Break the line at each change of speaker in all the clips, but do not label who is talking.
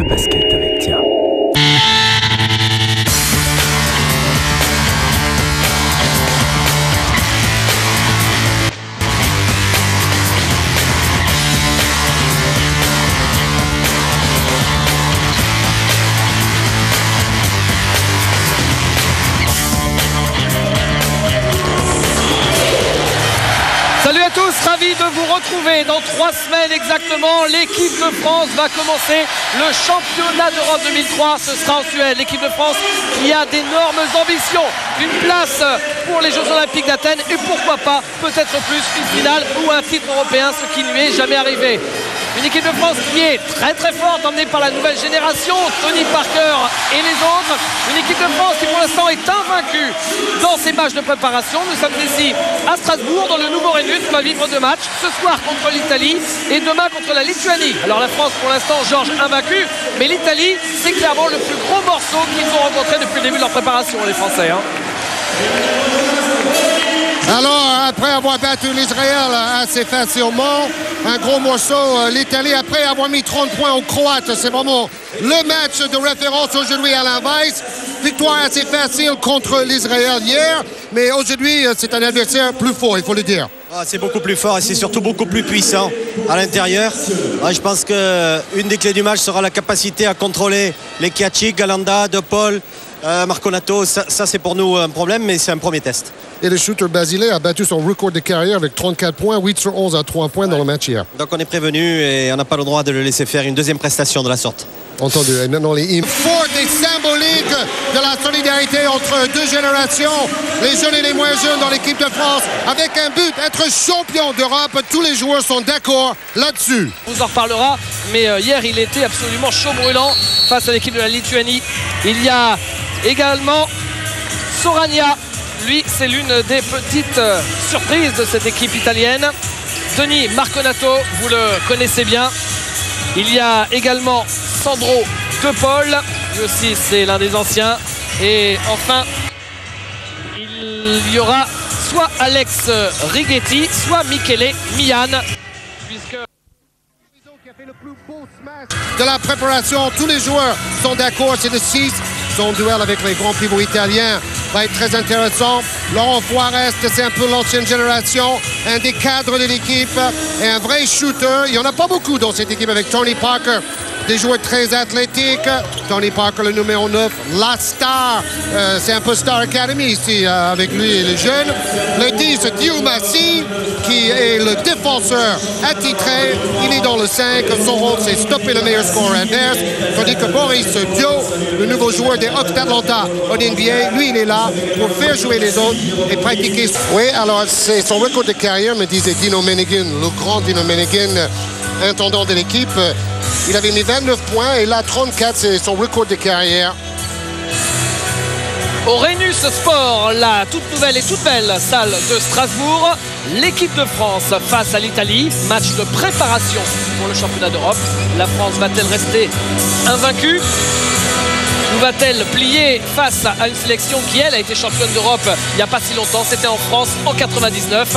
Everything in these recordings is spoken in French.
de basket avec Tia.
Salut à tous, ravi de vous retrouver. Dans 3 semaines exactement, l'équipe de France va commencer le championnat d'Europe 2003. Ce sera en Suède. L'équipe de France qui a d'énormes ambitions. Une place pour les Jeux Olympiques d'Athènes et pourquoi pas, peut-être plus, une finale ou un titre européen, ce qui ne lui est jamais arrivé. Une équipe de France qui est très très forte, emmenée par la nouvelle génération, Tony Parker et les autres. Une équipe de France qui pour l'instant est invaincue dans ses matchs de préparation. Nous sommes ici à Strasbourg dans le nouveau Rhenus. On va vivre 2 matchs, ce soir contre l'Italie et demain contre la Lituanie. Alors la France pour l'instant, Georges, invaincue, mais l'Italie c'est clairement le plus gros morceau qu'ils ont rencontré depuis le début de leur préparation, les Français.
Alors, après avoir battu l'Israël assez facilement, un gros morceau, l'Italie, après avoir mis 30 points aux Croates, c'est vraiment le match de référence aujourd'hui à l'inverse. Victoire assez facile contre l'Israël hier, mais aujourd'hui, c'est un adversaire plus fort, il faut le dire.
C'est beaucoup plus fort et c'est surtout beaucoup plus puissant à l'intérieur. Je pense qu'une des clés du match sera la capacité à contrôler les Kiacic, Galanda, De Paul, Marconato. Ça c'est pour nous un problème, mais c'est un premier test.
Et le shooter Basile a battu son record de carrière avec 34 points, 8 sur 11 à 3 points dans le match hier.
Donc on est prévenu et on n'a pas le droit de le laisser faire une deuxième prestation de la sorte.
Entendu. Et maintenant les hymnes. Fort et symbolique de la solidarité entre 2 générations, les jeunes et les moins jeunes dans l'équipe de France, avec un but, être champion d'Europe. Tous les joueurs sont d'accord là-dessus.
On vous en reparlera, mais hier il était absolument chaud brûlant face à l'équipe de la Lituanie. Il y a également Soragna. Lui, c'est l'une des petites surprises de cette équipe italienne. Tony Marconato, vous le connaissez bien. Il y a également Sandro De Paul. Lui aussi, c'est l'un des anciens. Et enfin, il y aura soit Alex Righetti, soit Michele Mian. Puisque...
de la préparation, tous les joueurs sont d'accord, c'est le 6. Son duel avec les grands pivots italiens va être très intéressant. Laurent Forest, c'est un peu l'ancienne génération, un des cadres de l'équipe et un vrai shooter. Il n'y en a pas beaucoup dans cette équipe avec Tony Parker. Des joueurs très athlétiques. Tony Parker, le numéro 9, la star. C'est un peu Star Academy ici avec lui et les jeunes. Le 10, Diomassi, qui est le défenseur attitré. Il est dans le 5. Son rôle, c'est stopper le meilleur score adverse. Tandis que Boris Dio, le nouveau joueur des Hawks d'Atlanta en NBA, lui, il est là pour faire jouer les autres et pratiquer. Oui, alors c'est son record de carrière, me disait Dino Menigan, le grand Dino Menigan, intendant de l'équipe. Il avait mis 29 points et là 34, c'est son record de carrière.
Au Rhenus Sport, la toute nouvelle et toute belle salle de Strasbourg, l'équipe de France face à l'Italie, match de préparation pour le championnat d'Europe. La France va-t-elle rester invaincue ou va-t-elle plier face à une sélection qui, elle, a été championne d'Europe il n'y a pas si longtemps? C'était en France en 99.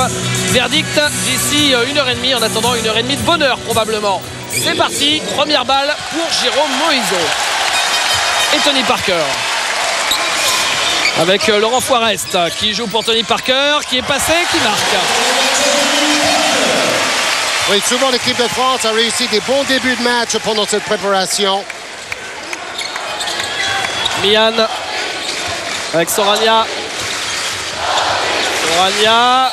Verdict d'ici 1h30, en attendant 1h30 de bonheur probablement. C'est parti, première balle pour Jérôme Moïso et Tony Parker. Avec Laurent Forest qui joue pour Tony Parker, qui est passé, qui marque.
Oui, souvent l'équipe de France a réussi des bons débuts de match pendant cette préparation.
Mian avec Soragna. Soragna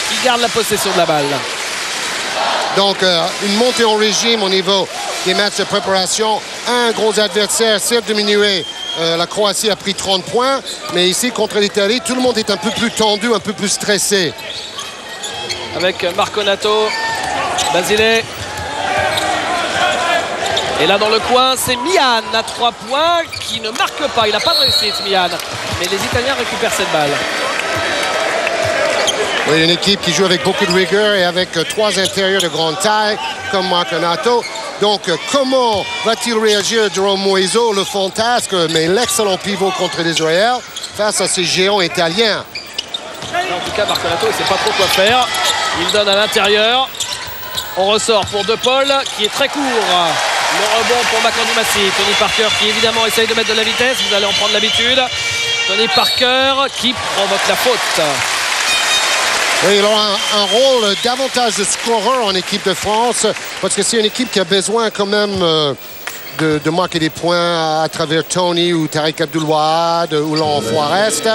qui garde la possession de la balle.
Donc, une montée en régime au niveau des matchs de préparation. Un gros adversaire, certes diminué. La Croatie a pris 30 points. Mais ici, contre l'Italie, tout le monde est un peu plus tendu, un peu plus stressé.
Avec Marconato, Basile. Et là, dans le coin, c'est Mian à 3 points qui ne marque pas. Il n'a pas de réussite, Mian. Mais les Italiens récupèrent cette balle.
Oui, une équipe qui joue avec beaucoup de rigueur et avec 3 intérieurs de grande taille, comme Marconato. Donc, comment va-t-il réagir Jérôme Moïso, le fantasque, mais l'excellent pivot contre l'Israël, face à ces géants italiens?
En tout cas, Marconato, il ne sait pas trop quoi faire. Il donne à l'intérieur. On ressort pour De Paul, qui est très court. Le rebond pour Makanoumassi. Tony Parker qui évidemment essaye de mettre de la vitesse. Vous allez en prendre l'habitude. Tony Parker qui provoque la faute.
Oui, il aura un rôle davantage de scoreur en équipe de France parce que c'est une équipe qui a besoin quand même de marquer des points à travers Tony ou Tariq Abdul-Wahad ou Laurent Forest.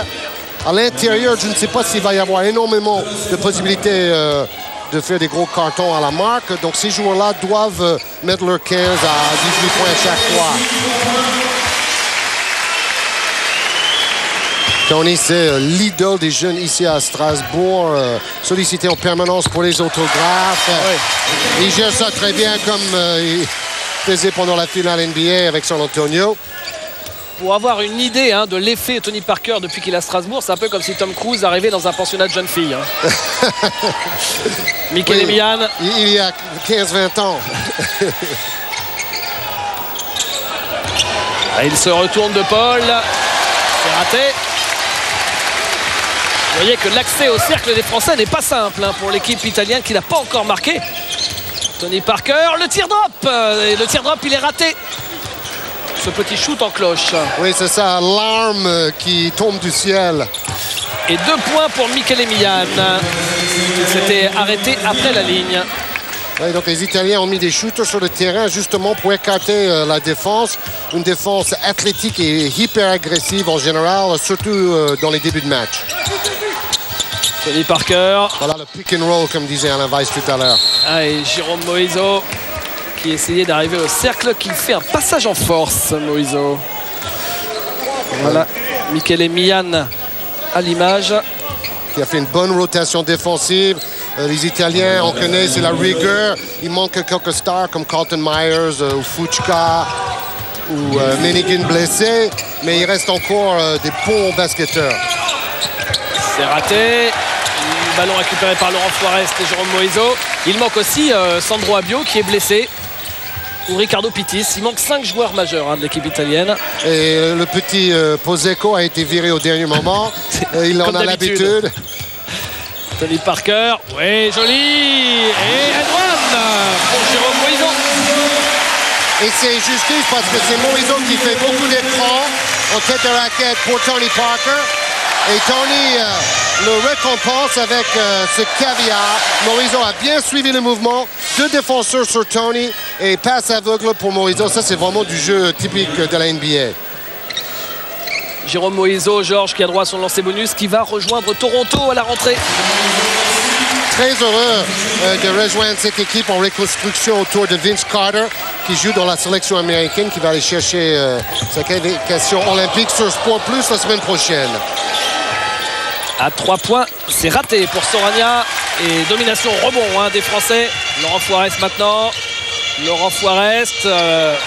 À l'intérieur, je ne sais pas s'il va y avoir énormément de possibilités de faire des gros cartons à la marque. Donc ces joueurs-là doivent mettre leur 15 à 18 points à chaque fois. Tony, c'est l'idole des jeunes ici à Strasbourg, sollicité en permanence pour les autographes. Oui. Il gère ça très bien comme il faisait pendant la finale NBA avec San Antonio.
Pour avoir une idée de l'effet Tony Parker depuis qu'il est à Strasbourg, c'est un peu comme si Tom Cruise arrivait dans un pensionnat de jeunes filles. Mikel Emian.
Il y a 15-20 ans.
Il se retourne de Paul. C'est raté. Vous voyez que l'accès au cercle des Français n'est pas simple pour l'équipe italienne qui n'a pas encore marqué. Tony Parker, le tir drop. Et le tir drop, il est raté. Ce petit shoot en cloche.
Oui, c'est ça, l'arme qui tombe du ciel.
Et 2 points pour Mikel Emian. Il s'était arrêté après la ligne.
Oui, donc les Italiens ont mis des shooters sur le terrain justement pour écarter la défense. Une défense athlétique et hyper agressive en général, surtout dans les débuts de match.
Tony Parker.
Voilà le pick and roll comme disait Alain Weiss tout à l'heure.
Et Jérôme Moïseau qui essayait d'arriver au cercle, qui fait un passage en force, Moïseau. Voilà, Mikel Emian à l'image.
Qui a fait une bonne rotation défensive. Les Italiens, on connaît, c'est la rigueur. Il manque quelques stars comme Carlton Myers ou Fuchka ou Menigan blessé, mais il reste encore des bons basketteurs.
C'est raté. Le ballon récupéré par Laurent Forest et Jérôme Moïseau. Il manque aussi Sandro Abio qui est blessé. Ou Ricardo Pittis. Il manque 5 joueurs majeurs de l'équipe italienne.
Et le petit Poseco a été viré au dernier moment. Il en a l'habitude.
Tony Parker. Oui, joli. Et Edouard pour Jérôme Moïseau.
Et c'est justice parce que c'est Moïseau qui fait beaucoup d'écrans en tête de raquette pour Tony Parker. Et Tony le récompense avec ce caviar. Moïseau a bien suivi le mouvement. 2 défenseurs sur Tony et passe aveugle pour Moïseau. Ça, c'est vraiment du jeu typique de la NBA.
Jérôme Moïseau, Georges qui a droit à son lancer bonus, qui va rejoindre Toronto à la rentrée.
Très heureux de rejoindre cette équipe en reconstruction autour de Vince Carter, qui joue dans la sélection américaine, qui va aller chercher sa qualification olympique sur Sport Plus la semaine prochaine.
À 3 points, c'est raté pour Soragna. Et domination rebond des Français. Laurent Forest maintenant. Laurent Forest,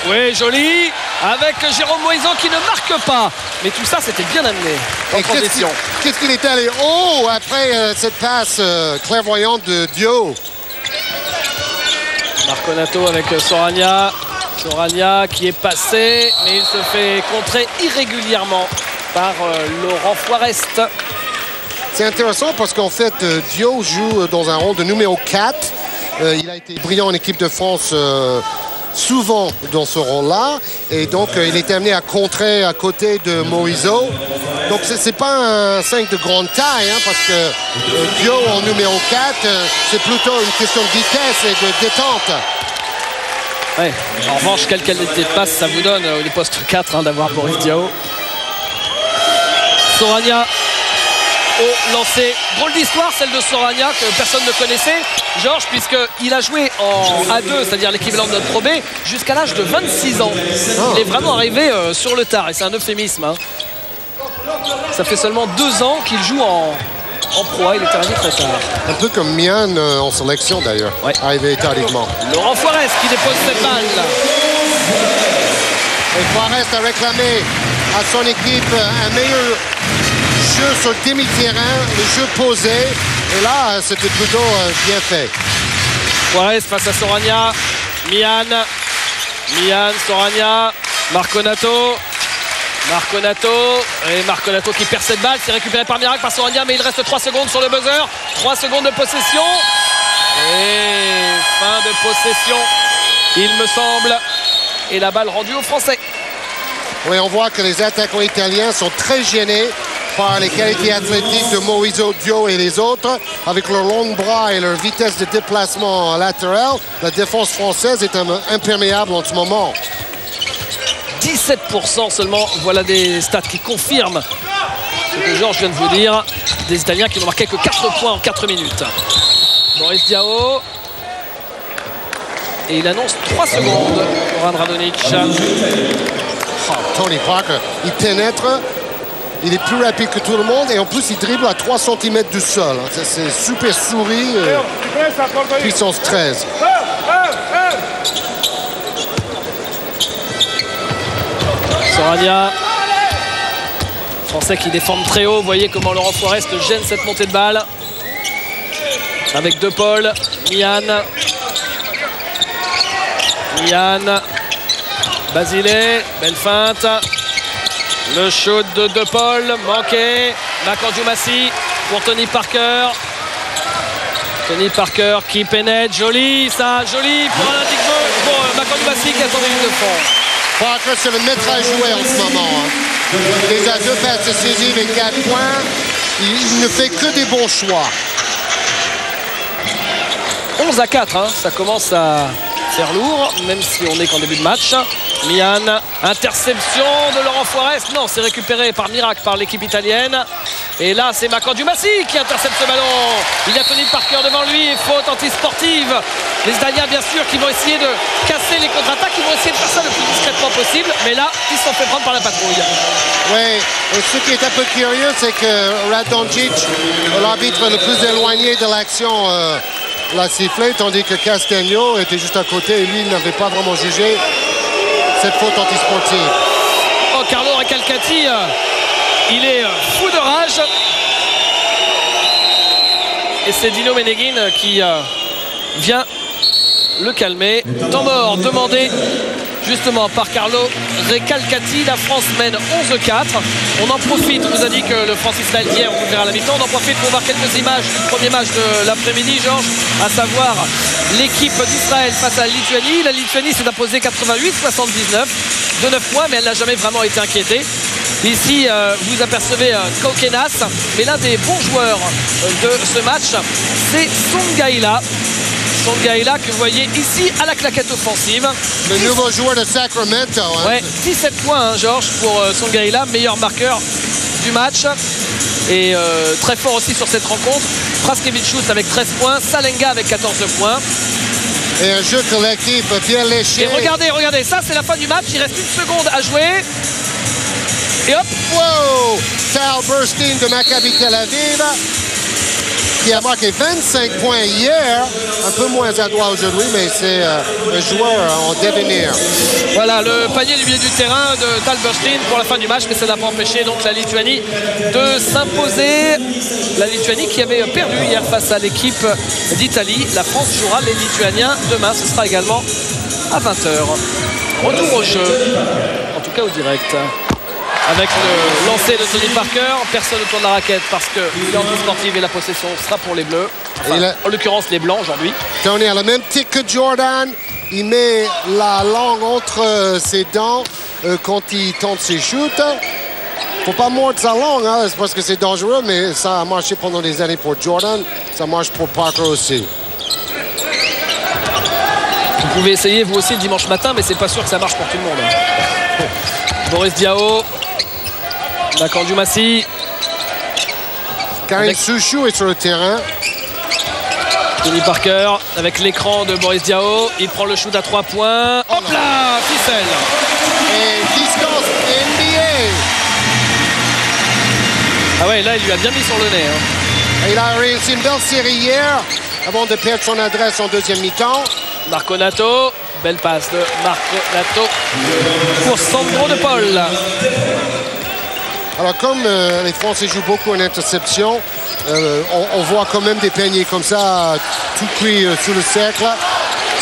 oui, joli, avec Jérôme Moïseau qui ne marque pas. Mais tout ça, c'était bien amené en transition.
Qu'est-ce qu'il est allé haut après cette passe clairvoyante de Dio.
Marconato avec Soragna. Soragna qui est passé, mais il se fait contrer irrégulièrement par Laurent Forest.
C'est intéressant parce qu'en fait, Dio joue dans un rôle de numéro 4. Il a été brillant en équipe de France souvent dans ce rôle-là. Et donc, il est amené à contrer à côté de Moïseau. Donc, ce n'est pas un 5 de grande taille, parce que Dio en numéro 4, c'est plutôt une question de vitesse et de détente.
Ouais. En revanche, quelle qualité de passe ça vous donne au poste 4 d'avoir Boris Diaw. Soragna au lancer. Drôle d'histoire celle de Soragna que personne ne connaissait, Georges, puisqu'il a joué en A2, c'est-à-dire l'équivalent de notre Pro B, jusqu'à l'âge de 26 ans. Il est vraiment arrivé sur le tard et c'est un euphémisme. Ça fait seulement 2 ans qu'il joue en Pro A, il est arrivé très tard.
Un peu comme Mian en sélection d'ailleurs, arrivé tardivement.
Laurent Forest qui dépose cette balle.
Et Forest a réclamé à son équipe un meilleur jeu sur demi-terrain, le jeu posé. Et là, c'était plutôt bien fait.
Forest face à Soragna. Mian, Soragna, Marconato. Et Marconato qui perd cette balle. C'est récupéré par miracle par Soragna, mais il reste 3 secondes sur le buzzer. 3 secondes de possession. Et fin de possession, il me semble. et la balle rendue aux Français.
Oui, on voit que les attaquants italiens sont très gênés par les qualités athlétiques de Maurizio Dio et les autres. Avec leurs longs bras et leur vitesse de déplacement latéral, la défense française est imperméable en ce moment.
17% seulement, voilà des stats qui confirment ce que Georges vient de vous dire. Des Italiens qui n'ont marqué que 4 points en 4 minutes. Boris Diaw. Et il annonce 3 secondes. Goran Radonjic.
Oh, Tony Parker, il pénètre. Il est plus rapide que tout le monde et en plus il dribble à 3 cm du sol. C'est super souris. Puissance 13.
Sorania. Français qui défendent très haut. Vous voyez comment Laurent Forest gêne cette montée de balle. Avec De Paul. Mian. Basile. Belle feinte. Le shoot de De Paul, manqué. Macandou Massi pour Tony Parker. Tony Parker qui pénètre. Joli, ça, joli pour Alain Digbo, pour Macandou Massi qui attend des lignes de fond.
Parker, c'est le maître à jouer en ce moment. Il est à 2 passes décisives et 4 points. Il ne fait que des bons choix.
11-4, hein, ça commence à faire lourd, même si on n'est qu'en début de match. Mian, interception de Laurent Forest. Non, c'est récupéré par miracle par l'équipe italienne. Et là, c'est Macandou Massi qui intercepte ce ballon. Il y a Tony Parker devant lui. Faute antisportive. Les Italiens, bien sûr, qui vont essayer de casser les contre-attaques. Ils vont essayer de faire ça le plus discrètement possible. Mais là, ils se sont fait prendre par la patrouille.
Oui, et ce qui est un peu curieux, c'est que Radonjic, l'arbitre le plus éloigné de l'action, l'a sifflé, tandis que Castagno était juste à côté et lui, il n'avait pas vraiment jugé cette faute antisportive.
Oh, Carlo Recalcati, il est fou de rage. Et c'est Dino Meneghin qui vient le calmer. Temps mort demandé justement par Carlo Recalcati. La France mène 11-4. On en profite, on nous a dit que le France-Israël hier, on verra à la mi-temps. On en profite pour voir quelques images du premier match de l'après-midi, Georges, à savoir l'équipe d'Israël face à la Lituanie. La Lituanie s'est imposée 88-79 de 9 points, mais elle n'a jamais vraiment été inquiétée. Ici, vous apercevez Kokenas, mais l'un des bons joueurs de ce match, c'est Songaila. Songaila que vous voyez ici à la claquette offensive.
Le nouveau joueur de Sacramento. Hein.
Ouais, 17 points, hein, Georges, pour Songaila, meilleur marqueur du match. Et très fort aussi sur cette rencontre. Praskevicius avec 13 points, Salenga avec 14 points.
Et un jeu collectif bien léché.
Et regardez, ça c'est la fin du match. Il reste 1 seconde à jouer. Et hop.
Wow! Tal Burstein de Maccabi Tel Aviv, qui a marqué 25 points hier, un peu moins adroit aujourd'hui, mais c'est un joueur en devenir.
Voilà le panier du milieu du terrain de Tal Burstein pour la fin du match, mais ça n'a pas empêché donc la Lituanie de s'imposer. La Lituanie qui avait perdu hier face à l'équipe d'Italie. La France jouera les Lituaniens demain, ce sera également à 20h. Retour au jeu, en tout cas au direct. Avec le lancer de Tony Parker, personne autour de la raquette parce que l'anti-sportive et la possession sera pour les Bleus. Enfin, en l'occurrence les Blancs aujourd'hui.
Tony a le même tic que Jordan. Il met la langue entre ses dents quand il tente ses shoots. Faut pas mordre sa langue, hein, c'est parce que c'est dangereux, mais ça a marché pendant des années pour Jordan. Ça marche pour Parker aussi.
Vous pouvez essayer vous aussi dimanche matin, mais c'est pas sûr que ça marche pour tout le monde. Boris Diaw. Macandou Massi.
Karim Souchou est sur le terrain.
Tony Parker avec l'écran de Boris Diaw. Il prend le shoot à 3 points. Hop là, ficelle.
Et distance NBA.
Ah ouais, là il lui a bien mis sur le nez. Hein.
Il a réussi une belle série hier avant de perdre son adresse en deuxième mi-temps.
Marconato. Belle passe de Marconato pour Sandro De Paul.
Alors comme les Français jouent beaucoup en interception, on voit quand même des paniers comme ça, tout cuit sous le cercle,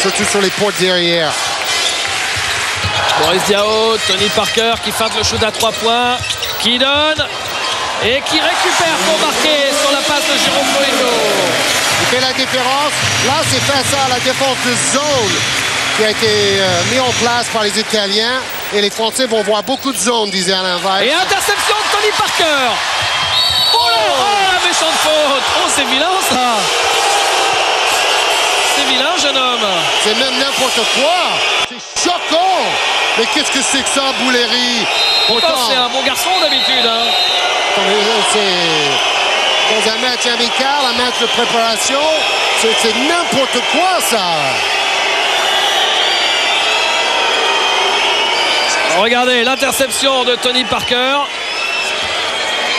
surtout sur les portes derrière.
Boris Diaw, Tony Parker qui feinte le shoot à 3 points, qui donne et qui récupère pour marquer sur la passe de Jérôme Boito.
Il fait la différence. Là, c'est face à la défense de zone qui a été mis en place par les Italiens. Et les Français vont voir beaucoup de zones, disait Alain Weiss.
Et interception de Tony Parker. Oh là, la méchante faute. Oh, c'est vilain ça. C'est vilain, jeune homme.
C'est même n'importe quoi. C'est choquant. Mais qu'est-ce que c'est que ça, Bouleri?
Pourtant, c'est un bon garçon d'habitude. Hein.
C'est dans un match amical, un match de préparation. C'est n'importe quoi, ça.
Regardez l'interception de Tony Parker.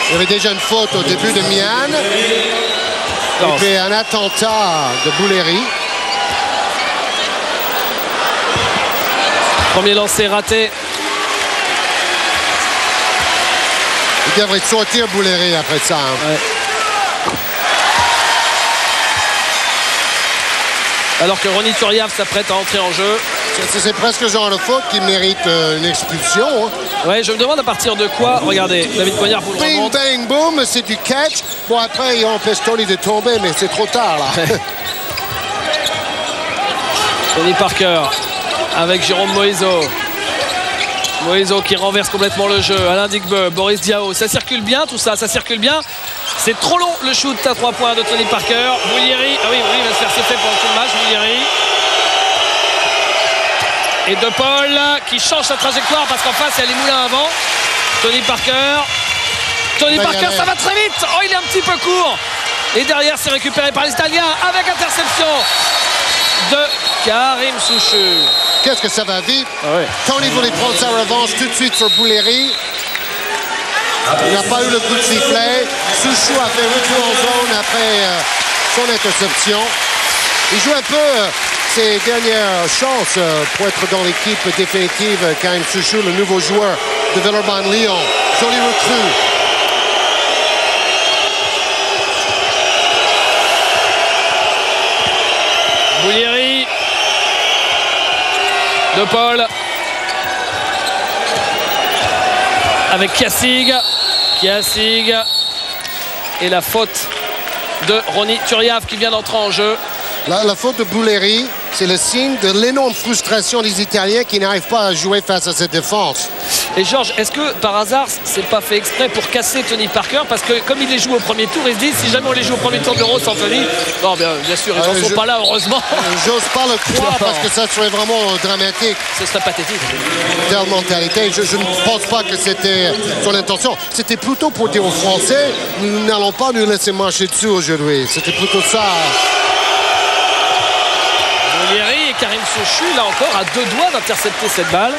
Il y avait déjà une faute au début de Mian. Et puis un attentat de Bouleri.
Premier lancé raté.
Il devrait sortir Bouleri après ça. Hein.
Ouais. Alors que Ronny Turiaf s'apprête à entrer en jeu.
C'est presque le genre de faute qui mérite une expulsion. Hein.
Ouais, je me demande à partir de quoi. Regardez, David Poignard vous le remonte.
Bing, bang, boom, c'est du catch. Bon, après, il empêche Tony de tomber, mais c'est trop tard, là.
Tony Parker avec Jérôme Moïseau. Moïseau qui renverse complètement le jeu. Alain Digbe, Boris Diao. Ça circule bien, tout ça, ça circule bien. C'est trop long, le shoot à 3 points de Tony Parker. Boulieri, ah oui, il va se faire siffler pendant tout le match, Boulieri. Et De Paul qui change sa trajectoire parce qu'en face, il y a les moulins avant. Tony Parker. Tony Parker, ça va très vite. Oh, il est un petit peu court. Et derrière, c'est récupéré par les Italiens avec interception de Karim Soucheux.
Qu'est-ce que ça va vite.
Ah ouais.
Tony voulait prendre sa revanche tout de suite sur Boulieri. Il n'a pas eu le coup de sifflet. Souchou a fait retour en zone après son interception. Il joue un peu ses dernières chances pour être dans l'équipe définitive. Karim Souchou, le nouveau joueur de Villeurbanne Lyon. Joli recrue.
Boulieri. De Paul. Avec Kiassig. Et la faute de Ronny Turiaf qui vient d'entrer en jeu.
La faute de Boulieri, c'est le signe de l'énorme frustration des Italiens qui n'arrivent pas à jouer face à cette défense.
Et Georges, est-ce que par hasard, c'est pas fait exprès pour casser Tony Parker? Parce que comme il les joue au premier tour, ils se disent si jamais on les joue au premier tour de l'Euro sans Tony, non, bien sûr, ils n'en sont pas là, heureusement.
J'ose pas le croire parce que ça serait vraiment dramatique.
Ce serait pathétique.
Telle mentalité. Je ne pense pas que c'était son intention. C'était plutôt pour dire aux Français, nous n'allons pas nous laisser marcher dessus aujourd'hui. C'était plutôt ça.
Boulieri et Karim Souchou, là encore, à 2 doigts d'intercepter cette balle.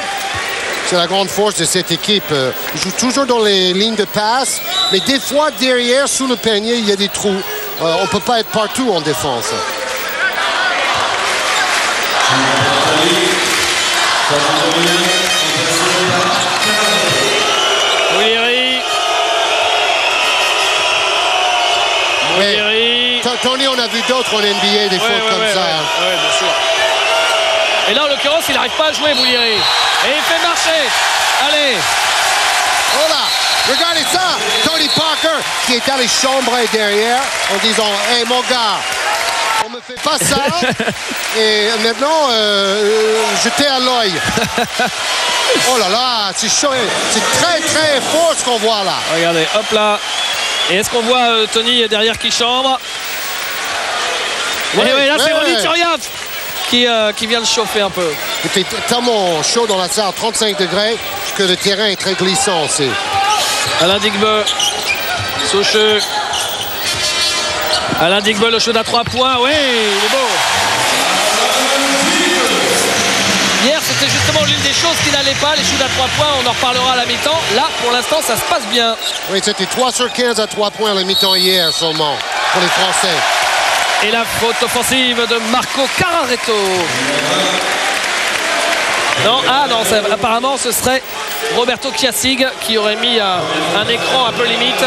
C'est la grande force de cette équipe. Ils jouent toujours dans les lignes de passe, mais des fois, derrière, sous le panier, il y a des trous. On ne peut pas être partout en défense.
Boulieri.
Tony, on a vu d'autres en NBA, des fautes comme ça.
Oui, bien sûr. Et là, en l'occurrence, il n'arrive pas à jouer, Boulieri. Et il fait marcher. Allez.
Oh là, regardez ça. Tony Parker qui est allé chambrer derrière en disant « Hey, mon gars, on me fait pas ça. » Et maintenant, jeter à l'œil. Oh là là, c'est chaud. C'est très, très fort ce qu'on voit là.
Regardez, hop là. Et est-ce qu'on voit Tony derrière qui chambre? Oui, là, c'est Ronny Turiaf qui vient de chauffer un peu.
Il fait tellement chaud dans la salle, 35 degrés, que le terrain est très glissant aussi.
Alain Digbe, Soucheux. Alain Digbe, le shoot à 3 points. Oui, il est beau. Hier, c'était justement l'une des choses qui n'allait pas, les shoots à 3 points. On en reparlera à la mi-temps. Là, pour l'instant, ça se passe bien.
Oui, c'était 3 sur 15 à 3 points à la mi-temps hier seulement pour les Français.
Et la faute offensive de Marco Cararetto. Non, apparemment ce serait Roberto Kiassig qui aurait mis un écran un peu limite.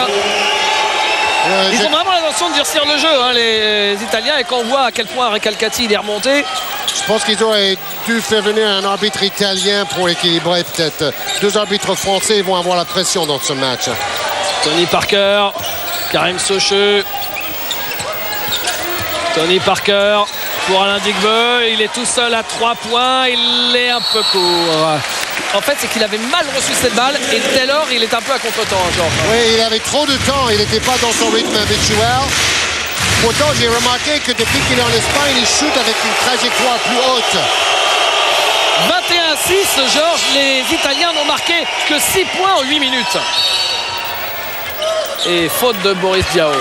Ils ont vraiment l'intention de durcir le jeu, hein, les Italiens, et quand on voit à quel point Recalcati il est remonté.
Je pense qu'ils auraient dû faire venir un arbitre italien pour équilibrer peut-être. 2 arbitres français vont avoir la pression dans ce match.
Tony Parker, Karim Soucheux. Tony Parker, pour Alain Digbeu. Il est tout seul à 3 points. Il est un peu court. En fait, c'est qu'il avait mal reçu cette balle et dès lors, il est un peu à contre-temps, Georges.
Oui, il avait trop de temps. Il n'était pas dans son rythme habituel. Pourtant, j'ai remarqué que depuis qu'il est en Espagne, il shoot avec une trajectoire plus haute.
21-6, Georges. Les Italiens n'ont marqué que 6 points en 8 minutes. Et faute de Boris Diaw.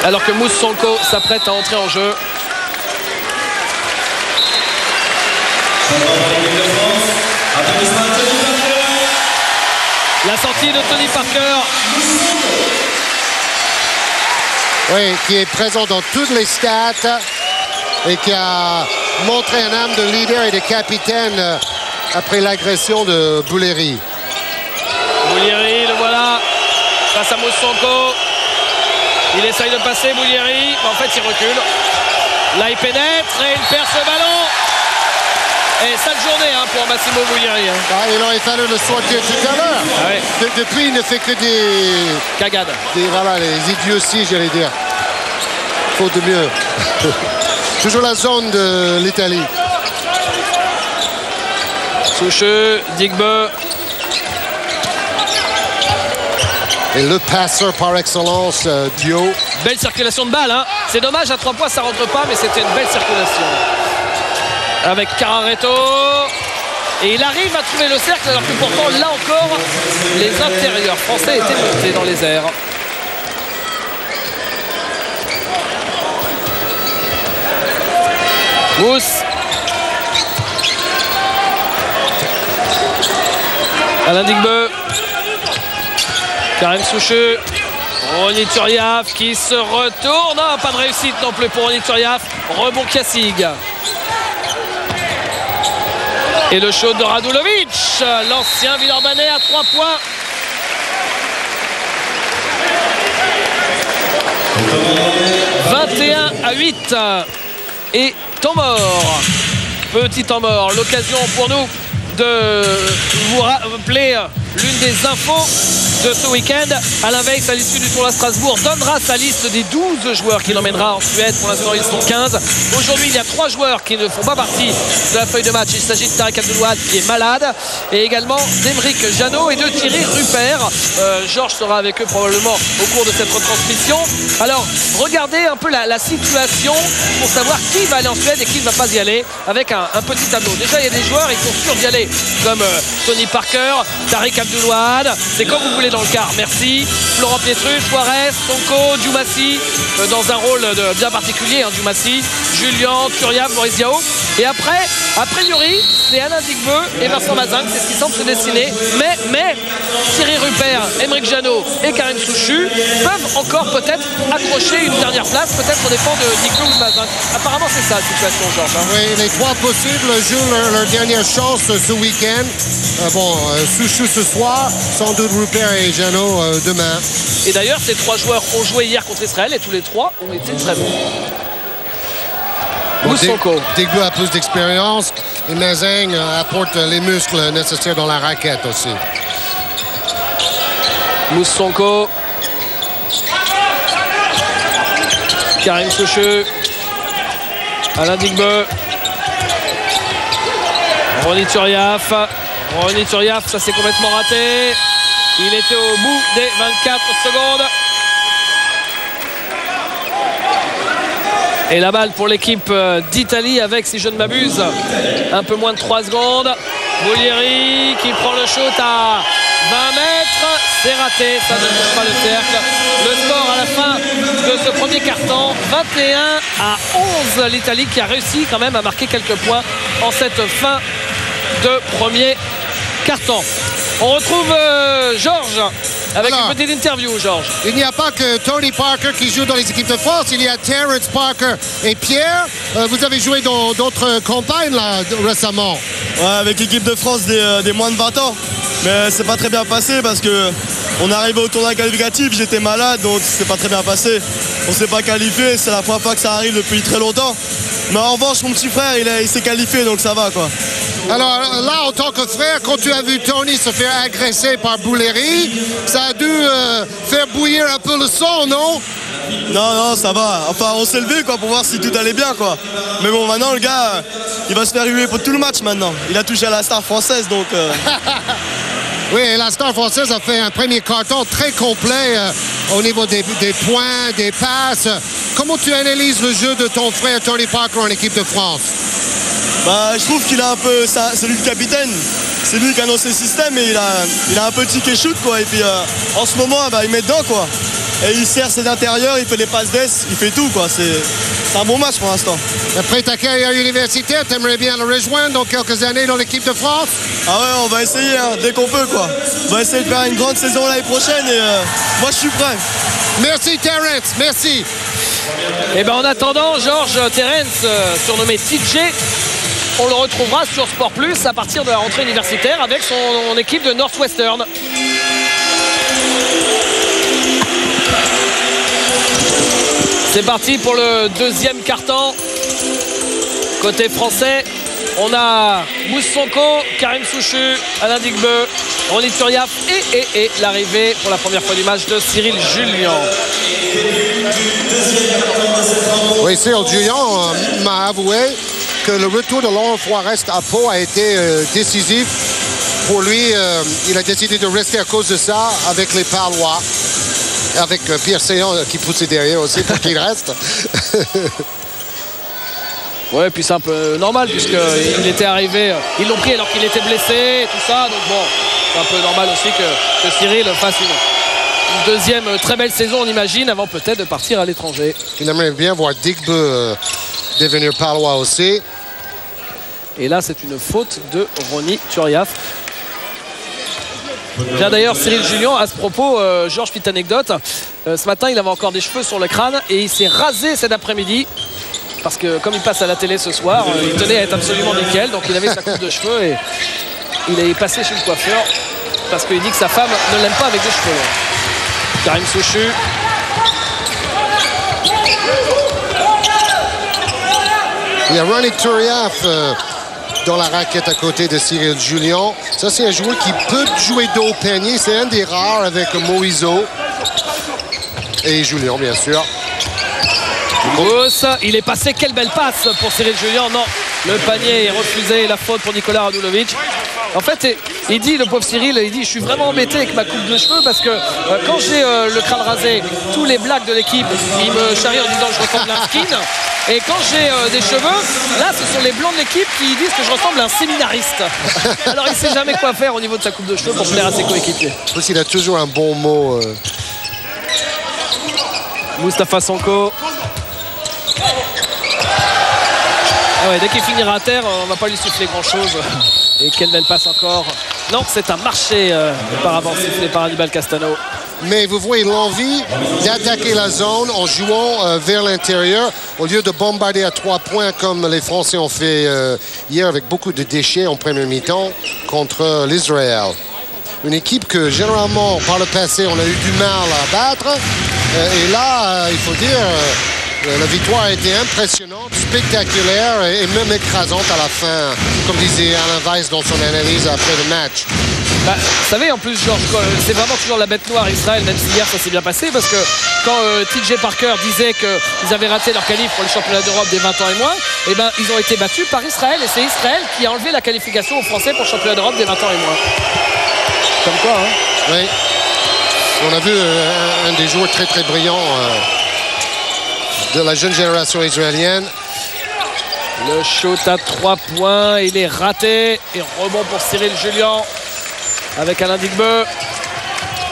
Alors que Mousse Sonko s'apprête à entrer en jeu. La sortie de Tony Parker.
Oui, qui est présent dans toutes les stats et qui a montré un âme de leader et de capitaine après l'agression de Bouleri.
Boulieri, le voilà, face à Mousse Sonko. Il essaye de passer, Boulieri, mais en fait il recule. Là il pénètre et il perd ce ballon. Et sale journée pour Massimo Boulieri.
Il aurait fallu le sortir tout à l'heure.
Ah ouais.
Depuis, il ne fait que des
cagades.
Voilà, les idioties, j'allais dire. Faut de mieux. Toujours la zone de l'Italie.
Soucheux, Digbeu.
Et le passeur par excellence, Dio.
Belle circulation de balle. C'est dommage, à 3 points, ça rentre pas, mais c'était une belle circulation. Avec Cararetto. Et il arrive à trouver le cercle, alors que pourtant, là encore, les intérieurs français étaient montés dans les airs. Mousse. Alain Digbeu. Karim Soucheux. Ronny Turiaf qui se retourne. Non, pas de réussite non plus pour Ronny Turiaf. Rebond Kassig. Et le show de Radulovic, l'ancien Villeurbanais à 3 points. « 21-8 » et temps mort. Petit temps mort. L'occasion pour nous de vous rappeler l'une des infos de ce week-end. Alain Weiss, à l'issue du tournoi à Strasbourg, donnera sa liste des 12 joueurs qu'il emmènera en Suède. Pour l'instant, ils sont 15. Aujourd'hui, il y a 3 joueurs qui ne font pas partie de la feuille de match. Il s'agit de Tariq Abdelouad qui est malade et également d'Aymeric Jeannot et de Thierry Rupert. Georges sera avec eux probablement au cours de cette retransmission. Alors, regardez un peu la situation pour savoir qui va aller en Suède et qui ne va pas y aller avec un petit tableau. Déjà, il y a des joueurs, ils sont sûrs d'y aller, comme Tony Parker, Tariq Abdelouad. C'est comme vous voulez dans le quart, merci. Florent Pietrus, Suarez, Sonko, Djoumassi, dans un rôle bien particulier, Djoumassi, Julien, Turiaf, Boris Diaw. Et après, a priori, c'est Alain Digbeu et Vincent Mazingue, c'est ce qui semble se dessiner. Mais Thierry Rupert, Aymeric Jeannot et Karim Souchu peuvent encore peut-être accrocher une dernière place, peut-être au dépend de Digbeu ou de Mazingue. Apparemment, c'est ça la situation, Georges.
Oui, les 3 possibles jouent leur dernière chance ce week-end. Souchou ce soir, sans doute Rupert et Jeannot demain.
Et d'ailleurs, ces 3 joueurs ont joué hier contre Israël et tous les 3 ont été très bons.
Digbeu a plus d'expérience et Mazingue apporte les muscles nécessaires dans la raquette aussi.
Mousse Sonko. Karim Soucheux. Alain Digbeu. Ronny Turiaf. Ronny Turiaf, ça s'est complètement raté. Il était au bout des 24 secondes. Et la balle pour l'équipe d'Italie avec, si je ne m'abuse, un peu moins de 3 secondes. Boulieri qui prend le shoot à 20 mètres. C'est raté, ça ne touche pas le cercle. Le score à la fin de ce premier quart-temps, 21-11. L'Italie qui a réussi quand même à marquer quelques points en cette fin de premier quart-temps. On retrouve Georges avec une petite interview, Georges.
Il n'y a pas que Tony Parker qui joue dans les équipes de France. Il y a Terrence Parker et Pierre. Vous avez joué dans d'autres campagnes là, récemment.
Ouais, avec l'équipe de France des moins de 20 ans. Mais c'est pas très bien passé parce que on est arrivé au tournoi qualificatif. J'étais malade, donc c'est pas très bien passé. On s'est pas qualifié. C'est la première fois que ça arrive depuis très longtemps. Mais en revanche, mon petit frère, il s'est qualifié, donc ça va, quoi.
Alors là, en tant que frère, quand tu as vu Tony se faire agresser par Boulieri, ça a dû faire bouillir un peu le sang, non?
Non, ça va. Enfin, on s'est levé quoi, pour voir si tout allait bien. Quoi. Mais bon, maintenant, le gars, il va se faire huer pour tout le match maintenant. Il a touché à la star française, donc...
Oui, et la star française a fait un premier carton très complet au niveau des points, des passes. Comment tu analyses le jeu de ton frère Tony Parker en équipe de France?
Bah, je trouve qu'il a un peu... C'est lui le capitaine. C'est lui qui annonce le système et il a un petit shoot quoi. Et puis en ce moment, bah, il met dedans quoi. Et il sert ses intérieurs, il fait les passes d'ess, il fait tout quoi. C'est un bon match pour l'instant.
Après ta carrière universitaire, tu aimerais bien le rejoindre dans quelques années dans l'équipe de France?
Ah ouais, on va essayer hein, dès qu'on peut quoi. On va essayer de faire une grande saison l'année prochaine et moi je suis prêt.
Merci Terence, merci.
Et ben en attendant, Georges, Terence, surnommé TJ, on le retrouvera sur Sport Plus à partir de la rentrée universitaire avec son équipe de Northwestern. C'est parti pour le deuxième quart-temps. Côté français, on a Moussonko, Karim Souchu, Alain Digbeu, Ronny Turiaf et l'arrivée pour la première fois du match de Cyril Julien.
Oui, Cyril Julien m'a avoué que le retour de Laurent Forest à Pau a été décisif. Pour lui, il a décidé de rester à cause de ça avec les Palois. Avec Pierre Seillant qui poussait derrière aussi pour qu'il reste.
Ouais, puis c'est un peu normal puisqu'il était arrivé, ils l'ont pris alors qu'il était blessé, tout ça. Donc bon, c'est un peu normal aussi que Cyril fasse une deuxième très belle saison, on imagine, avant peut-être de partir à l'étranger.
Il aimerait bien voir Digbeu devenir Palois aussi.
Et là, c'est une faute de Ronny Turiaf. Tiens, d'ailleurs, Cyril Julien, à ce propos, Georges, petite anecdote, ce matin, il avait encore des cheveux sur le crâne et il s'est rasé cet après-midi. Parce que comme il passe à la télé ce soir, il tenait à être absolument nickel. Donc il avait sa coupe de cheveux et il est passé chez le coiffeur parce qu'il dit que sa femme ne l'aime pas avec des cheveux longs. Karim Souchu.
Il y a Ronny Turiaf dans la raquette à côté de Cyril Julien. Ça, c'est un joueur qui peut jouer dos au panier. C'est un des rares avec Moïso et Julien, bien sûr.
Mousse, il est passé, quelle belle passe pour Cyril Julien. Non, le panier est refusé, la faute pour Nicolas Radulovic. En fait, il dit, le pauvre Cyril, il dit, je suis vraiment embêté avec ma coupe de cheveux parce que quand j'ai le crâne rasé, tous les blagues de l'équipe, ils me charrient en disant que je ressemble à un skin. Et quand j'ai des cheveux, là, ce sont les blancs de l'équipe qui disent que je ressemble à un séminariste. Alors, il ne sait jamais quoi faire au niveau de sa coupe de cheveux pour plaire à ses coéquipiers.
Je pense qu'il a toujours un bon mot.
Moustapha Sonko. Ah ouais, dès qu'il finira à terre, on va pas lui souffler grand chose. Et quelle belle passe encore. Non, c'est un marché auparavant sifflé par Hannibal Castano.
Mais vous voyez l'envie d'attaquer la zone en jouant vers l'intérieur au lieu de bombarder à 3 points comme les Français ont fait hier avec beaucoup de déchets en première mi-temps contre l'Israël. Une équipe que généralement par le passé on a eu du mal à battre. Et là, il faut dire... la victoire a été impressionnante, spectaculaire et même écrasante à la fin, comme disait Alain Weiss dans son analyse après le match.
Bah, vous savez, en plus, Georges, c'est vraiment toujours la bête noire Israël, même si hier ça s'est bien passé, parce que quand TJ Parker disait qu'ils avaient raté leur qualif pour le championnat d'Europe des 20 ans et moins, eh ben, ils ont été battus par Israël, et c'est Israël qui a enlevé la qualification aux Français pour le championnat d'Europe des 20 ans et moins. Comme quoi, hein.
Oui. On a vu un des joueurs très très brillants de la jeune génération israélienne.
Le shoot à 3 points, il est raté. Et rebond pour Cyril Julien. Avec Alain Digbeu.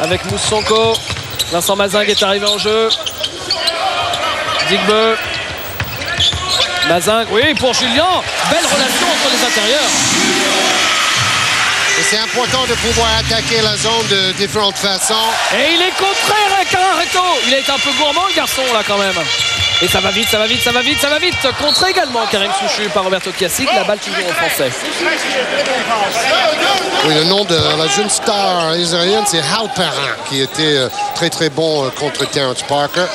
Avec Moussonko. Vincent Mazingue est arrivé en jeu. Digbeu. Mazingue, oui, pour Julien. Belle relation entre les intérieurs.
Et c'est important de pouvoir attaquer la zone de différentes façons.
Et il est contré, Carareto. Il a été un peu gourmand, le garçon, là, quand même. Et ça va vite, ça va vite, ça va vite, ça va vite. Contré également, Karim Souchu par Roberto Kiasic. La balle toujours aux Français.
Oui, le nom de la jeune star israélienne, c'est Halperin, qui était très très bon contre Terence Parker.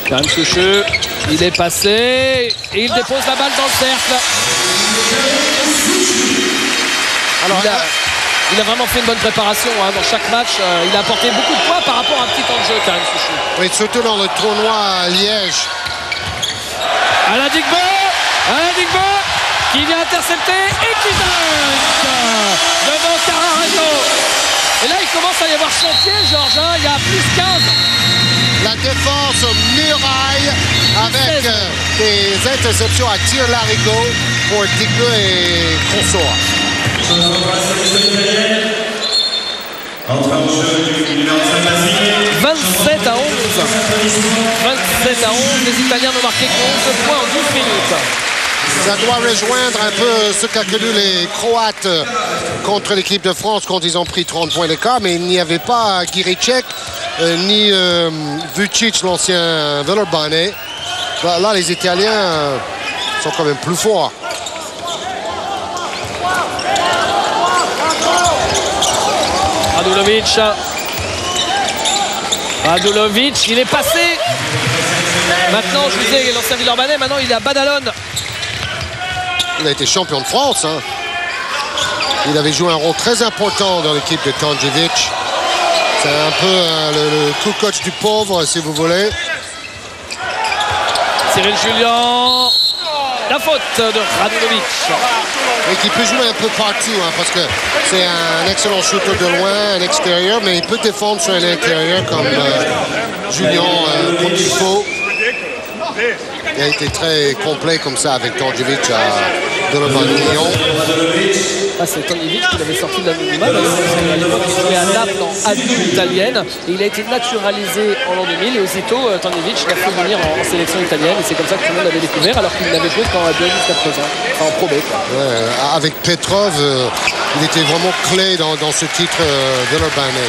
Karim Souchu, il est passé. Et il dépose la balle dans le cercle.
Alors,
Il a vraiment fait une bonne préparation dans chaque match. Il a apporté beaucoup de points par rapport à un petit temps de jeu, Karim Souchou.
Oui, surtout dans le tournoi à Liège.
Alain Digbo qui vient intercepter et qui dunk devant Carrarino. Et là, il commence à y avoir chantier, Georges. Il y a plus 15.
La défense muraille avec des interceptions à tir larigot pour Digbo et consort.
Entrée en jeu du numéro 5
27 à 11. 27 à 11. Les Italiens n'ont marqué que 11 points en 12 minutes.
Ça doit rejoindre un peu ce qu'a connu les Croates contre l'équipe de France quand ils ont pris 30 points d'écart, mais il n'y avait pas Giricek ni Vucic, l'ancien Villeurbanne. Là, les Italiens sont quand même plus forts.
Radulovic, il est passé. Maintenant, je vous disais, l'ancien Villeurbanne, maintenant il est à Badalone.
Il a été champion de France. Il avait joué un rôle très important dans l'équipe de Tanjevic. C'est un peu le coup coach du pauvre, si vous voulez.
Cyril Julien. La faute de Radulovic.
Et qui peut jouer un peu partout, parce que c'est un excellent shooter de loin, un extérieur, mais il peut défendre sur un intérieur comme Julien comme il faut. Il a été très complet comme ça avec Tanjevic à Villeurbanne-Lyon.
C'est Tanjevic qui l'avait sorti de l'anonymat. À l'époque, il jouait à Naples en A2 italienne. Et il a été naturalisé en l'an 2000. Et aussitôt, Tanjevic l'a fait venir en sélection italienne. Et c'est comme ça que tout le monde l'avait découvert, alors qu'il l'avait joué qu'en A2 jusqu'à présent. Enfin, en Pro B.
Ouais, avec Petrov, il était vraiment clé dans ce titre Villeurbanne.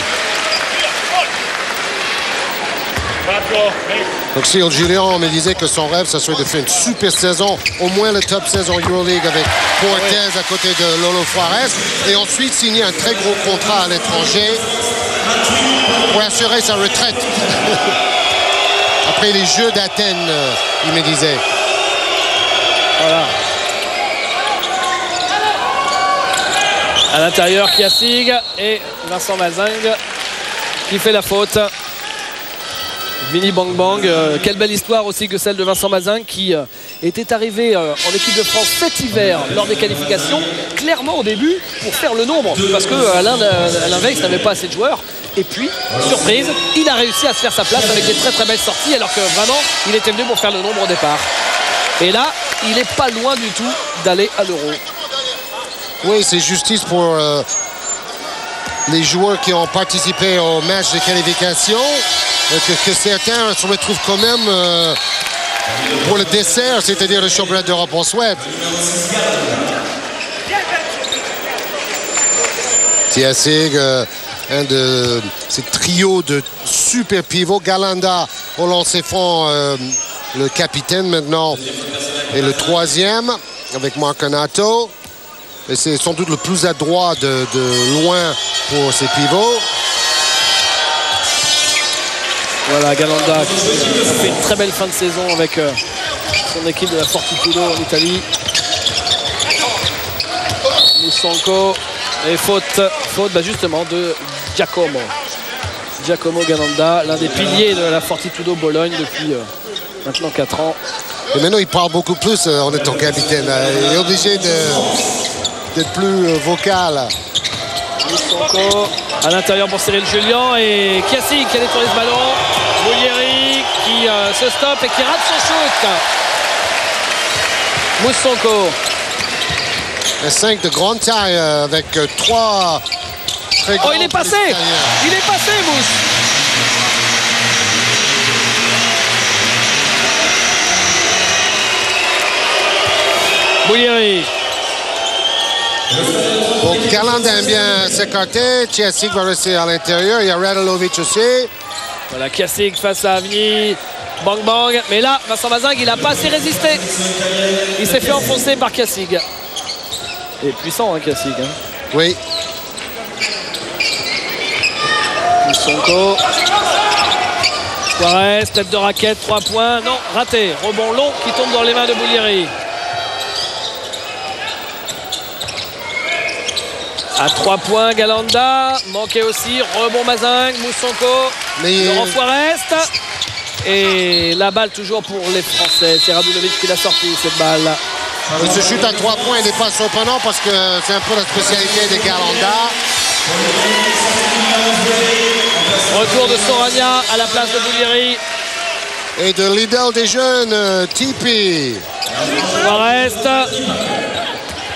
Donc Cyril Julien me disait que son rêve, ça serait de faire une super saison, au moins le top saison Euroleague avec Portes à côté de Lolo Juarez, et ensuite signer un très gros contrat à l'étranger pour assurer sa retraite. Après les Jeux d'Athènes, il me disait.
Voilà. À l'intérieur, Kiasig et Vincent Mazingue qui fait la faute. Vinny Bang Bang, quelle belle histoire aussi que celle de Vincent Mazingue qui était arrivé en équipe de France cet hiver lors des qualifications, clairement au début pour faire le nombre, parce que Alain Weiss n'avait pas assez de joueurs. Et puis, surprise, il a réussi à se faire sa place avec des très très belles sorties, alors que vraiment, il était venu pour faire le nombre au départ. Et là, il n'est pas loin du tout d'aller à l'Euro.
Oui, c'est justice pour les joueurs qui ont participé au match de qualification, que certains se retrouvent quand même pour le dessert, c'est-à-dire le championnat d'Europe en Suède. Kiasig, un de ces trios de super pivots. Galanda au lancer franc, le capitaine maintenant, et le troisième avec Marconato. Et c'est sans doute le plus adroit de loin pour ces pivots.
Voilà, Galanda qui a fait une très belle fin de saison avec son équipe de la Fortitudo en Italie. Moussanko et faute justement de Giacomo Galanda, l'un des piliers de la Fortitudo Bologne depuis maintenant 4 ans.
Et maintenant il parle beaucoup plus en étant capitaine. Il est obligé d'être plus vocal.
Moussanko à l'intérieur pour Cyril Julien et Kiasig qui a détourné ce ballon. Boulieri qui se stoppe et qui rate son shoot. Moussanko.
Un 5 de grande taille avec 3 très grands.
Oh, il est passé! Il est passé, Mousse! Boulieri.
Donc Galanda aime bien s'écarter. Kiasig va rester à l'intérieur. Il y a Radulovic aussi.
Voilà, Kiasig face à Avni. Bang bang. Mais là, Vincent Mazingue, il n'a pas assez résisté. Il s'est fait enfoncer par Kiasig. Et puissant, Kiasig.
Oui.
Moussanko. Juarez, tête de raquette, 3 points. Non, raté. Rebond long qui tombe dans les mains de Boulieri. À 3 points, Galanda. Manqué aussi. Rebond Mazingue. Moussonko. Laurent Forest. Et la balle toujours pour les Français. C'est Radulovic qui l'a sorti cette balle.
Ce shoot à 3 points n'est pas surprenant parce que c'est un peu la spécialité des Galanda.
Retour de Soragna à la place de Boulieri.
Et de l'idole des jeunes, Tipi.
Forest.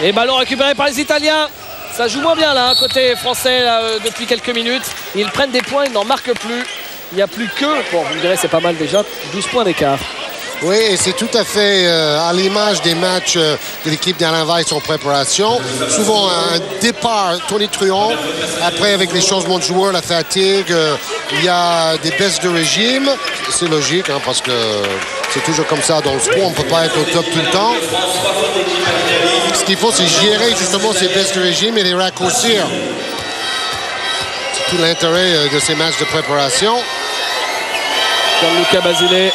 Et ballon récupéré par les Italiens. Ça joue moins bien là, côté français là, depuis quelques minutes. Ils prennent des points, ils n'en marquent plus. Il n'y a plus que, bon, vous me direz c'est pas mal déjà, 12 points d'écart.
Oui, et c'est tout à fait à l'image des matchs de l'équipe d'Alain Weiss en préparation. Souvent un départ tonitruant. Après, avec les changements de joueurs, la fatigue, il y a des baisses de régime. C'est logique, hein, parce que c'est toujours comme ça dans le sport. On ne peut pas être au top tout le temps. Ce qu'il faut, c'est gérer justement ces baisses de régime et les raccourcir. C'est tout l'intérêt de ces matchs de préparation.
Gianluca Basile.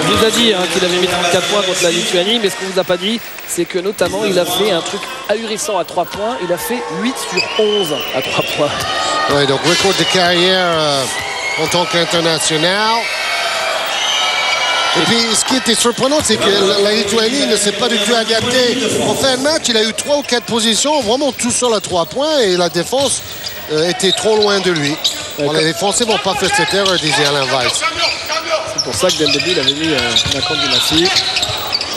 On vous a dit qu'il avait mis 34 points contre la Lituanie, mais ce qu'on ne vous a pas dit, c'est que notamment il a fait un truc ahurissant à 3 points. Il a fait 8 sur 11 à 3 points.
Oui, donc record de carrière en tant qu'international. Et puis, ce qui était surprenant, c'est que la Lituanie ne s'est pas du tout adaptée. En fin de match, il a eu 3 ou 4 positions, vraiment tout seul à 3 points, et la défense était trop loin de lui. Bon, les Français ne vont pas faire cette erreur, disait Alain Weiss.
C'est pour ça que dès le début, il avait mis Nathan Dinassi.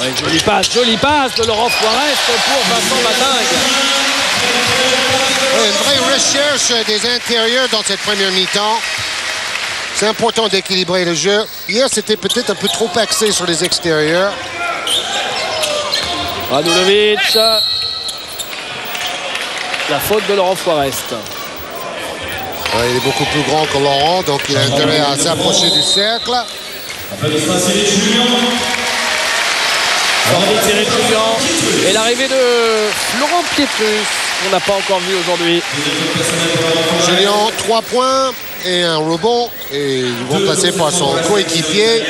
Ouais, jolie passe de Laurent Forest pour Vincent Mazingue.
Ouais, une vraie recherche des intérieurs dans cette première mi-temps. C'est important d'équilibrer le jeu. Hier, c'était peut-être un peu trop axé sur les extérieurs.
Radulovic. La faute de Laurent Forest.
Ouais, il est beaucoup plus grand que Laurent, donc il a intérêt à s'approcher du cercle.
Et l'arrivée de Florent Pietrus, qu'on n'a pas encore vu aujourd'hui.
Julien, 3 points et un rebond. Et ils vont passer par son coéquipier.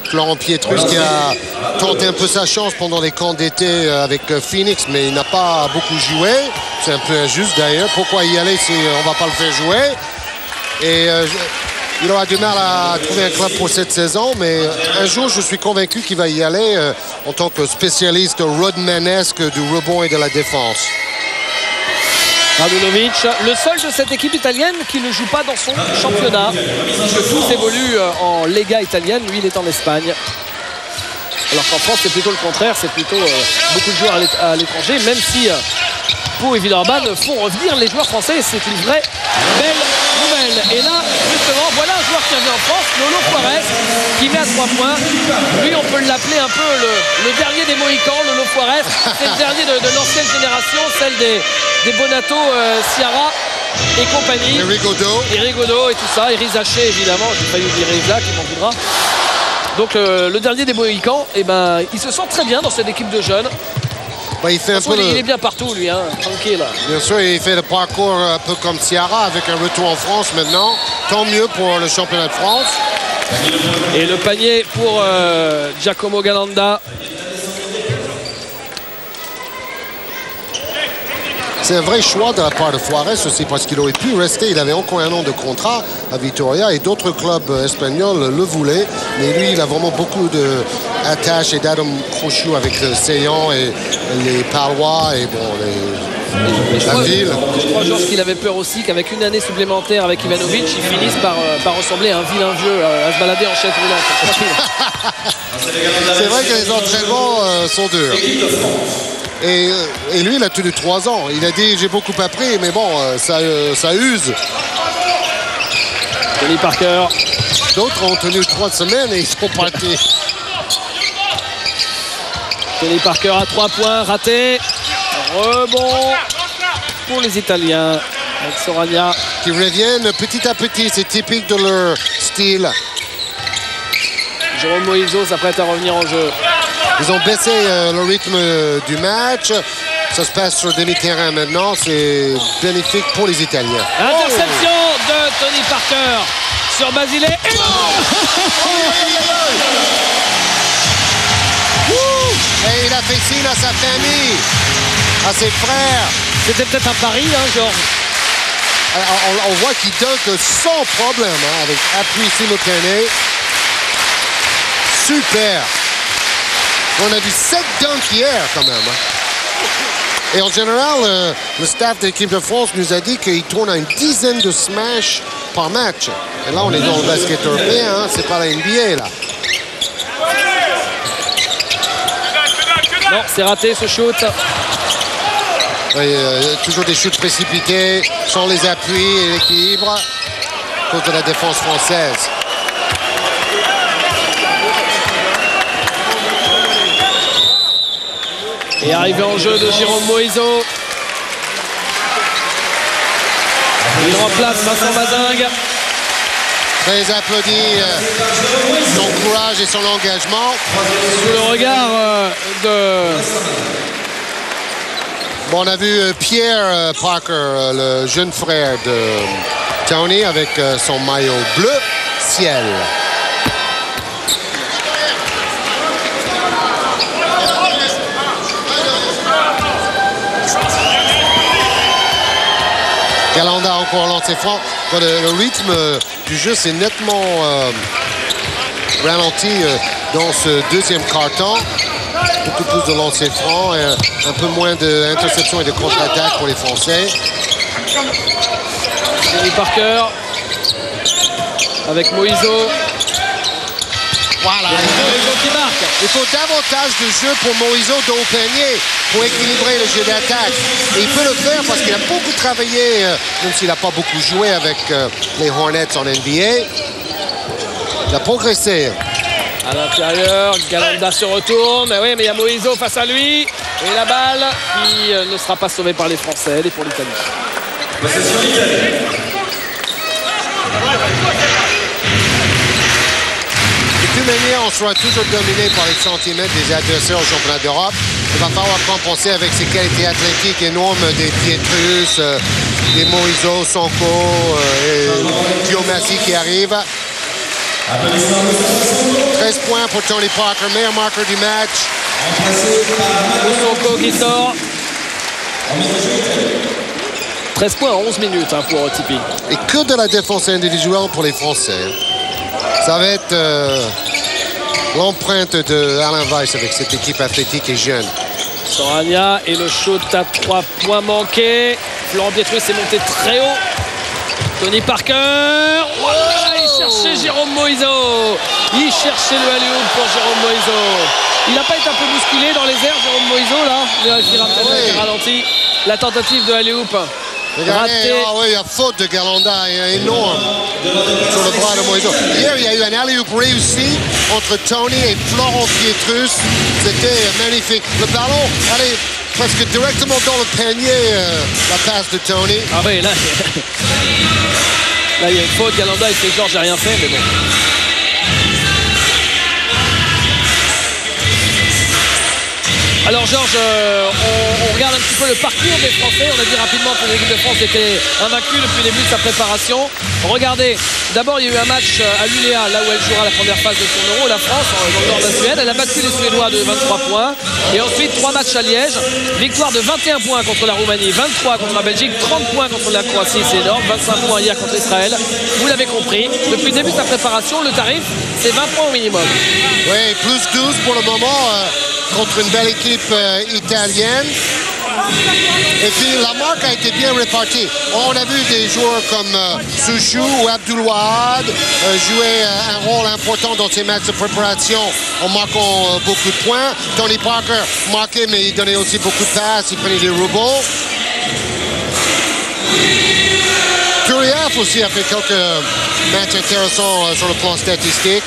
Florent Pietrus qui a tenté un peu sa chance pendant les camps d'été avec Phoenix, mais il n'a pas beaucoup joué. C'est un peu injuste d'ailleurs. Pourquoi y aller si on ne va pas le faire jouer? Et il aura du mal à trouver un club pour cette saison, mais un jour, je suis convaincu qu'il va y aller en tant que spécialiste rodmanesque du rebond et de la défense.
Radulovic, le seul de cette équipe italienne qui ne joue pas dans son championnat, puisque tous évoluent en Lega italienne, lui il est en Espagne. Alors qu'en France c'est plutôt le contraire, c'est plutôt beaucoup de joueurs à l'étranger, même si Pau et Villeurbanne font revenir les joueurs français, c'est une vraie belle nouvelle. Et là, justement, voilà un joueur qui revient en France, Lolo Forest, qui met à 3 points. Lui, on peut l'appeler un peu le dernier des Mohicans, Lolo Forest. C'est le dernier de l'ancienne génération, celle des Bonato, Ciara et compagnie.
Et
Rigaudot et tout ça. Et Rizaché, évidemment. J'ai failli dire Riza, qui m'en voudra. Donc, le dernier des Mohicans, eh ben, il se sent très bien dans cette équipe de jeunes.
Bah, il est
bien partout, lui, hein, tranquille.
Bien sûr, il fait le parcours un peu comme Ciara, avec un retour en France maintenant. Tant mieux pour le championnat de France.
Et le panier pour Giacomo Galanda.
C'est un vrai choix de la part de Forest aussi, parce qu'il aurait pu rester. Il avait encore un an de contrat à Vitoria et d'autres clubs espagnols le voulaient. Mais lui, il a vraiment beaucoup d'attaches et d'atomes crochus avec Seillan et les Palois et bon, la ville.
Je crois, Georges, qu'il avait peur aussi qu'avec une année supplémentaire avec Ivanovic, il finisse par ressembler à un vilain vieux à se balader en chaise roulante.
C'est vrai que les entraînements sont durs. Et lui, il a tenu 3 ans. Il a dit, j'ai beaucoup appris, mais bon, ça use.
Tony Parker.
D'autres ont tenu 3 semaines et ils sont partis.
Tony Parker à 3 points, raté. Rebond pour les Italiens. Avec Soragna.
Qui reviennent petit à petit, c'est typique de leur style.
Jérôme Moïso s'apprête à revenir en jeu.
Ils ont baissé le rythme du match. Ça se passe sur demi-terrain maintenant. C'est bénéfique pour les Italiens.
Interception de Tony Parker sur Basile.
Et il a fait signe à sa famille. à ses frères.
C'était peut-être un pari, hein, Georges.
On voit qu'il dunk sans problème, hein, avec appui simultané. Super. On a vu 7 dunks hier quand même. Hein. Et en général, le staff de l'équipe de France nous a dit qu'il tourne à une dizaine de smash par match. Et là, on est dans le basket européen, hein, c'est pas la NBA là.
Non, c'est raté ce shoot.
Oui, toujours des shoots précipités, sans les appuis et l'équilibre contre la défense française.
Et arrivé en jeu de Jérôme Moïseau. Il remplace Vincent Mazingue.
Très applaudi, son courage et son engagement.
Sous le regard de...
Bon, on a vu Pierre Parker, le jeune frère de Tony, avec son maillot bleu ciel. Galanda encore lancé franc. Le rythme du jeu s'est nettement ralenti dans ce deuxième quart-temps. Beaucoup plus de lancers francs et un peu moins d'interceptions et de contre-attaques pour les Français.
Tony Parker avec Moïseau.
Voilà.
Moïseau qui marque.
Il faut davantage de jeu pour Moïseau dans le panier pour équilibrer le jeu d'attaque. Et il peut le faire parce qu'il a beaucoup travaillé, même s'il n'a pas beaucoup joué avec les Hornets en NBA. Il a progressé.
À l'intérieur, Galanda se retourne. Mais oui, mais il y a Moïseau face à lui. Et la balle qui ne sera pas sauvée par les Français. Elle est pour l'Italie.
Possession d'Italie.
De toute manière, on sera toujours dominé par les centimètres des adversaires au championnat d'Europe. Il va falloir compenser avec ses qualités athlétiques énormes des Pietrus, des Moïseau, Sonko et Diomassi qui arrivent. 13 points pour Tony Parker, meilleur marqueur du match.
Sonko qui sort. 13 points en 11 minutes hein, pour Tipeee.
Et que de la défense individuelle pour les Français. Ça va être l'empreinte de Alain Weiss avec cette équipe athlétique et jeune.
Sorania et le shoot à 3 points manqués. Florent Pietrus est monté très haut. Tony Parker. Oh, il cherchait Jérôme Moïseau. Il cherchait le alley-oop pour Jérôme Moïseau. Il n'a pas été un peu bousculé dans les airs, Jérôme Moïseau, là. Il vérifiera peut-être avec un ralenti. La tentative de alley-oop.
Regardez, oui, il y a faute de Galanda énorme sur le bras de Moïseau. Hier, il y a eu un alley-oop réussi entre Tony et Florent Pietrus. C'était magnifique. Le ballon allait presque directement dans le panier, la passe de Tony.
Ah oui, là, là il y a une faute. Galanda, il fait genre, j'ai rien fait, mais bon. Alors Georges, on regarde un petit peu le parcours des Français. On a dit rapidement que l'équipe de France était invaincue depuis le début de sa préparation. Regardez, d'abord il y a eu un match à l'ULEA, là où elle jouera la première phase de son Euro, la France, dans le nord de la Suède. Elle a battu les Suédois de 23 points. Et ensuite 3 matchs à Liège. Victoire de 21 points contre la Roumanie, 23 contre la Belgique, 30 points contre la Croatie, c'est énorme, 25 points hier contre Israël. Vous l'avez compris, depuis le début de sa préparation, le tarif, c'est 20 points au minimum.
Oui, plus 12 pour le moment. Contre une belle équipe italienne. Et puis la marque a été bien répartie. On a vu des joueurs comme Souchou ou Abdul Wahad jouer un rôle important dans ces matchs de préparation en marquant beaucoup de points. Tony Parker marquait, mais il donnait aussi beaucoup de passes, il prenait des rebonds. Turiaf aussi a fait quelques matchs intéressants sur le plan statistique.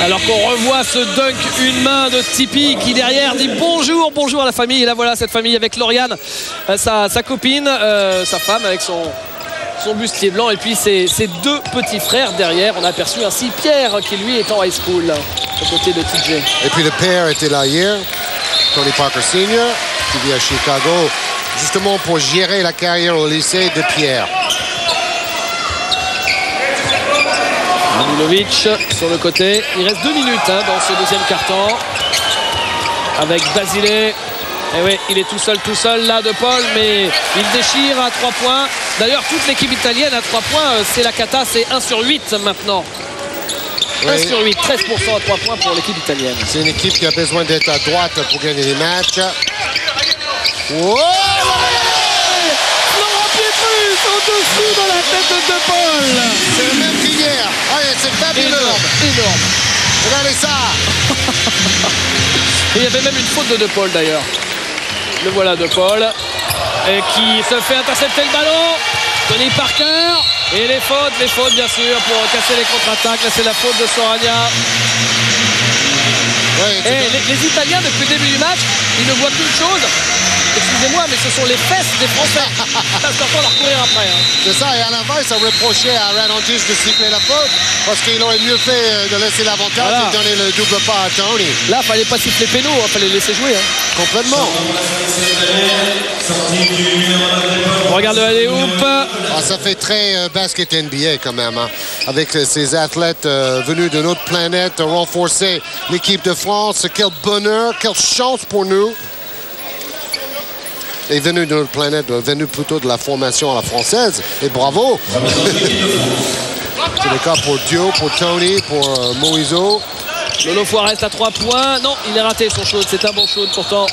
Alors qu'on revoit ce dunk, une main de Tipeee qui derrière dit bonjour, bonjour à la famille. Et là voilà cette famille avec Lauriane, sa copine, sa femme avec son bustier blanc. Et puis ses 2 petits frères derrière. On a aperçu ainsi Pierre qui lui est en high school aux côtés de TJ.
Et puis le père était là hier, Tony Parker Senior, qui vit à Chicago, justement pour gérer la carrière au lycée de Pierre.
Manilovic sur le côté. Il reste 2 minutes dans ce deuxième quart-temps. Avec Basile Et oui, il est tout seul là de Paul, mais il déchire à 3 points. D'ailleurs, toute l'équipe italienne à 3 points, c'est la cata, c'est 1 sur 8 maintenant.
Oui.
1 sur 8, 13% à 3 points pour l'équipe italienne.
C'est une équipe qui a besoin d'être à droite pour gagner les matchs. Wow!
Florent Pietrus au-dessus de la tête de Paul.
C'est le même qu'hier. Allez, c'est fabuleux.
Énorme.
Regardez ça.
Et il y avait même une faute de Paul d'ailleurs. Le voilà de Paul. Et qui se fait intercepter le ballon. Tony Parker. Et les fautes bien sûr pour casser les contre-attaques. Là c'est la faute de Soragna.
Ouais,
Et les Italiens depuis le début du match, ils ne voient qu'une chose. Excusez-moi, mais ce sont les fesses des Français. Ça se temps leur courir après. Hein.
C'est ça, et à l'inverse, ça reprochait à Radonjic de siffler la faute parce qu'il aurait mieux fait de laisser l'avantage et de donner le double pas à Tony.
Là, il fallait pas siffler péno, il fallait le laisser jouer. Hein.
Complètement.
On regarde le alley-oop.
Ah, ça fait très basket NBA quand même, hein, avec ces athlètes venus de notre planète renforcer l'équipe de France. Quel bonheur, quelle chance pour nous. Et venu de notre planète, venu plutôt de la formation à la française. Et bravo! C'est le cas pour Dio, pour Tony, pour Moiso.
Lolo Foix reste à 3 points. Non, il est raté son shoot. C'est un bon shoot pourtant.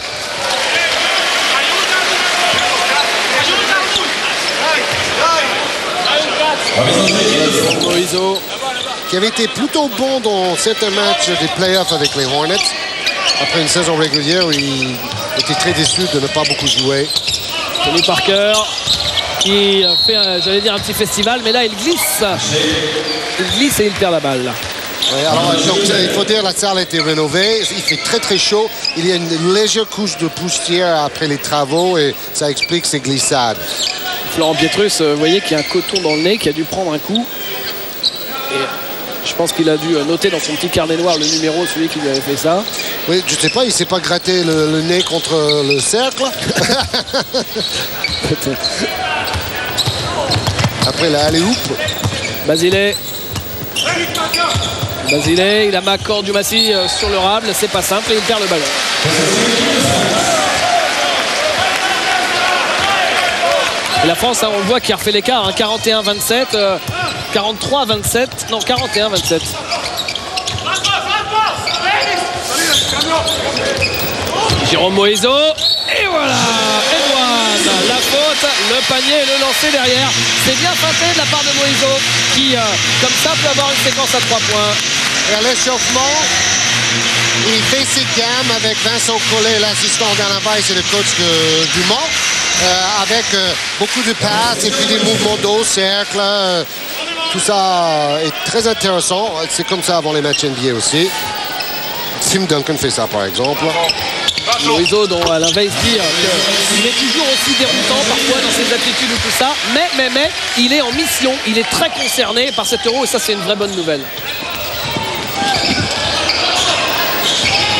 Moiso.
Qui avait été plutôt bon dans certains matchs des playoffs avec les Hornets. Après une saison régulière où il était très déçu de ne pas beaucoup jouer.
Tony Parker qui fait, j'allais dire, un petit festival, mais là il glisse. Il glisse et il perd la balle.
Ouais, alors, donc, il faut dire la salle a été rénovée. Il fait très très chaud. Il y a une légère couche de poussière après les travaux et ça explique ces glissades.
Florent Pietrus, vous voyez qu'il y a un coton dans le nez, qui a dû prendre un coup. Et je pense qu'il a dû noter dans son petit carnet noir le numéro, celui qui lui avait fait ça.
Oui, je ne sais pas, il ne s'est pas gratté le nez contre le cercle.
Peut-être.
Après la alley-oop.
Basile, il a Macor du Massy sur le rable, c'est pas simple et il perd le ballon. Et la France, hein, on le voit, qui a refait l'écart, hein, 41-27, 43-27, non 41-27. Jérôme Moiso, et voilà, Edouard, la faute, le panier et le lancer derrière. C'est bien feinté de la part de Moiso qui, comme ça, peut avoir une séquence à 3 points.
Et à l'échauffement, il fait ses gammes avec Vincent Collet, l'assistant d'Alain Weiss et le coach du Mans, avec beaucoup de passes et puis des mouvements d'eau, cercle. Tout ça est très intéressant. C'est comme ça avant les matchs NBA aussi. Tim Duncan fait ça, par exemple.
Moiso, dont Alain Weiss dit qu'il est toujours aussi déroutant parfois dans ses attitudes ou tout ça, mais il est en mission, il est très concerné par cet Euro et ça c'est une vraie bonne nouvelle.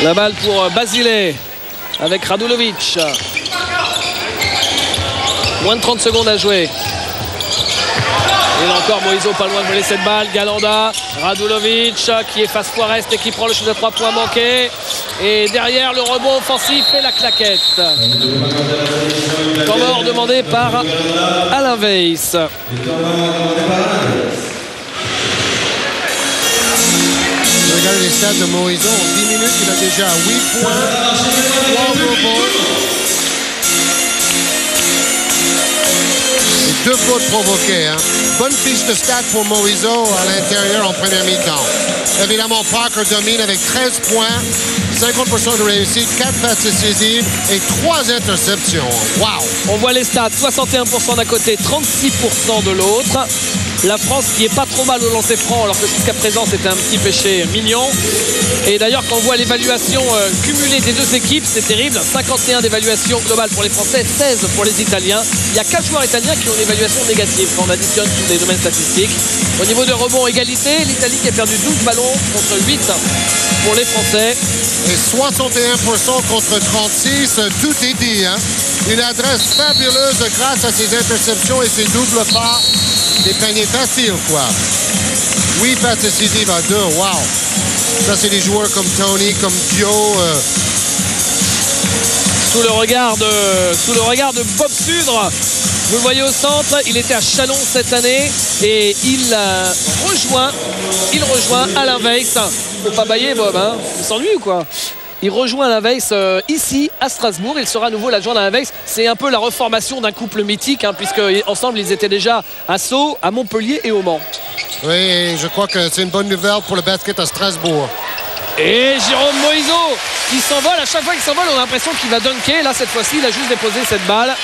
La balle pour Basile avec Radulovic. Moins de 30 secondes à jouer. Et là encore Moiso pas loin de voler cette balle. Galanda, Radulovic qui efface Forest et qui prend le shoot de 3 points manqué. Et derrière le rebond offensif et la claquette. Temps mort demandé par Alain Weiss.
Regardez les stats de Moiso. En 10 minutes, il a déjà 8 points, 3 rebonds. 2 fautes provoquées. Hein. Bonne fiche de stats pour Moiso à l'intérieur en première mi-temps. Évidemment, Parker domine avec 13 points, 50% de réussite, 4 passes décisives et 3 interceptions. Wow!
On voit les stats, 61% d'un côté, 36% de l'autre. La France qui est pas trop mal au lancer franc, alors que jusqu'à présent c'était un petit péché mignon. Et d'ailleurs quand on voit l'évaluation cumulée des deux équipes, c'est terrible. 51 d'évaluation globale pour les Français, 16 pour les Italiens. Il y a 4 joueurs italiens qui ont une évaluation négative quand on additionne tous les domaines statistiques. Au niveau de rebond égalité, l'Italie qui a perdu 12 ballons contre 8 pour les Français.
Et 61% contre 36, tout est dit. Hein? Une adresse fabuleuse grâce à ses interceptions et ses doubles pas. Des paniers faciles, quoi. 8 passes décisives à 2, wow. Ça, c'est des joueurs comme Tony, comme Dio.
sous le regard de Bob Sudre. Vous le voyez au centre, il était à Chalon cette année et il rejoint Alain Weiss. Faut pas bailler Bob, hein. Il s'ennuie ou quoi? Il rejoint Alain Weiss ici à Strasbourg. Il sera à nouveau l'adjoint d'Alain Weiss. C'est un peu la reformation d'un couple mythique, hein, puisque ensemble ils étaient déjà à Sceaux, à Montpellier et au Mans.
Oui, je crois que c'est une bonne nouvelle pour le basket à Strasbourg.
Et Jérôme Moïseau qui s'envole. À chaque fois qu'il s'envole, on a l'impression qu'il va dunker. Là, cette fois-ci, il a juste déposé cette balle.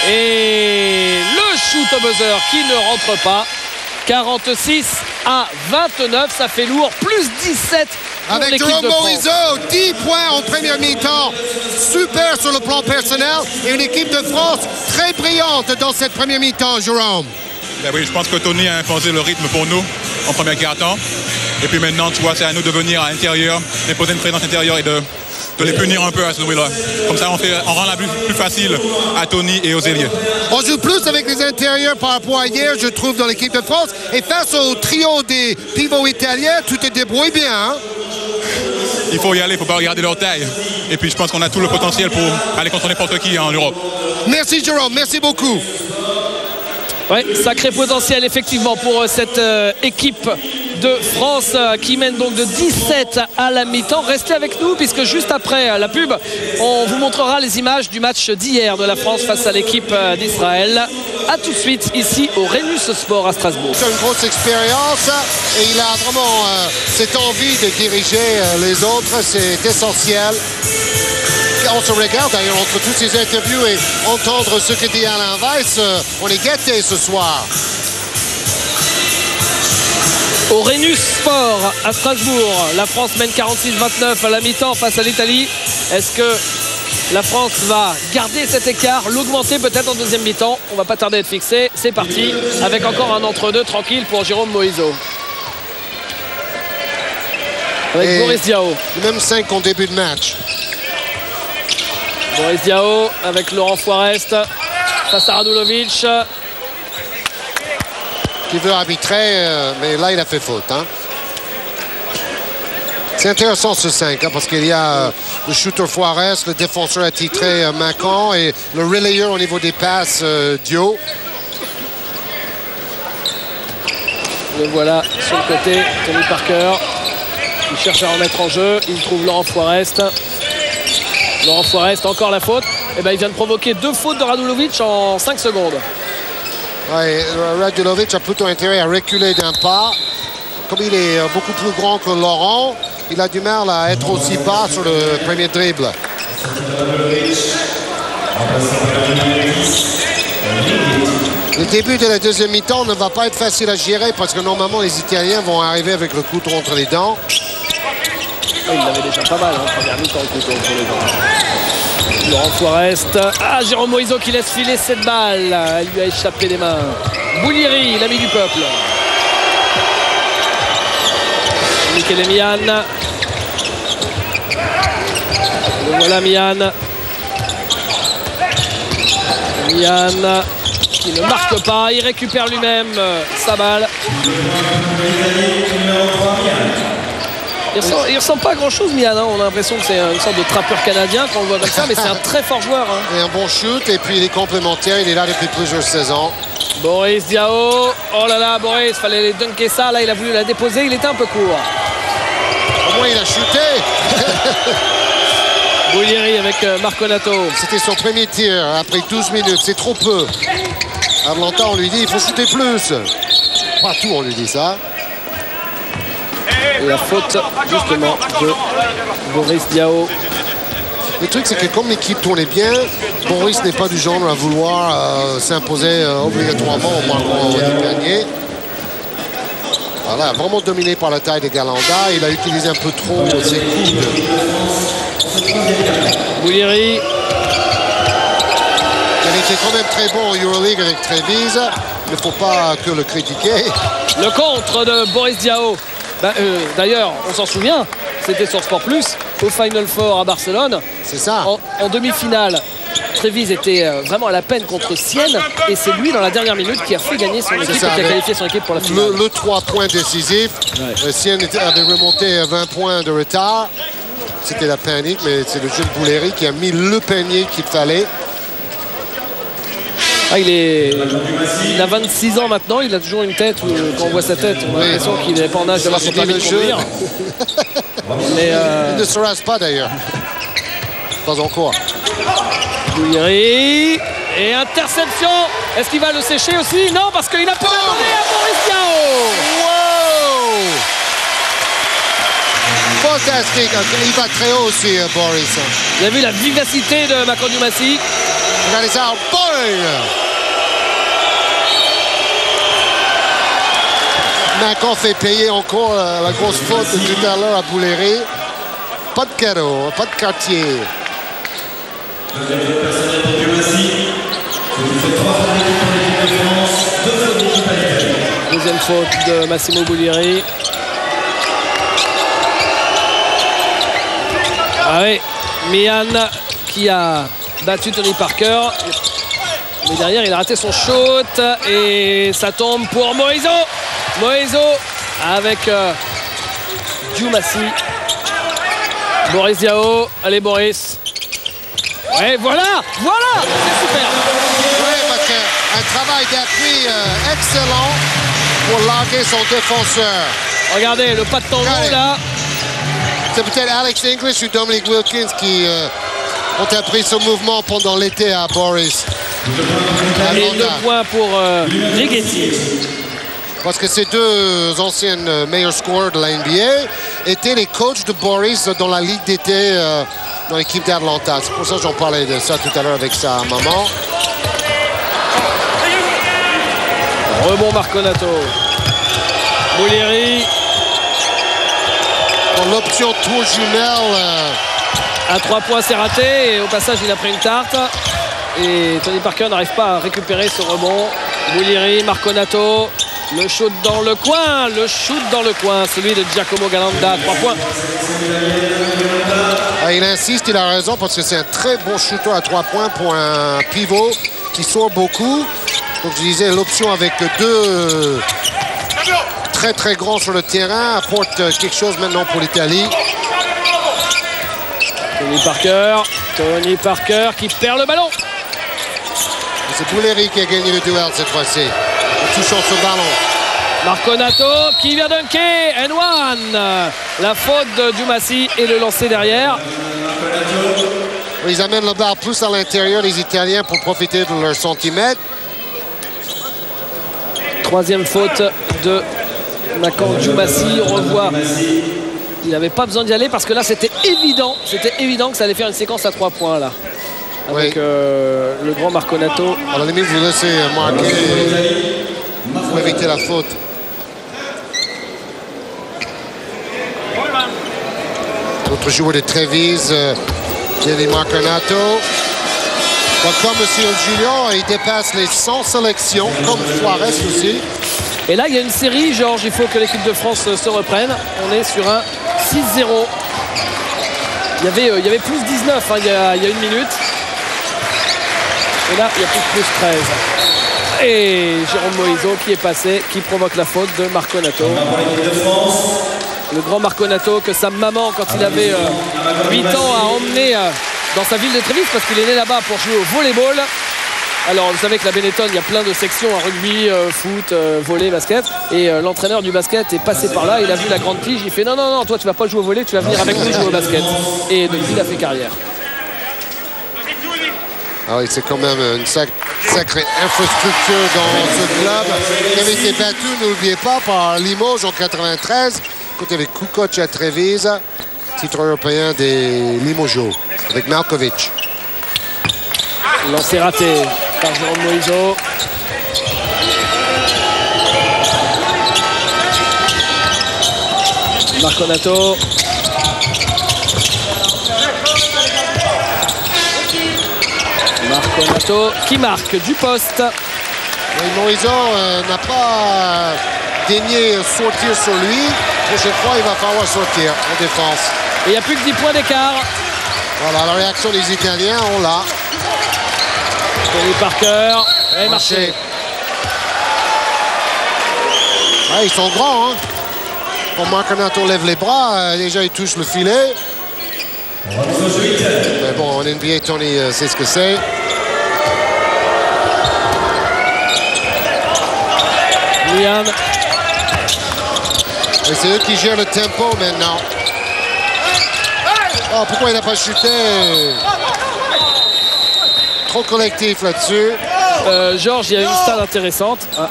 Et le shoot au buzzer qui ne rentre pas. 46 à 29, ça fait lourd. Plus 17 pour
avec
l'équipe
Jérôme
de France.
Moïseau, 10 points en première mi-temps. Super sur le plan personnel. Et une équipe de France très brillante dans cette première mi-temps, Jérôme.
Ben oui, je pense que Tony a imposé le rythme pour nous en première quart-temps. Et puis maintenant, tu vois, c'est à nous de venir à l'intérieur, d'imposer une présence intérieure et de les punir un peu à ce niveau-là. Comme ça, on rend la plus facile à Tony et aux ailiers.
On joue plus avec les intérieurs par rapport à hier, je trouve, dans l'équipe de France. Et face au trio des pivots italiens, tu te débrouilles bien, hein?
Il faut y aller, il ne faut pas regarder leur taille. Et puis, je pense qu'on a tout le potentiel pour aller contre n'importe qui en Europe.
Merci, Jérôme. Merci beaucoup.
Oui, sacré potentiel effectivement pour cette équipe de France qui mène donc de 17 à la mi-temps. Restez avec nous puisque juste après la pub, on vous montrera les images du match d'hier de la France face à l'équipe d'Israël. A tout de suite ici au Rhenus Sport à Strasbourg.
C'est une grosse expérience et il a vraiment cette envie de diriger les autres. C'est essentiel. On se regarde d'ailleurs entre toutes ces interviews et entendre ce que dit Alain Weiss. On est gâtés ce soir.
Au Rhenus Sport à Strasbourg, la France mène 46-29 à la mi-temps face à l'Italie. Est-ce que la France va garder cet écart, l'augmenter peut-être en deuxième mi-temps? On va pas tarder à être fixé. C'est parti avec encore un entre-deux tranquille pour Jérôme Moïseau. Avec
Et
Boris Diaw.
Même 5 en début de match.
Boris Diaw avec Laurent Forest face à Radulovic.
Qui veut arbitrer, mais là il a fait faute. Hein. C'est intéressant ce 5 hein, parce qu'il y a le shooter Forest, le défenseur attitré Macan et le relayeur au niveau des passes Diaw.
Le voilà sur le côté, Tony Parker. Il cherche à remettre en jeu. Il trouve Laurent Forest. Laurent Forest, encore la faute. Et ben, il vient de provoquer 2 fautes de Radulovic en 5 secondes.
Ouais, Radulovic a plutôt intérêt à reculer d'un pas. Comme il est beaucoup plus grand que Laurent, il a du mal à être aussi bas sur le premier dribble. Le début de la deuxième mi-temps ne va pas être facile à gérer parce que normalement les Italiens vont arriver avec le couteau entre les dents.
Il l'avait déjà pas mal, hein, première mi-temps, le couteau entre les dents. Laurent Forest. Ah, Jérôme Moïseau qui laisse filer cette balle. Elle lui a échappé des mains. Boulieri, l'ami du peuple. Michele Mian. Le voilà Mian. Mian qui ne marque pas. Il récupère lui-même sa balle. Il ressemble pas à grand chose Mian, hein. On a l'impression que c'est une sorte de trappeur canadien quand on le voit comme ça, mais c'est un très fort joueur, hein.
Et un bon shoot et puis il est complémentaire, il est là depuis plusieurs saisons.
Boris Diaw, oh là là Boris, fallait dunker ça, là il a voulu la déposer, il était un peu court.
Au moins il a shooté.
Boulieri avec Marconato.
C'était son premier tir après 12 minutes, c'est trop peu. Atlanta on lui dit il faut shooter plus. Pas tout on lui dit ça.
Et la faute justement de Boris Diaw.
Le truc c'est que comme l'équipe tournait bien, Boris n'est pas du genre à vouloir s'imposer obligatoirement au marquant du panier. Voilà, vraiment dominé par la taille de Galanda. Il a utilisé un peu trop ses coudes.
Boulieri.
Il était quand même très bon en Euroleague avec Trevize. Il ne faut pas que le critiquer.
Le contre de Boris Diaw. D'ailleurs, on s'en souvient, c'était sur Sport Plus, au Final Four à Barcelone.
C'est ça.
En demi-finale, Trevize était vraiment à la peine contre Sienne. Et c'est lui, dans la dernière minute, qui a fait gagner son équipe, qui a qualifié son équipe pour la finale.
Le 3 points décisif. Ouais. Sienne avait remonté à 20 points de retard. c'était la panique, mais c'est le jeune Bouleri qui a mis le panier qu'il fallait.
Ah, il a 26 ans maintenant, il a toujours une tête où, quand on voit sa tête, on a l'impression qu'il n'est pas en âge d'avoir son permis de conduire. Mais
il ne se rase pas d'ailleurs. Pas encore.
Bouleri et interception. Est-ce qu'il va le sécher aussi? Non, parce qu'il a pas donné à Boris Diaw.
Wow! Fantastique. Il va très haut aussi, Boris.
Vous avez vu la vivacité de Makon Diomassi.
Regardez ça. Boing! Makon fait payer encore la grosse faute de tout à l'heure à Bouleri. Pas de cadeau, pas de quartier.
Deuxième faute de Massimo Bouleri. Ah oui, Mian qui a battu Tony Parker. Mais derrière, il a raté son shoot. Et ça tombe pour Moiso. Moiso avec Diomassi. Boris Diaw. Allez, Boris. Et voilà, c'est super.
Oui, parce qu'un travail d'appui excellent pour larguer son défenseur.
Regardez, le pas de tango là.
C'est peut-être Alex English ou Dominic Wilkins qui ont appris ce mouvement pendant l'été à Boris.
Et 2 points pour Righetti.
Parce que ces deux anciennes meilleurs scorers de la NBA étaient les coachs de Boris dans la Ligue d'été dans l'équipe d'Atlanta. C'est pour ça que j'en parlais de ça tout à l'heure avec sa maman.
Rebond Marconato. Bouleri.
L'option tour jumelle.
À 3 points, c'est raté. Et au passage, il a pris une tarte. Et Tony Parker n'arrive pas à récupérer ce rebond. Bouleri, Marconato. Le shoot dans le coin. Celui de Giacomo Galanda. 3 points.
Ah, il insiste, il a raison, parce que c'est un très bon shooter à 3 points pour un pivot qui sort beaucoup. Donc je disais, l'option avec 2 très très grands sur le terrain apporte quelque chose maintenant pour l'Italie.
Tony Parker qui perd le ballon.
C'est Bouleri qui a gagné le duel cette fois-ci, en touchant ce ballon.
Marconato qui vient dunker. N1. La faute de Diomassi et le lancer derrière.
Ils amènent le ball plus à l'intérieur, les Italiens, pour profiter de leur centimètre.
Troisième faute de Makon Diomassi. On revoit. Il n'avait pas besoin d'y aller parce que là c'était évident que ça allait faire une séquence à 3 points là. Avec le grand Marconato.
À la limite, vous laissez marquer pour éviter la faute. L'autre joueur de Trévise, Gianni Marconato. Comme M. Julien, il dépasse les 100 sélections, comme Suarez aussi.
Et là, il y a une série, Georges, il faut que l'équipe de France se reprenne. On est sur un 6-0. Il y avait plus 19 il y a 1 minute. Et là, il y a plus 13. Et Jérôme Moiso qui est passé, qui provoque la faute de Marconato. Le grand Marconato que sa maman, quand il avait 8 ans, a emmené dans sa ville de Trévise parce qu'il est né là-bas pour jouer au volleyball. Alors, vous savez que la Benetton, il y a plein de sections en rugby, foot, volley, basket. Et l'entraîneur du basket est passé par là. Il a vu la grande tige. Il fait non, toi, tu vas pas jouer au volley, tu vas venir avec nous jouer au basket. Et depuis, il a fait carrière.
Ah oui, c'est quand même une sacrée infrastructure dans ce club qui avait été battu, n'oubliez pas, par Limoges en 93. Côté avec Kukoc à Trévise, titre européen des Limogeaux, avec Malkovic.
Lancé raté par Jérôme Moiso. Marconato. Marconato qui marque du poste.
Moiso n'a pas daigné sortir sur lui. La prochaine fois, il va falloir sortir en défense.
Et il n'y a plus que 10 points d'écart.
Voilà, la réaction des Italiens, on l'a.
Tony Parker. Et marché.
Ah, ils sont grands, hein. Quand Marconato lève les bras, déjà il touche le filet. Mais bon, en NBA, Tony sait ce que c'est.
Mian.
Et c'est eux qui gèrent le tempo maintenant. Oh, pourquoi il n'a pas chuté? Trop collectif là-dessus.
Georges, il y a une stat intéressante. Ah.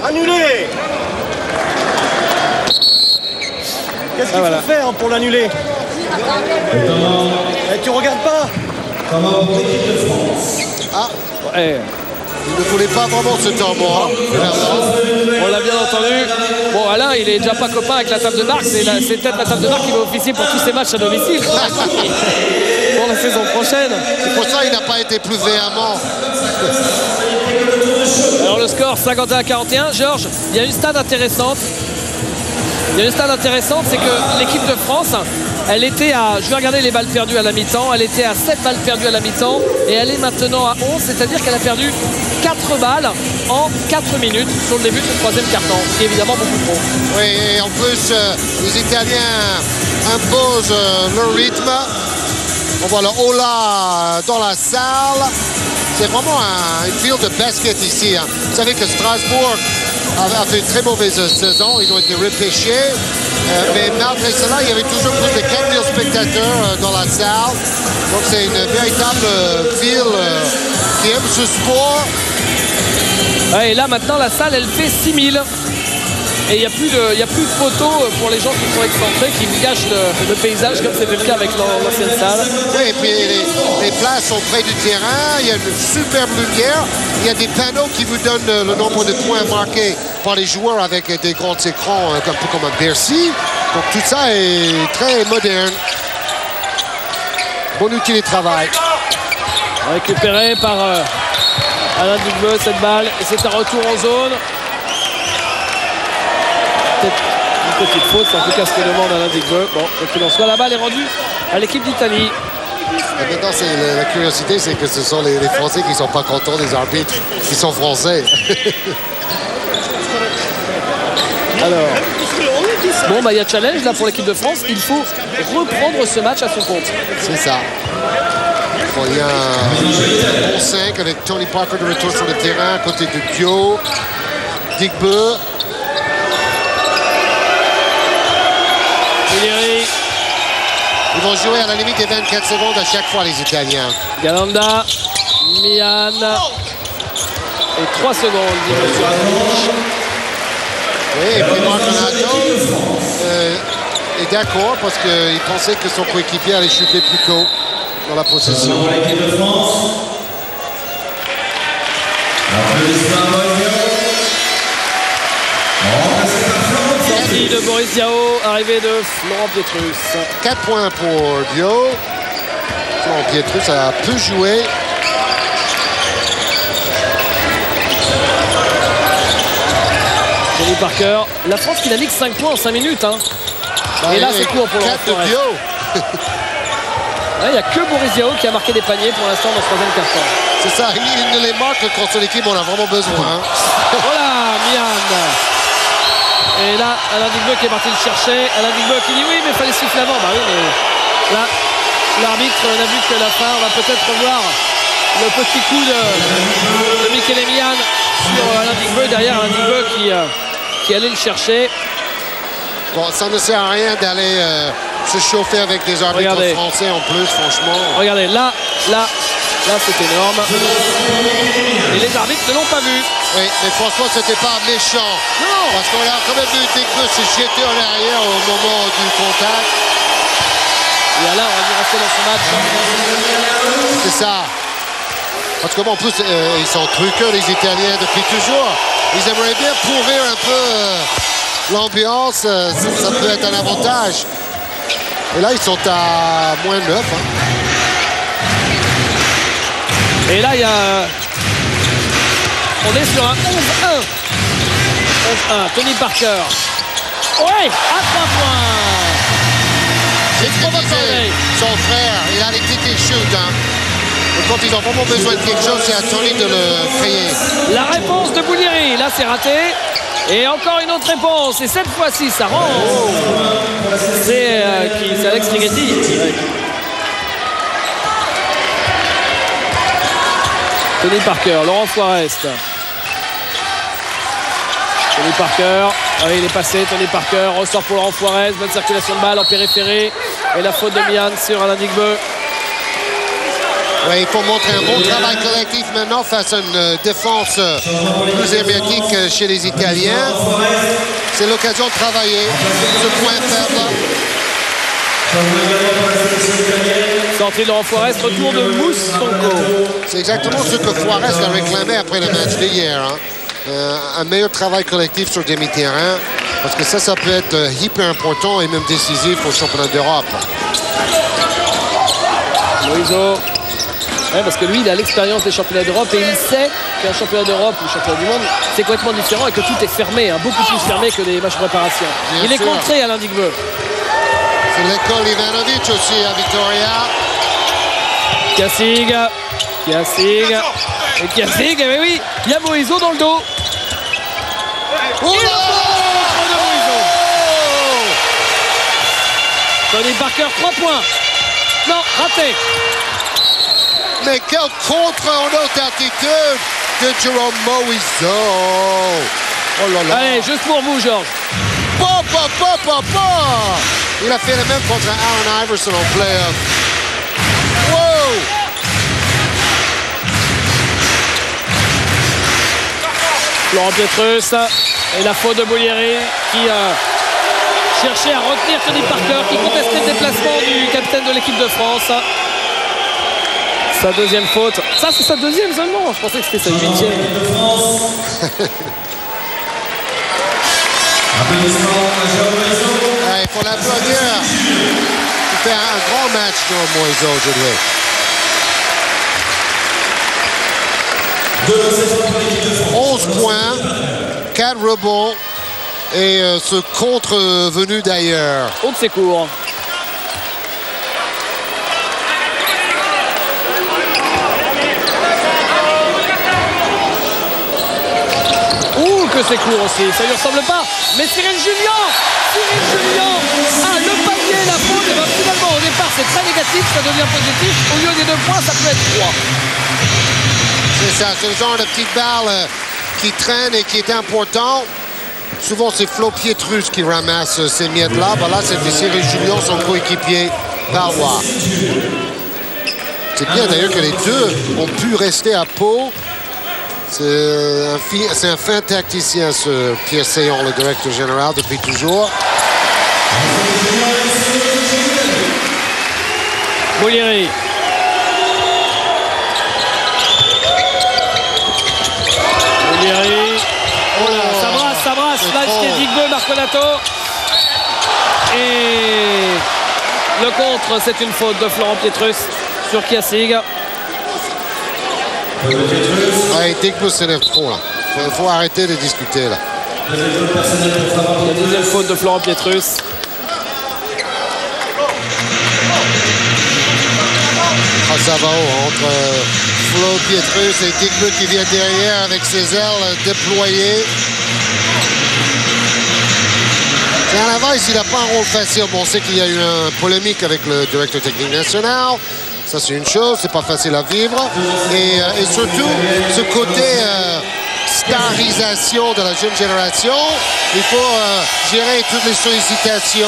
Annulé. Qu'est-ce qu'il faut faire pour l'annuler? Tu regardes pas?
Ah,
Ouais.
il ne voulait pas vraiment ce temps mort.
On l'a bien entendu. Bon, Alain, il est déjà pas copain avec la table de marque. C'est peut-être la table de marque qui va officier pour tous ces matchs à domicile pour la saison prochaine.
C'est pour ça qu'il n'a pas été plus véhément.
Alors le score 51-41. Georges, il y a une stat intéressante. C'est que l'équipe de France, elle était à, je vais regarder les balles perdues à la mi-temps, elle était à 7 balles perdues à la mi-temps et elle est maintenant à 11, c'est-à-dire qu'elle a perdu 4 balles en 4 minutes sur le début de ce troisième quart-temps, ce qui est évidemment beaucoup trop.
Oui, et en plus, les Italiens imposent leur rythme. On voit le Ola dans la salle. C'est vraiment une field de basket ici. Hein. Vous savez que Strasbourg a fait une très mauvaise saison. Ils ont été repêchés. Mais malgré cela, il y avait toujours plus de 4000 spectateurs dans la salle. Donc c'est une véritable ville qui aime ce sport.
Ouais, et là maintenant la salle elle fait 6000. Et il n'y a plus de photos pour les gens qui sont excentrés, qui gâchent le paysage comme c'était le cas avec l'ancienne salle.
Oui, et puis les places sont près du terrain, il y a une superbe lumière, il y a des panneaux qui vous donnent le nombre de points marqués par les joueurs avec des grands écrans, un peu comme un Bercy. Donc tout ça est très moderne. Bon outil de travail.
Récupéré par Alain Dugbeu cette balle, et c'est un retour en zone. Une petite faute, en tout cas ce que demande Alain Dugbeu. Bon, quoi qu'il en soit, la balle est rendue à l'équipe d'Italie.
Et maintenant, la curiosité, c'est que ce sont les Français qui ne sont pas contents des arbitres, qui sont français.
Alors, bon, il y a challenge là pour l'équipe de France. Il faut reprendre ce match à son compte.
C'est ça. Bon, il y a un bon 5 avec Tony Parker de retour sur le terrain à côté de Dio, Dugbeu. Ils vont jouer à la limite des 24 secondes à chaque fois, les Italiens.
Galanda, Mian. Et 3 secondes, dit M.
Oui, et puis Marconato est d'accord parce qu'il pensait que son coéquipier allait chuter plus tôt dans la possession.
Sortie de Boris Diaw, arrivée de Florent Pietrus.
4 points pour Dio. Florent Pietrus a peu joué.
Tony Parker. La France qui n'a mis que 5 points en 5 minutes. Hein. Et là, c'est court pour Laurent Flores. Il n'y a que Boris Diaw qui a marqué des paniers pour l'instant dans ce troisième quart-temps.
C'est ça, il ne les marque que contre l'équipe, on a vraiment besoin. Hein.
Voilà, Mian. Et là, Alain Dugbeu qui est parti le chercher. Alain Dugbeu qui dit oui, mais il fallait siffler avant. Bah oui, mais là, l'arbitre n'a vu que la fin. On va peut-être revoir le petit coup de Michele Mian sur Alain Dugbeu. Derrière, Alain Dugbeu qui allait le chercher.
Bon, ça ne sert à rien d'aller se chauffer avec des arbitres français en plus, franchement.
Regardez, là, c'est énorme. Et les arbitres ne l'ont pas vu.
Oui, mais franchement, c'était pas méchant.
Non.
Parce qu'on a quand même vu Dugbeu se jeter en arrière au moment du contact.
Et Alain aurait dû rester dans son match.
C'est ça. Parce que bon, en plus, ils sont truqueux, les Italiens, depuis toujours. Ils aimeraient bien pourrir un peu l'ambiance. Ça peut être un avantage. Et là, ils sont à moins 9. Hein.
Et là, il y a... On est sur un 11-1. 11-1. Tony Parker. Ouais, à 3 points.
C'est ce que disait son frère. Il a les petits shoots. Hein. Et quand ils ont vraiment besoin de quelque chose, c'est à Tony de le créer.
La réponse de Boulieri. Là, c'est raté. Et encore une autre réponse. Et cette fois-ci, ça rentre. C'est Alex Righetti. Tony Parker, Laurent Forest. Tony Parker, ah oui, il est passé. Tony Parker ressort pour Laurent Forest. Bonne circulation de balle en périphérie. Et la faute de Mian sur Alain Digbeu.
Oui, il faut montrer un bon travail collectif maintenant face à une défense plus hermétique chez les Italiens. C'est l'occasion de travailler ce point faible.
Sortie de Laurent Forest, retour de Moussonko.
C'est exactement ce que Forest a réclamé après le match d'hier. Hein. Un meilleur travail collectif sur le demi-terrain. Parce que ça peut être hyper important et même décisif au championnat d'Europe.
Moïso. Ouais, parce que lui, il a l'expérience des championnats d'Europe et il sait qu'un championnat d'Europe ou championnat du monde, c'est complètement différent et que tout est fermé, hein, beaucoup plus fermé que les matchs de préparation. Il est contré, Alain Digbeu.
C'est l'école Ivanovic aussi à Victoria.
Kassig. Et Kassig, eh oui, il y a Moïso dans le dos.
Oh
et le contre de Moïso. Tony Parker, 3 points. Non, raté.
Mais quel contre en haute altitude de Jerome Moïso. Oh là là.
Allez, juste pour vous, Georges.
Il a fait le même contre Allen Iverson en playoff. Wow!
Florent Pietrus et la faute de Bollieri qui cherchait à retenir Tony Parker, qui contestait le déplacement du capitaine de l'équipe de France. Sa deuxième faute. Ça, c'est sa deuxième seulement. Je pensais que c'était sa 8e.
Il faut l'applaudir. Il fait un grand match de Moïse aujourd'hui. 11 points, 4 rebonds et ce contre venu d'ailleurs.
Haut de ses cours. Que c'est court aussi, ça lui ressemble pas. Mais Cyril Julien a le panier, la faute. Et bien finalement au départ c'est très négatif, ça devient positif. Au lieu des 2 points, ça peut être 3.
C'est ça, c'est le genre de petite balle qui traîne et qui est important. Souvent c'est Flo Pietrus qui ramasse ces miettes-là. Voilà, c'était Cyril Julien, son coéquipier Balois. C'est bien d'ailleurs que les deux ont pu rester à Pau. C'est un fin tacticien, ce Pierre Seyon, le directeur général, depuis toujours.
Bollieri. Ça brasse. Match qui est Digbeu, Marconato. Et le contre, c'est une faute de Florent Pietrus sur Kassig.
Digbeu s'élève trop là. Il faut arrêter de discuter là.
La deuxième faute de Florent Pietrus.
Ça va haut entre Flo Pietrus et Digbeu qui vient derrière avec ses ailes déployées. Et à l'avance, il n'a pas un rôle facile. Bon, on sait qu'il y a eu une polémique avec le directeur technique national. Ça, c'est une chose, c'est pas facile à vivre. Et surtout, ce côté starisation de la jeune génération, il faut gérer toutes les sollicitations.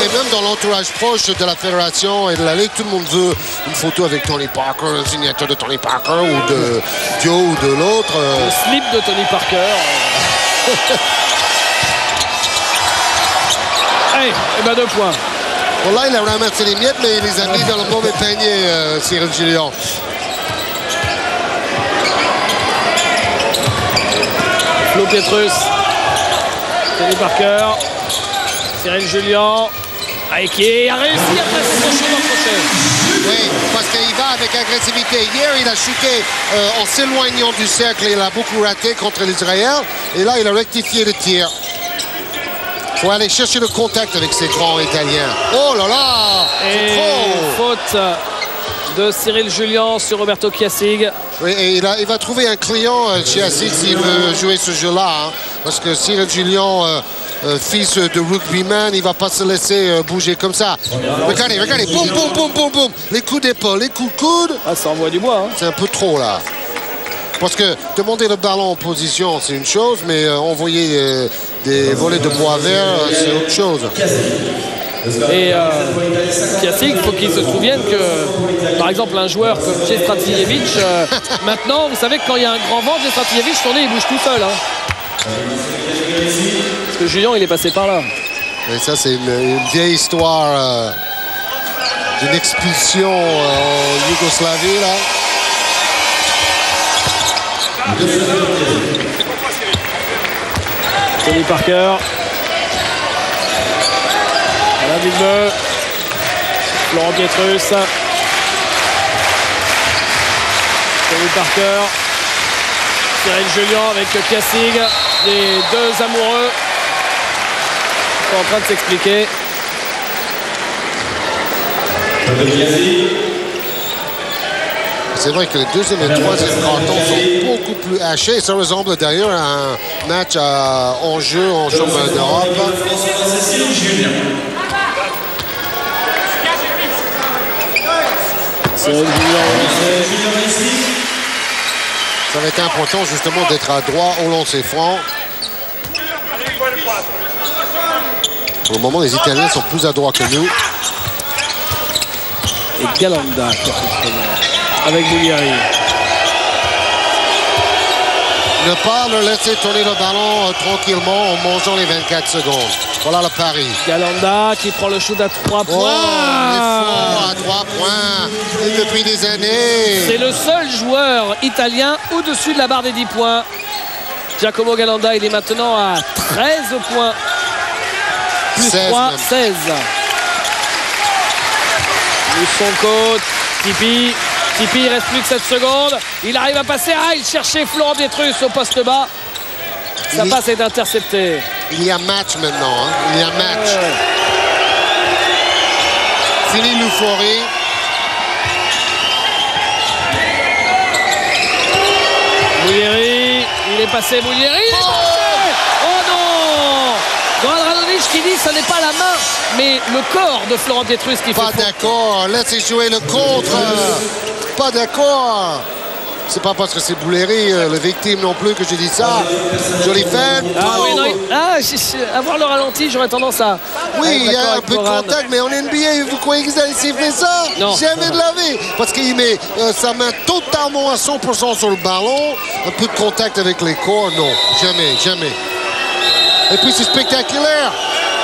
Et même dans l'entourage proche de la fédération et de la Ligue, tout le monde veut une photo avec Tony Parker, un signature de Tony Parker ou de Joe ou de l'autre.
Le slip de Tony Parker. Allez, et ben 2 points.
Bon, là, il a ramassé les miettes, mais il les a mis dans le mauvais panier, Cyril Julien.
Flo Pietrus. Tony Parker. Cyril Julien. Qui a réussi à passer son chemin crochet.
Oui, parce qu'il va avec agressivité. Hier, il a chuté en s'éloignant du cercle. Il a beaucoup raté contre l'Israël. Et là, il a rectifié le tir. Il faut aller chercher le contact avec ces grands Italiens. Oh là là!
Et faute de Cyril Julien sur Roberto Kassig.
Oui, et il va trouver un client chez Asic s'il veut jouer ce jeu-là. Hein, parce que Cyril Julien, fils de rugbyman, il ne va pas se laisser bouger comme ça. Regardez, boum, boum, boum, boum, boum. Les coups d'épaule, les coups de coude.
Ah, ça envoie du bois. Hein.
C'est un peu trop là. Parce que demander le ballon en position, c'est une chose, mais envoyer des volets de bois vert, c'est autre chose.
Et Piacic, il faut qu'il se souvienne que, par exemple, un joueur comme Jestratijevic, maintenant, vous savez que quand il y a un grand vent, Jestratijevic, son nez, il bouge tout seul. Hein. Parce que Julien, il est passé par là.
Et ça, c'est une vieille histoire d'une expulsion en Yougoslavie, là.
Tony Parker. Alain Villemeux. Florent Pietrus. Tony Parker. Cyril Julien avec Piacic. Les deux amoureux sont en train de s'expliquer.
C'est vrai que les deuxième et troisième cartons sont beaucoup plus hachés. Ça ressemble d'ailleurs à un match en jeu en championnat d'Europe. Ça va être important justement d'être à droit au lancer franc. Pour le moment, les Italiens sont plus adroits que nous.
Et Galanda avec Bulgari.
Ne pas leur laisser tourner le ballon tranquillement en mangeant les 24 secondes. Voilà le pari.
Galanda qui prend le shoot à 3 points.
À 3 points. Et depuis des années.
C'est le seul joueur italien au-dessus de la barre des 10 points. Giacomo Galanda, il est maintenant à 13 points. Plus
16
3,
même.
16. Moussonko, Tipi. Tipi, il reste plus que 7 secondes. Il arrive à passer. Ah, il cherchait Florent Pietrus au poste bas. Sa passe est interceptée.
Il y a match maintenant. Hein. Il y a match. Fini l'euphorie.
Boulieri, il est passé. Boulieri. Oh non! Goran Radonjic qui dit que ce n'est pas la main, mais le corps de Florent Pietrus qui fait.
Pas d'accord. Laissez jouer le contre. Pas d'accord. C'est pas parce que c'est Boulieri, le victime non plus, que j'ai dit ça. Joli fait.
Ah oui, non, avoir le ralenti, j'aurais tendance à.
Oui, il y a un peu de contact, mais en NBA, vous croyez qu'ils allaient siffler ça?
Non.
Jamais de la vie. Parce qu'il met sa main totalement à 100% sur le ballon. Un peu de contact avec les corps, non. Jamais, jamais. Et puis c'est spectaculaire.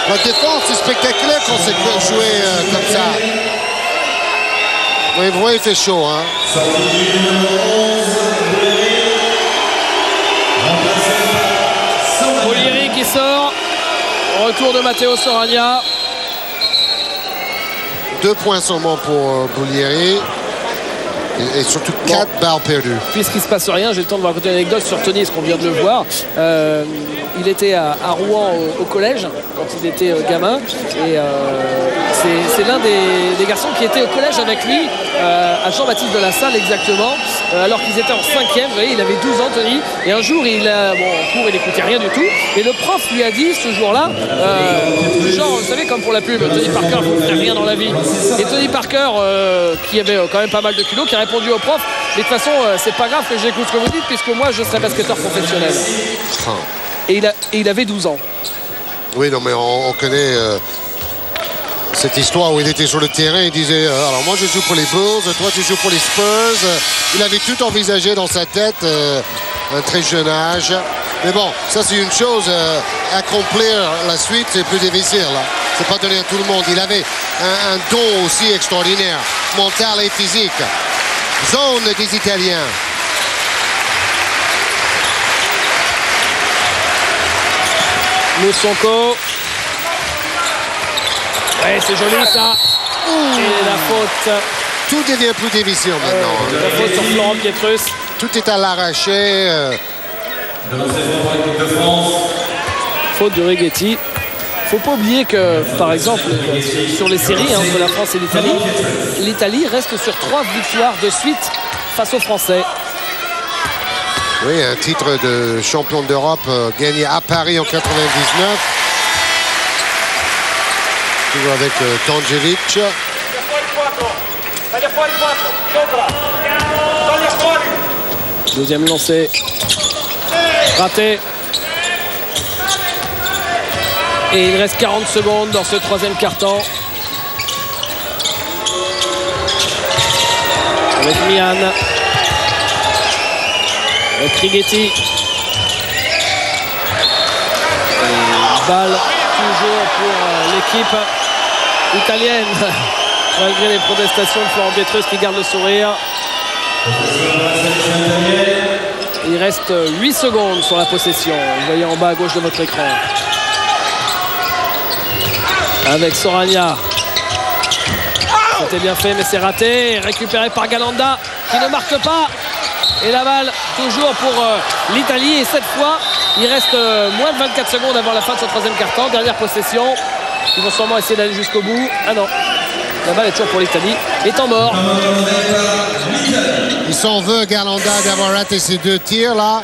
La défense, c'est spectaculaire quand c'est joué comme ça. Oui, vous voyez, il fait chaud, hein.
Boulieri qui sort. Retour de Matteo Soragna.
2 points seulement pour Boulieri. Et surtout 4 balles perdues.
Puisqu'il ne se passe rien, j'ai le temps de vous raconter une anecdote sur Tony, parce qu'on vient de le voir. Il était à Rouen au collège quand il était gamin. Et c'est l'un des garçons qui était au collège avec lui, à Jean-Baptiste de la Salle exactement, alors qu'ils étaient en 5e. Vous voyez, il avait 12 ans, Tony. Et un jour, en cours, il n'écoutait rien du tout. Et le prof lui a dit ce jour-là, genre, vous savez, comme pour la pub, Tony Parker, vous ne faites rien dans la vie. Et Tony Parker, qui avait quand même pas mal de culot, qui a répondu au prof, mais de toute façon, c'est pas grave que j'écoute ce que vous dites, puisque moi, je serai basketteur professionnel. Et il avait 12 ans.
Oui, non, mais on connaît cette histoire où il était sur le terrain. Il disait, alors moi je joue pour les Bulls, toi tu joues pour les Spurs. Il avait tout envisagé dans sa tête, un très jeune âge. Mais bon, ça c'est une chose. Accomplir la suite, c'est plus difficile. Hein. C'est pas donné à tout le monde. Il avait un don aussi extraordinaire, mental et physique. Zone des Italiens.
Moussonko. Ouais, c'est joli ça. Et la faute.
Tout devient plus difficile maintenant.
La faute sur Florent Pietrus.
Tout est à l'arraché.
Faute de Righetti. Faut pas oublier que, par exemple, sur les séries entre la France et l'Italie reste sur 3 victoires de suite face aux Français.
Oui, un titre de champion d'Europe gagné à Paris en 99. Toujours avec Tanjevic.
Deuxième lancé. Raté. Et il reste 40 secondes dans ce troisième quart-temps. Avec Mian. Avec Righetti. Balle toujours pour l'équipe italienne. Malgré les protestations de Florent Pietrus qui garde le sourire. Il reste 8 secondes sur la possession. Vous voyez en bas à gauche de votre écran. Avec Soragna. C'était bien fait, mais c'est raté. Récupéré par Galanda, qui ne marque pas. Et la balle, toujours pour l'Italie. Et cette fois, il reste moins de 24 secondes avant la fin de ce troisième quart-temps. Dernière possession. Ils vont sûrement essayer d'aller jusqu'au bout. Ah non. La balle est toujours pour l'Italie. Et temps mort.
Il s'en veut, Galanda, d'avoir raté ses 2 tirs, là.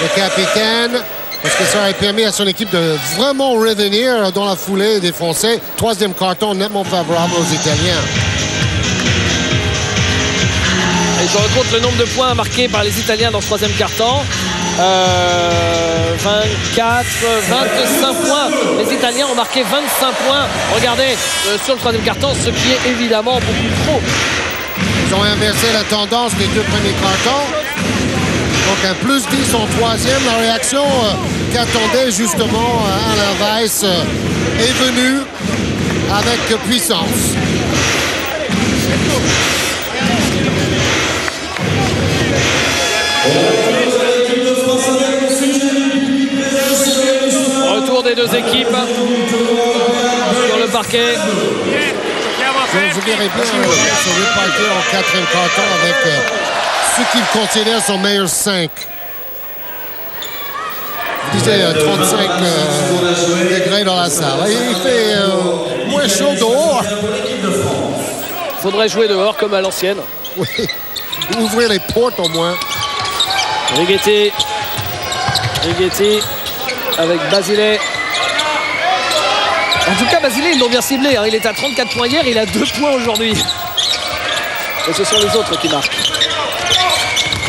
Le capitaine. Parce que ça aurait permis à son équipe de vraiment revenir dans la foulée des Français. Troisième carton nettement favorable aux Italiens.
Et je recompte le nombre de points marqués par les Italiens dans ce troisième quart-temps. 24, 25 points. Les Italiens ont marqué 25 points. Regardez sur le troisième quart-temps, ce qui est évidemment beaucoup trop.
Ils ont inversé la tendance des 2 premiers cartons. Donc un plus 10 en troisième. La réaction qu'attendait justement Alain Weiss est venue avec puissance.
Retour des deux équipes sur le parquet.
Je verrais bien se repartir en quatrième carton avec ce qu'il considère son meilleur 5. Vous disiez 35 degrés dans la salle. Il fait moins chaud dehors.
Faudrait jouer dehors comme à l'ancienne.
Oui, ouvrir les portes au moins.
Righetti avec Basile. En tout cas, Basile, ils l'ont bien ciblé. Il était à 34 points hier, il a 2 points aujourd'hui. Et ce sont les autres qui marquent.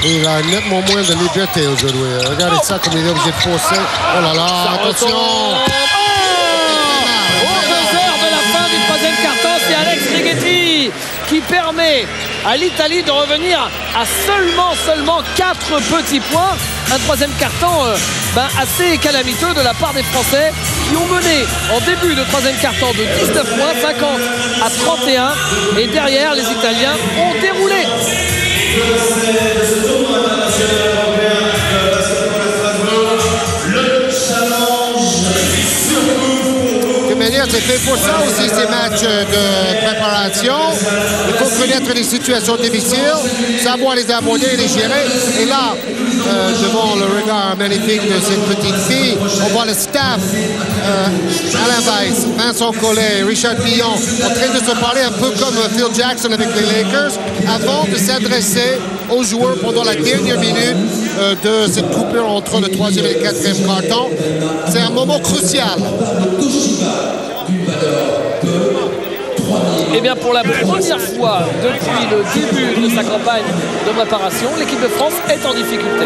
Il a nettement moins de liberté aujourd'hui. Regardez ça comme il est obligé de forcer. Oh là là,
Ça
attention!
Aux 2 heures de la fin du troisième quart-temps, c'est Alex Righetti qui permet à l'Italie de revenir à seulement 4 petits points. Un troisième quart-temps assez calamiteux de la part des Français qui ont mené en début de troisième quart-temps de 19 points, 50 à 31. Et derrière, les Italiens ont déroulé.
C'est fait pour ça aussi ces matchs de préparation. Il faut connaître les situations difficiles, savoir les aborder et les gérer. Et là, devant le regard magnifique de cette petite fille, on voit le staff, Alain Weiss, Vincent Collet, Richard Pillon, en train de se parler un peu comme Phil Jackson avec les Lakers, avant de s'adresser aux joueurs pendant la dernière minute de cette coupure entre le troisième et le quatrième quart-temps. C'est un moment crucial.
Et bien pour la première fois depuis le début de sa campagne de préparation, l'équipe de France est en difficulté.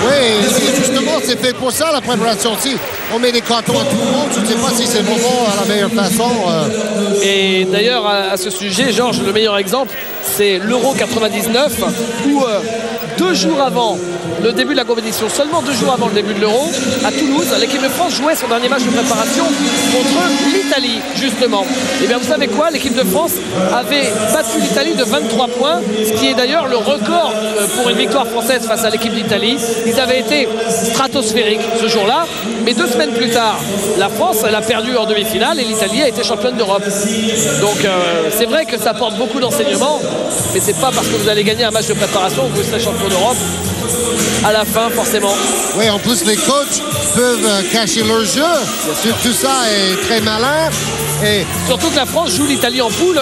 Oui, justement, c'est fait pour ça la préparation aussi. On met des cartons à tout le monde. Je ne sais pas si c'est le moment à la meilleure façon.
Et d'ailleurs, à ce sujet, Georges, le meilleur exemple, c'est l'Euro 99, où 2 jours avant le début de la compétition, seulement 2 jours avant le début de l'Euro, à Toulouse, l'équipe de France jouait son dernier match de préparation contre l'Italie, justement. Et bien vous savez quoi, l'équipe de France avait battu l'Italie de 23 points, ce qui est d'ailleurs le record pour une victoire française face à l'équipe d'Italie. Ils avaient été stratosphériques ce jour-là, mais 2 semaines plus tard, la France, elle a perdu en demi-finale et l'Italie a été championne d'Europe. Donc c'est vrai que ça apporte beaucoup d'enseignements, mais c'est pas parce que vous allez gagner un match de préparation que vous serez champion d'Europe à la fin, forcément.
Oui, en plus, les coachs peuvent cacher leur jeu. Tout ça est très malin. Et
surtout que la France joue l'Italie en poule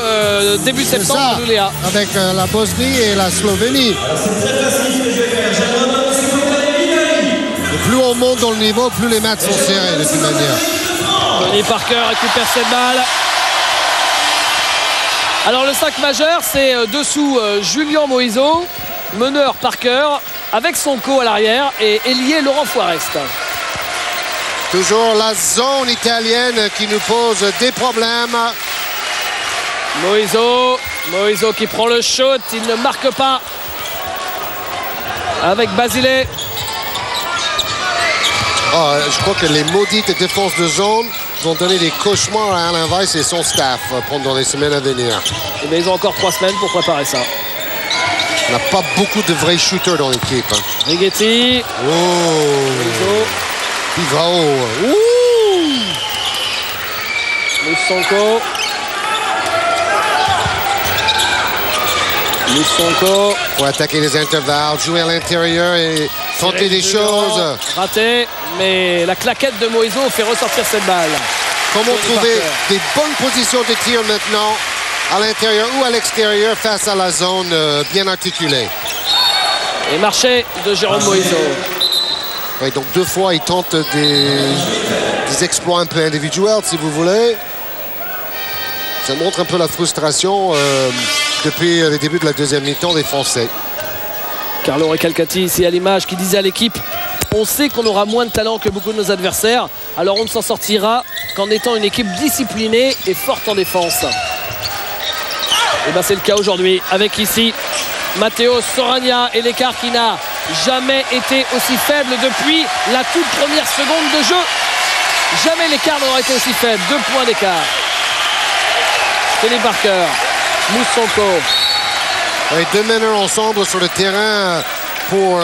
début septembre,
avec la Bosnie et la Slovénie. plus on monte dans le niveau, plus les matchs sont serrés de toute manière.
Tony Parker récupère cette balle. Alors le 5 majeur, c'est dessous Julian Moiso, meneur Parker, avec Sonko à l'arrière et ailier Laurent Forest.
Toujours la zone italienne qui nous pose des problèmes.
Moiso qui prend le shoot, il ne marque pas. Avec Basile.
Je crois que les maudites défenses de zone vont donner des cauchemars à Alain Weiss et son staff pendant les semaines à venir.
Et bien, ils ont encore 3 semaines pour préparer ça.
On n'a pas beaucoup de vrais shooters dans l'équipe.
Righetti.
Pivot.
Moussonko.
Pour attaquer les intervalles, jouer à l'intérieur et tenter des choses.
Raté, mais la claquette de Moiso fait ressortir cette balle.
Comment trouver des bonnes positions de tir maintenant à l'intérieur ou à l'extérieur face à la zone bien articulée.
Et marché de Jérôme Moiso.
Oui, donc 2 fois, il tente des exploits un peu individuels, si vous voulez. Ça montre un peu la frustration depuis le début de la deuxième mi-temps des Français.
Carlo Recalcati ici à l'image qui disait à l'équipe: on sait qu'on aura moins de talent que beaucoup de nos adversaires, alors on ne s'en sortira qu'en étant une équipe disciplinée et forte en défense. Et bien c'est le cas aujourd'hui avec ici Matteo Soragna et l'écart qui n'a jamais été aussi faible depuis la toute première seconde de jeu. Jamais l'écart n'aura été aussi faible. 2 points d'écart. Tony Parker, Moussonko.
Oui, 2 meneurs ensemble sur le terrain pour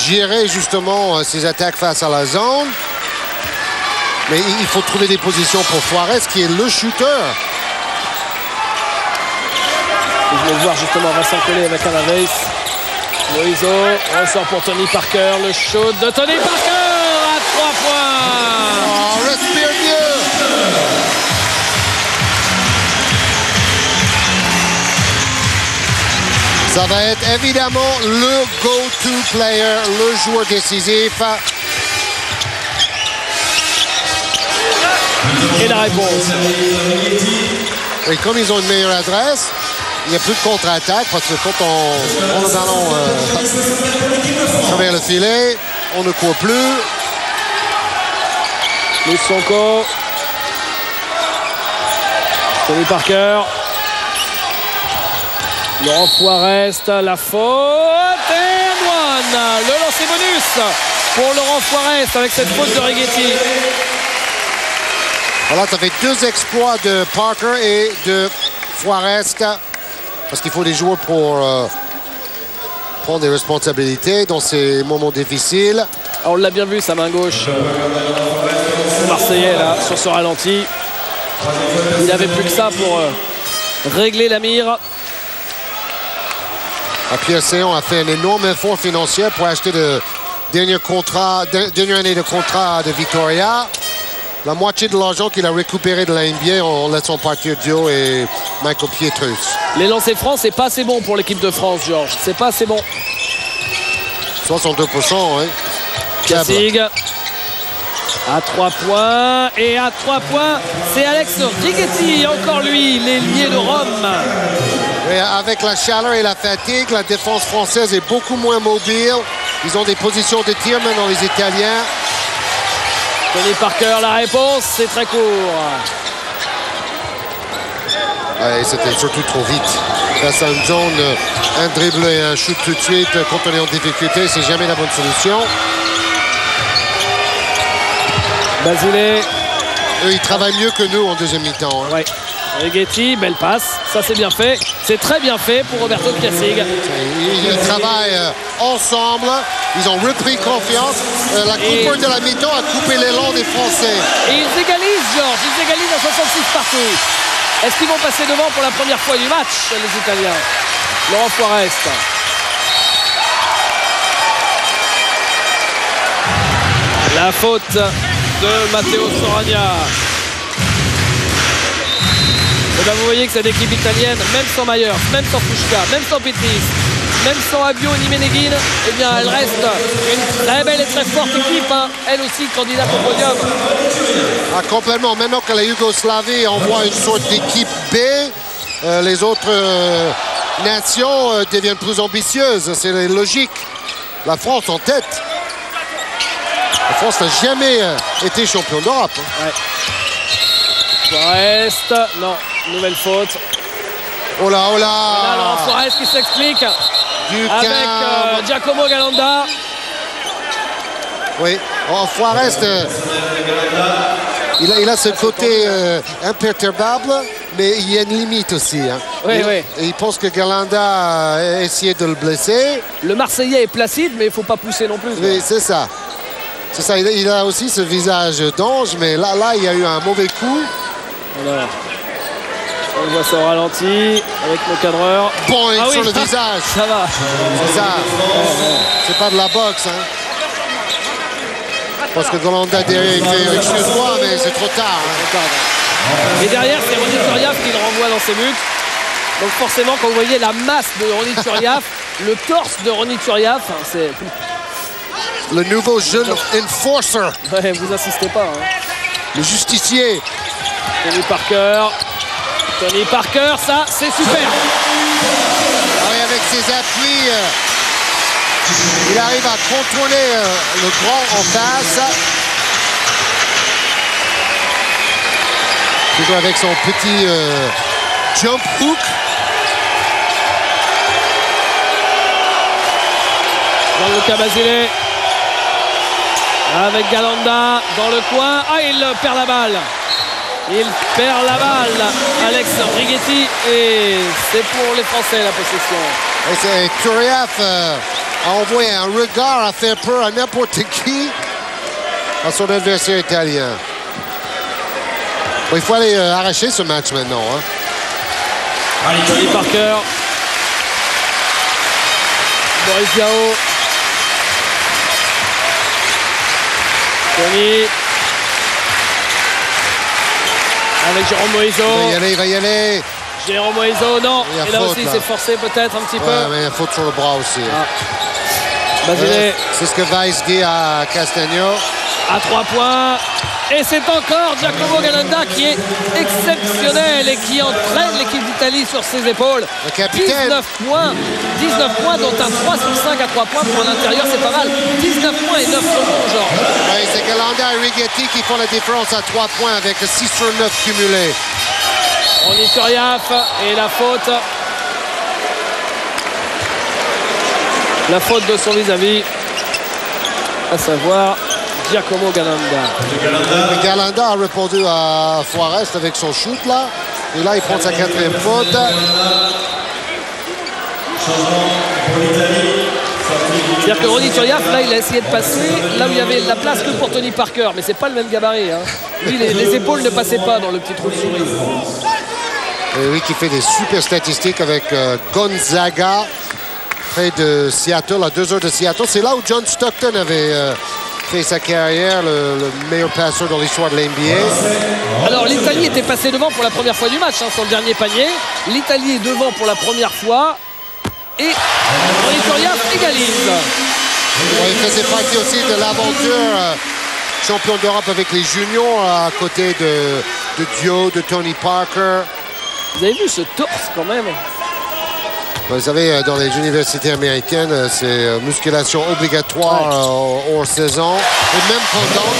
gérer justement ces attaques face à la zone. Mais il faut trouver des positions pour Forest qui est le shooter.
Je vais voir justement Vincent Collet avec Alain Weiss. Moiso ressort pour Tony Parker. Le shoot de Tony Parker à 3 points.
Oh, respire mieux. Ça va être évidemment le go-to player, le joueur décisif.
Et la réponse.
Et comme ils ont une meilleure adresse, il n'y a plus de contre-attaque parce que quand on prend le ballon travers le filet, on ne court plus.
Moussonko. Tony Parker. Laurent Forest, la faute et one. Le lancer bonus pour Laurent Forest avec cette faute de Righetti.
Voilà, ça fait 2 exploits de Parker et de Forest parce qu'il faut des joueurs pour prendre des responsabilités dans ces moments difficiles.
On l'a bien vu, sa main gauche. Le Marseillais là sur ce ralenti. Il n'avait plus que ça pour régler la mire.
Pierre Séon a fait un énorme effort financier pour acheter le dernière année de contrat de Victoria. La moitié de l'argent qu'il a récupéré de la NBA en laissant partir Dio et Michael Pietrus.
Les lancers francs, c'est pas assez bon pour l'équipe de France, Georges. C'est pas assez bon.
62%, oui.
Kassig. À 3 points. Et à 3 points, c'est Alex Righetti. Encore lui, l'ailier de Rome.
Et avec la chaleur et la fatigue, la défense française est beaucoup moins mobile. Ils ont des positions de tir maintenant, les Italiens.
Tony Parker, la réponse, c'est très court.
Ouais, c'était surtout trop vite. Face à une zone, un dribble et un shoot tout de suite, quand on est en difficulté, c'est jamais la bonne solution.
Basile.
Eux, ils travaillent mieux que nous en deuxième mi-temps. Hein.
Ouais. Righetti, belle passe. Ça, c'est bien fait. C'est très bien fait pour Roberto Kassig.
Ils travaillent ensemble. Ils ont repris confiance. La coupeur de la mi-temps a coupé l'élan des Français.
Et ils égalisent, Georges. Ils égalisent à 66 partout. Est-ce qu'ils vont passer devant pour la première fois du match, les Italiens? Laurent Forest. La faute de Matteo Soragna. Et bien vous voyez que cette équipe italienne, même sans Meyers, même sans Puška, même sans Petris, même sans Abio ni Ménéguine, eh bien elle reste une très belle et très forte équipe, hein. Elle aussi candidate au podium.
Ah, complètement. Maintenant que la Yougoslavie envoie une sorte d'équipe B, les autres nations deviennent plus ambitieuses. C'est logique. La France en tête. La France n'a jamais été champion d'Europe.
Ouais. Forest, non, nouvelle faute.
Oh là, oh là.
Alors Forest qui s'explique avec Giacomo Galanda.
Oui, Forest, il a ce côté imperturbable, mais il y a une limite aussi. Hein.
Oui, oui.
Et il pense que Galanda a essayé de le blesser.
Le Marseillais est placide, mais il ne faut pas pousser non plus.
Oui, c'est ça. C'est ça, il a aussi ce visage d'ange, mais là, il y a eu un mauvais coup.
Voilà. On voit ça au ralenti avec nos cadreurs.
Bon, sur le visage.
Ça va.
C'est ça. C'est pas de la boxe. Hein. Parce que Galanda derrière, il fait excuse-moi, mais c'est trop tard. Hein.
Et derrière, c'est Ronny Turiaf qui le renvoie dans ses buts. Donc forcément, quand vous voyez la masse de Ronny Turiaf, le torse de Ronny Turiaf, c'est...
Le nouveau jeune enforcer.
Ouais, vous insistez pas. Hein.
Le justicier.
Tony Parker, ça, c'est super.
Ah oui, avec ses appuis, il arrive à contrôler le grand en face. Toujours avec son petit jump hook.
Gianluca Basile avec Galanda dans le coin. Ah, il perd la balle. Il perd la balle, Alex Righetti, et c'est pour les Français la possession.
Et Turiaf a envoyé un regard à faire peur à n'importe qui à son adversaire italien. Bon, il faut aller arracher ce match maintenant. Hein.
Tony Parker. Boris Diaw. Tony. Avec Jérôme Moïso.
Il va y aller.
Jérôme Moïso, non. Et là
faute,
aussi, c'est forcé peut-être un petit peu.
Mais il y a faute sur le bras aussi.
Basile.
C'est ce que Weiss dit à Castagno.
À 3 points. Et c'est encore Giacomo Galanda qui est exceptionnel et qui entraîne l'équipe d'Italie sur ses épaules.
Le capitaine.
19 points, dont un 3 sur 5 à 3 points pour un intérieur, c'est pas mal. 19 points et 9 secondes, Georges.
Oui, c'est Galanda et Righetti qui font la différence à 3 points avec 6 sur 9 cumulés.
Ronny Turiaf et la faute. La faute de son vis-à-vis, à savoir Giacomo Galanda.
Galanda a répondu à Forest avec son shoot là. Et là, il prend sa 4e faute.
C'est-à-dire que Ronny Turiaf, là, il a essayé de passer là où il y avait la place que pour Tony Parker. Mais c'est pas le même gabarit. Hein. Lui, les épaules ne passaient pas dans le petit trou de souris.
Et oui, qui fait des super statistiques avec Gonzaga, près de Seattle, à 2 heures de Seattle. C'est là où John Stockton avait fait sa carrière, le meilleur passeur dans l'histoire de l'NBA.
Alors l'Italie était passée devant pour la première fois du match, hein, son dernier panier. L'Italie est devant pour la première fois. Et Ronny Turiaf égalise.
Ouais, il faisait partie aussi de l'aventure champion d'Europe avec les juniors à côté de Dio, de Tony Parker.
Vous avez vu ce torse quand même?
Vous savez, dans les universités américaines, c'est musculation obligatoire hors saison. Et même pendant.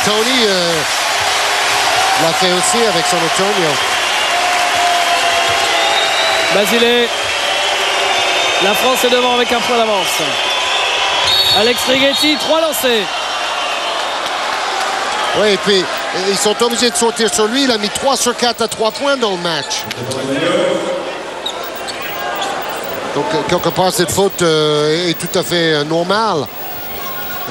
Tony l'a fait aussi avec San Antonio.
Basile. La France est devant avec un point d'avance. Alex Righetti, 3 lancés.
Oui, et puis ils sont obligés de sortir sur lui. Il a mis 3 sur 4 à 3 points dans le match. Donc, quelque part, cette faute est tout à fait normale.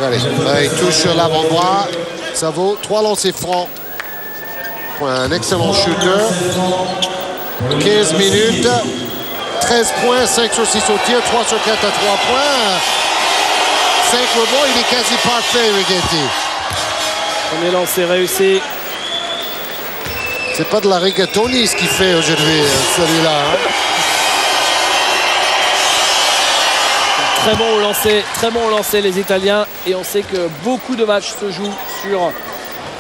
Allez, il touche sur l'avant-bras. Ça vaut 3 lancers francs. Pour un excellent shooter. 15 minutes. 13 points, 5 sur 6 au tir, 3 sur 4 à 3 points. 5 rebonds, il est quasi parfait, Righetti.
Premier lancé réussi.
C'est pas de la rigatoni ce qu'il fait aujourd'hui, celui-là. Hein?
très bon au lancer les Italiens. Et on sait que beaucoup de matchs se jouent sur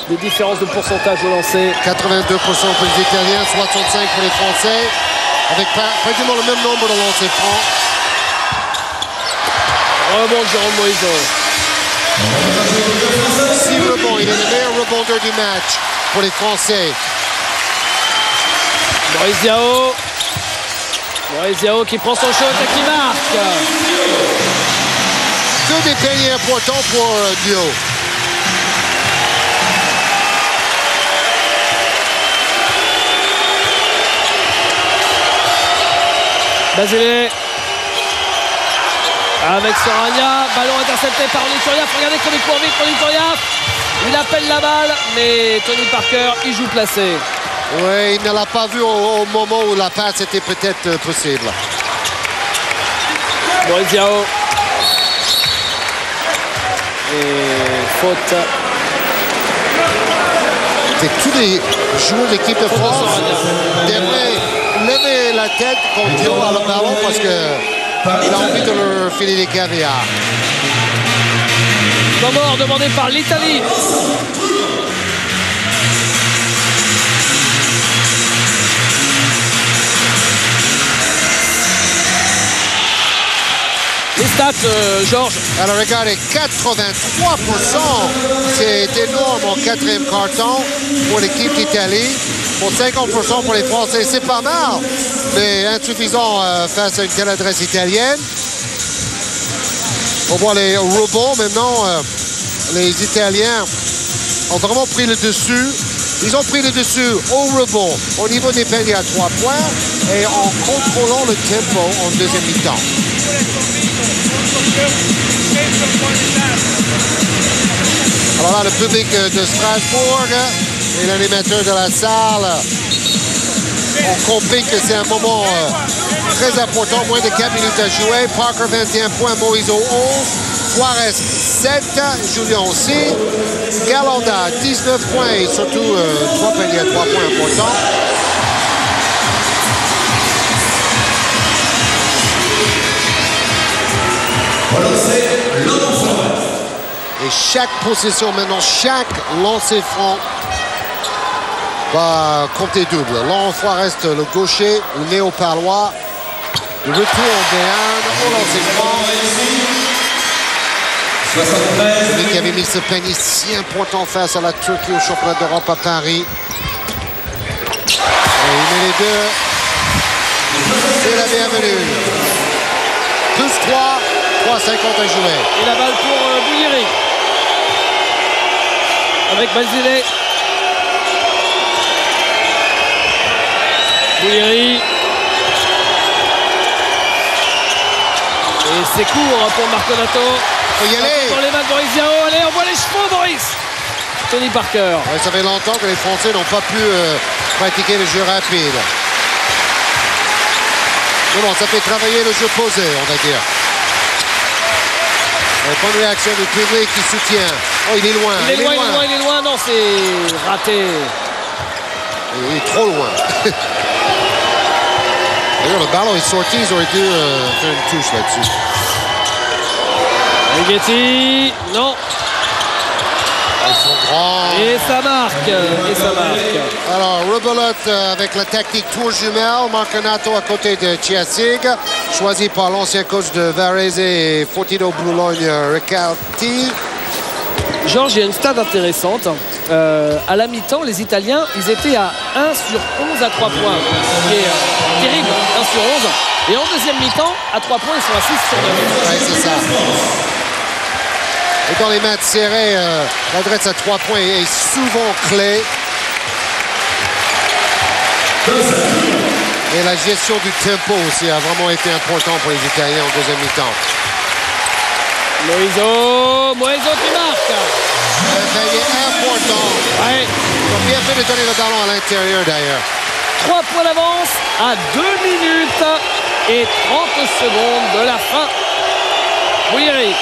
des différences de pourcentage au lancer.
82% pour les Italiens, 65% pour les Français, avec pratiquement le même nombre de lancers francs.
Rebond de Jérôme Moïseau.
6 rebonds, il est le meilleur rebondeur du match pour les Français.
Boris Diaw qui prend son shot et qui marque.
Que des paniers importants pour Diaw.
Basile avec Soragna, ballon intercepté par Tony Turiaf. Regardez comme il court vite, Tony Turiaf. Il appelle la balle, mais Tony Parker, il joue placé.
Oui, il ne l'a pas vu au moment où la passe était peut-être possible.
Boris Diaw. Et faute.
C'est tous les joueurs de l'équipe de France devraient lever la tête quand Diaw a le ballon parce qu'il a envie de leur filer des caviars.
Comore demandé par l'Italie. Les stats, Georges.
Alors regardez, 83%, c'est énorme en quatrième quart-temps pour l'équipe d'Italie. Pour 50% pour les Français, c'est pas mal, mais insuffisant face à une telle adresse italienne. On voit les rebonds maintenant. Les Italiens ont vraiment pris le dessus. Ils ont pris le dessus au rebond, au niveau des paniers à 3 points et en contrôlant le tempo en deuxième mi-temps. Alors là, le public de Strasbourg et l'animateur de la salle ont compris que c'est un moment très important. Moins de 4 minutes à jouer. Parker 21 points, Moïseau 11. Suarez 7, Julien aussi. Galanda 19 points et surtout 3 paniers à 3 points importants. Et chaque possession maintenant, chaque lancer franc va compter double. Laurent Forest, le gaucher, ou néo-parlois. Le retour en Béarn au lancer franc. Celui qui avait mis ce panier si important face à la Turquie au championnat d'Europe à Paris. Et il met les deux. C'est la bienvenue. Plus 3, 3,50 à jouer.
Et la balle pour Bouilliri. Avec Basile. Bouilliri. Et c'est court pour Marconato.
Faut y aller.
Pour les mains de Boris Diaw. Allez, on voit les chevaux, Boris. Tony Parker.
Ouais, ça fait longtemps que les Français n'ont pas pu pratiquer le jeu rapide. Mais bon, ça fait travailler le jeu posé, on va dire. Bonne réaction du public qui soutient. Oh, il est loin.
Il est loin. Non, c'est raté.
Il est trop loin. D'ailleurs, le ballon est sorti. Ils auraient dû faire une touche là-dessus.
Righetti, non.
Ils sont grands.
Et ça marque.
Alors, Rebelote avec la tactique tour jumelle. Marconato à côté de Chiasig, choisi par l'ancien coach de Varese et Fortino Boulogne, Riccardi.
Georges, il y a une stat intéressante. À la mi-temps, les Italiens, ils étaient à 1 sur 11 à 3 points. Ce qui est terrible, 1 sur 11. Et en deuxième mi-temps, à 3 points, ils sont à 6 sur 9.
Ouais, c'est ça. Et dans les matchs serrés, l'adresse à 3 points est souvent clé. Et la gestion du tempo aussi a vraiment été important pour les Italiens en deuxième mi-temps.
Moïseau qui marque.
Il est important.
Ouais.
Ils ont bien fait de donner le ballon à l'intérieur d'ailleurs.
3 points d'avance à 2 minutes et 30 secondes de la fin. Bouilliri.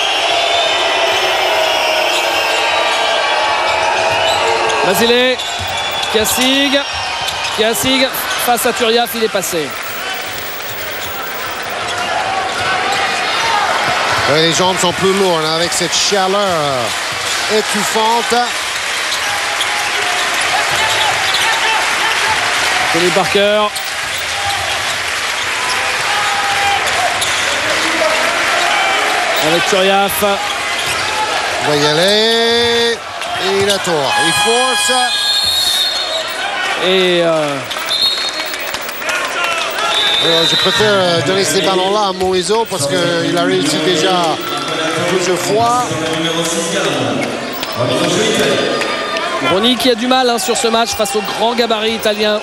Basile. Chiasig face à Turiaf, il est passé.
Les jambes sont plus lourdes hein, avec cette chaleur étouffante.
Tony Parker. Avec Turiaf.
Il va y aller. Et il a tort. Il force.
Et
je préfère donner ces ballons-là à Moiseau parce qu'il a réussi déjà plusieurs fois.
Ronny qui a du mal hein, sur ce match face au grand gabarit italien.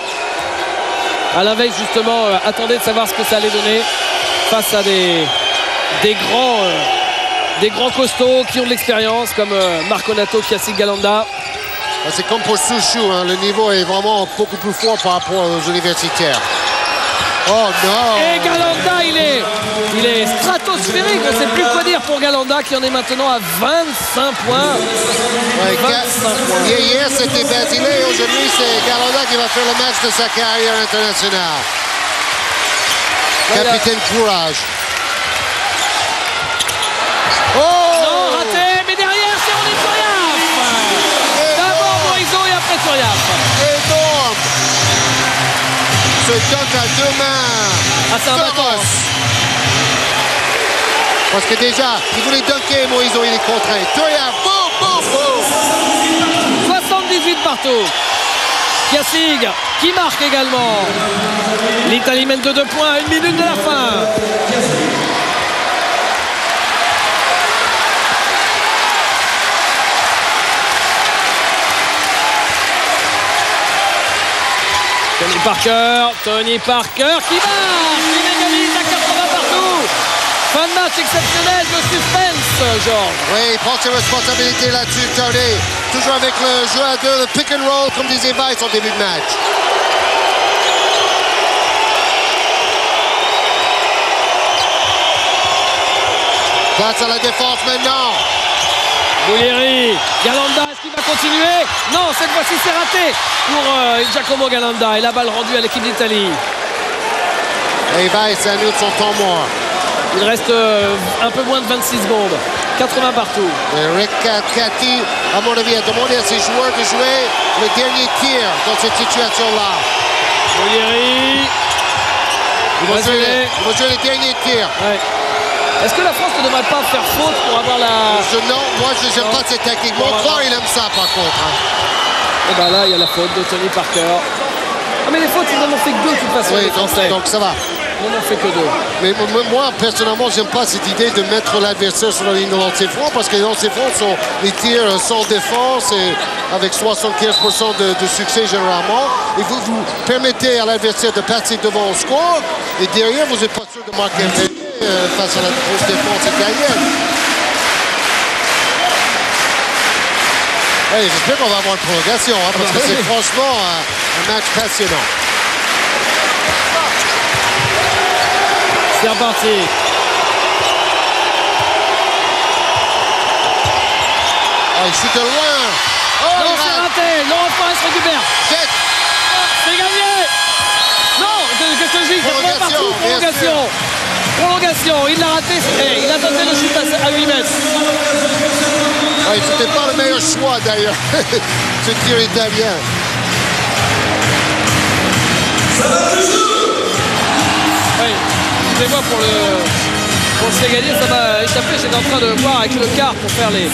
Alain Weiss justement attendait de savoir ce que ça allait donner face à des grands costauds qui ont de l'expérience comme Marconato, Chiassi, Galanda.
C'est comme pour Souchou, hein, le niveau est vraiment beaucoup plus fort par rapport aux universitaires. Oh non!
Et Galanda, il est stratosphérique. On ne sait plus quoi dire pour Galanda qui en est maintenant à 25 points.
Ouais, 25 points. Hier, c'était Basile. Aujourd'hui, c'est Galanda qui va faire le match de sa carrière internationale. Voilà. Capitaine Courage.
Oh! Non, raté, mais derrière, c'est Ronny Turiaf. D'abord Moiseau et après Turiaf.
Énorme! Ce dunk à deux mains.
Ah, c'est un bâton.
Parce que déjà, il voulait dunker, Moiseau, il est contré. Turiaf, boum, boum, boum.
78 partout. Chiassi qui marque également. L'Italie mène de 2 points à 1 minute de la fin. Tony Parker qui marque, il égalise à 80 partout. Fin de match exceptionnel, de suspense, Georges.
Oui, il prend ses responsabilités là-dessus, Tony. Toujours avec le jeu à deux, le pick and roll, comme disait Weiss en début de match. Place à la défense maintenant.
Boulieri, Galanda, est-ce qu'il va continuer? Non, cette fois-ci c'est raté pour Giacomo Galanda et la balle rendue à l'équipe d'Italie.
Et Weiss annule son temps mort.
Il reste un peu moins de 26 secondes. 80 partout.
Rick Catti, à mon avis, a demandé à ses joueurs de jouer le dernier tir dans cette situation-là.
Boulieri.
Il va jouer le dernier tir.
Ouais. Est-ce que la France ne devrait pas faire faute pour avoir la...
Non, moi je n'aime pas cette technique. Mon frère, il aime ça par contre. Hein.
Et bien là, il y a la faute de Tony Parker. Ah mais les fautes, ils n'en ont fait que 2 de toute façon.
Oui, donc ça va.
Ils n'en ont fait que 2.
Mais moi, personnellement, j'aime pas cette idée de mettre l'adversaire sur la ligne de lancer franc parce que les lancers francs sont les tirs sans défense et avec 75% de succès généralement. Et vous permettez à l'adversaire de passer devant au score et derrière, vous n'êtes pas sûr de marquer un but face à la grosse défense italienne. Hey, j'espère qu'on va avoir une prolongation hein, parce que c'est franchement un match passionnant.
C'est reparti.
Oh, il chute de loin. Oh,
non, c'est raté. Laurent Forest récupère. C'est gagné. Non, qu'est-ce que je dis? 80 partout. Prolongation. Il l'a raté. Il a tenté le shoot à 8 mètres.
Ouais, c'était pas le meilleur choix d'ailleurs. Ce tir italien.
Oui, je vois pour le Ségalais, ça m'a échappé. J'étais en train de voir avec le quart pour faire les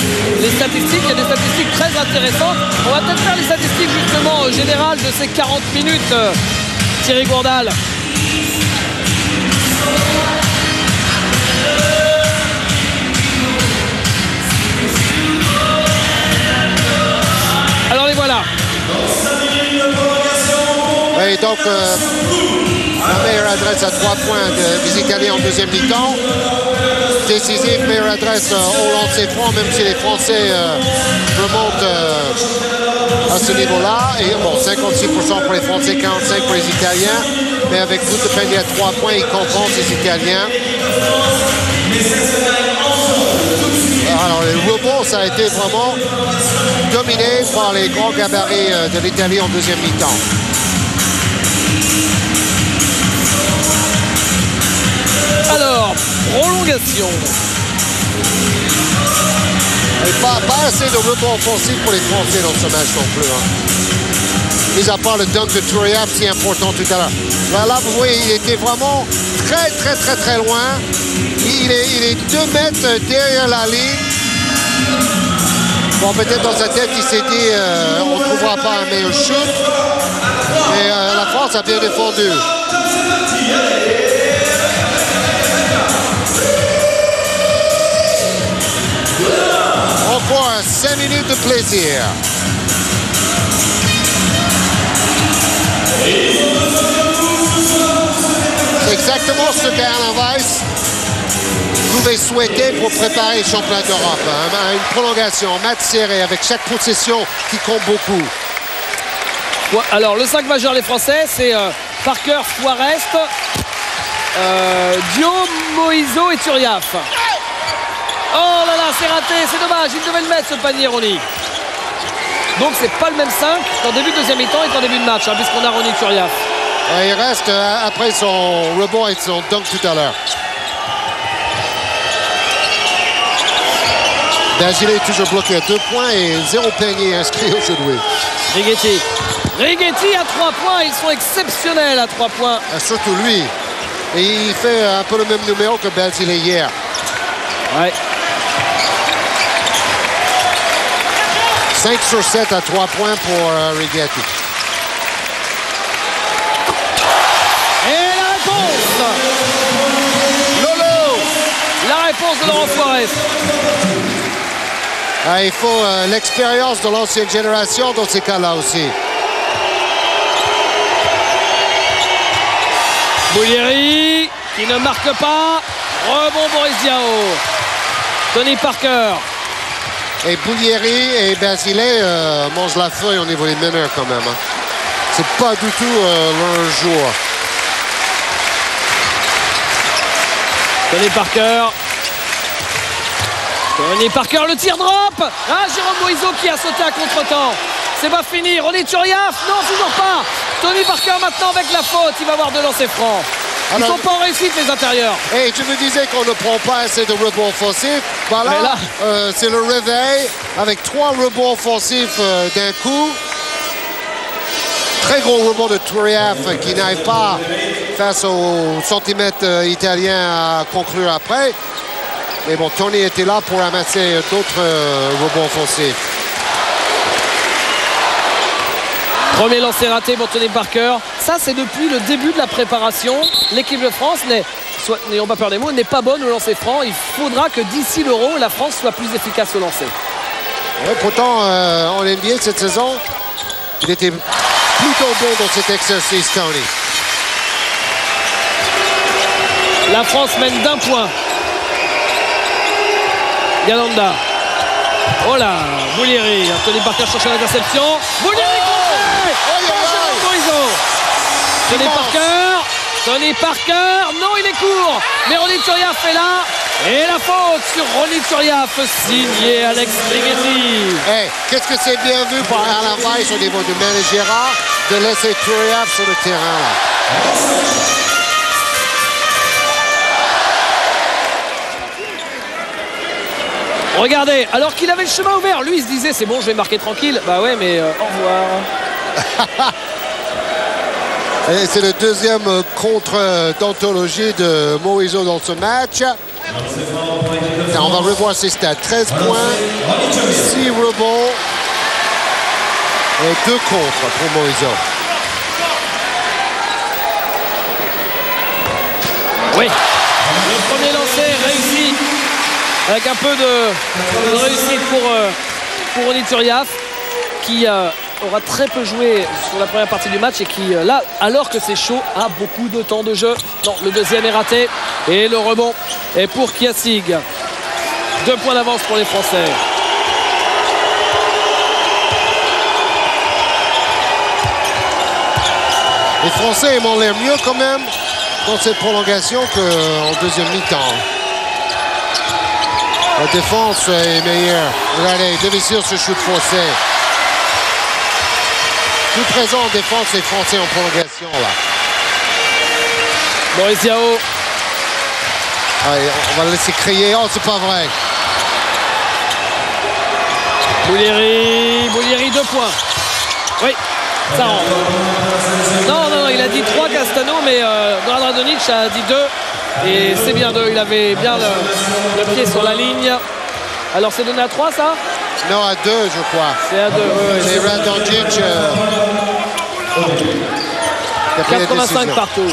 statistiques. Il y a des statistiques très intéressantes. On va peut-être faire les statistiques justement générales de ces 40 minutes. Thierry Gourdal. Alors les voilà.
Oui, donc la meilleure adresse à 3 points des Italiens en deuxième mi-temps. Décisif, meilleure adresse au lancer franc, même si les Français remontent à ce niveau-là. Et bon, 56% pour les Français, 45% pour les Italiens. Mais avec bout de panier à 3 points, ils compensent les Italiens. Alors, le rebond, ça a été vraiment dominé par les grands gabarits de l'Italie en deuxième mi-temps.
Alors, prolongation.
Et pas assez de rebonds offensifs pour les Français dans ce match non plus. Mis à part le dunk de Turiaf, si important tout à l'heure. Là, vous voyez, il était vraiment très loin. Il est 2 mètres derrière la ligne. Bon, peut-être dans sa tête, il s'est dit on ne trouvera pas un meilleur shoot. Mais la France a bien défendu. Encore 5 minutes de plaisir. C'est exactement ce que Alain Weiss pouvait souhaiter pour préparer le championnat d'Europe. Une prolongation, un match serré avec chaque possession qui compte beaucoup.
Ouais, alors le 5 majeur les Français, c'est Parker, Forrest, Dio, Moïso et Turiaf. Oh là là, c'est raté, c'est dommage, il devait le mettre ce panier, Ronny. Donc c'est pas le même 5 qu'en début de deuxième mi-temps et qu'en début de match, puisqu'on a Ronny Turiaf.
Il reste après son rebond et son dunk tout à l'heure. Basile est toujours bloqué à 2 points et 0 panier inscrit aujourd'hui.
Righetti à 3 points, ils sont exceptionnels à 3 points.
Surtout lui. Et il fait un peu le même numéro que Basile hier.
Ouais.
5 sur 7 à 3 points pour Righetti.
Et la réponse!
Lolo!
La réponse de Laurent Forrest.
Il faut l'expérience de l'ancienne génération dans ces cas-là aussi.
Boulieri qui ne marque pas. Rebond Boris Diaw. Tony Parker.
Et Boulieri et Basile mangent la feuille au niveau des meneurs quand même. C'est pas du tout leur jour.
Tony Parker. Tony Parker, le tir drop. Jérôme Moïso qui a sauté à contre-temps. C'est pas fini. Ronny Turiaf, non, toujours pas. Tony Parker maintenant avec la faute. Il va avoir de lancers francs. Ils ne sont pas en réussite, les intérieurs.
Et je me disais qu'on ne prend pas assez de rebonds offensifs. Voilà, c'est le réveil avec 3 rebonds offensifs d'un coup. Très gros rebond de Turiaf qui n'arrive pas face au centimètre italien à conclure après. Mais bon, Tony était là pour amasser d'autres rebonds offensifs.
Premier lancer raté pour Tony Parker. Ça, c'est depuis le début de la préparation. L'équipe de France n'ayons pas peur des mots, n'est pas bonne au lancer franc. Il faudra que d'ici l'Euro, la France soit plus efficace au lancer.
Ouais, pourtant, en NBA cette saison, il était plutôt bon dans cet exercice, Tony.
La France mène d'1 point. Galanda. Oh là, Boulieri. Tony Parker cherche l'interception. Boulieri Tony Parker, non, il est court. Mais Ronny Turiaf est là. Et la faute sur Ronny Turiaf, signé Alex Righetti.
Qu'est-ce que c'est bien vu par Alain Weiss au niveau du managera de laisser Turiaf sur le terrain là.
Regardez, alors qu'il avait le chemin ouvert, lui il se disait c'est bon, je vais marquer tranquille. Bah ouais, mais au revoir.
Et c'est le deuxième contre d'anthologie de Moïso dans ce match. On va revoir ses stats. 13 points, 6 rebonds et 2 contre pour Moïso.
Oui, le premier lancer réussi avec un peu de réussite pour Ronny Turiaf qui aura très peu joué sur la première partie du match et qui, là, alors que c'est chaud, a beaucoup de temps de jeu. Non, le deuxième est raté et le rebond est pour Kiasig. 2 points d'avance pour les Français.
Les Français m'ont l'air mieux quand même dans cette prolongation qu'en deuxième mi-temps. La défense est meilleure. Regardez, Devessier ce shoot forcé. Tout présent en défense, les Français en prolongation là.
Boris Diaw.
Allez, on va le laisser crier. Oh, c'est pas vrai.
Boulieri 2 points. Oui, ça rentre. Non, il a dit 3 Castano, mais Goran Radonjic a dit 2. Et c'est bien 2, il avait bien le pied sur la ligne. Alors c'est donné à 3 ça?
Non, à 2 je crois.
C'est à 2, oui.
C'est Radonjic.
85 partout.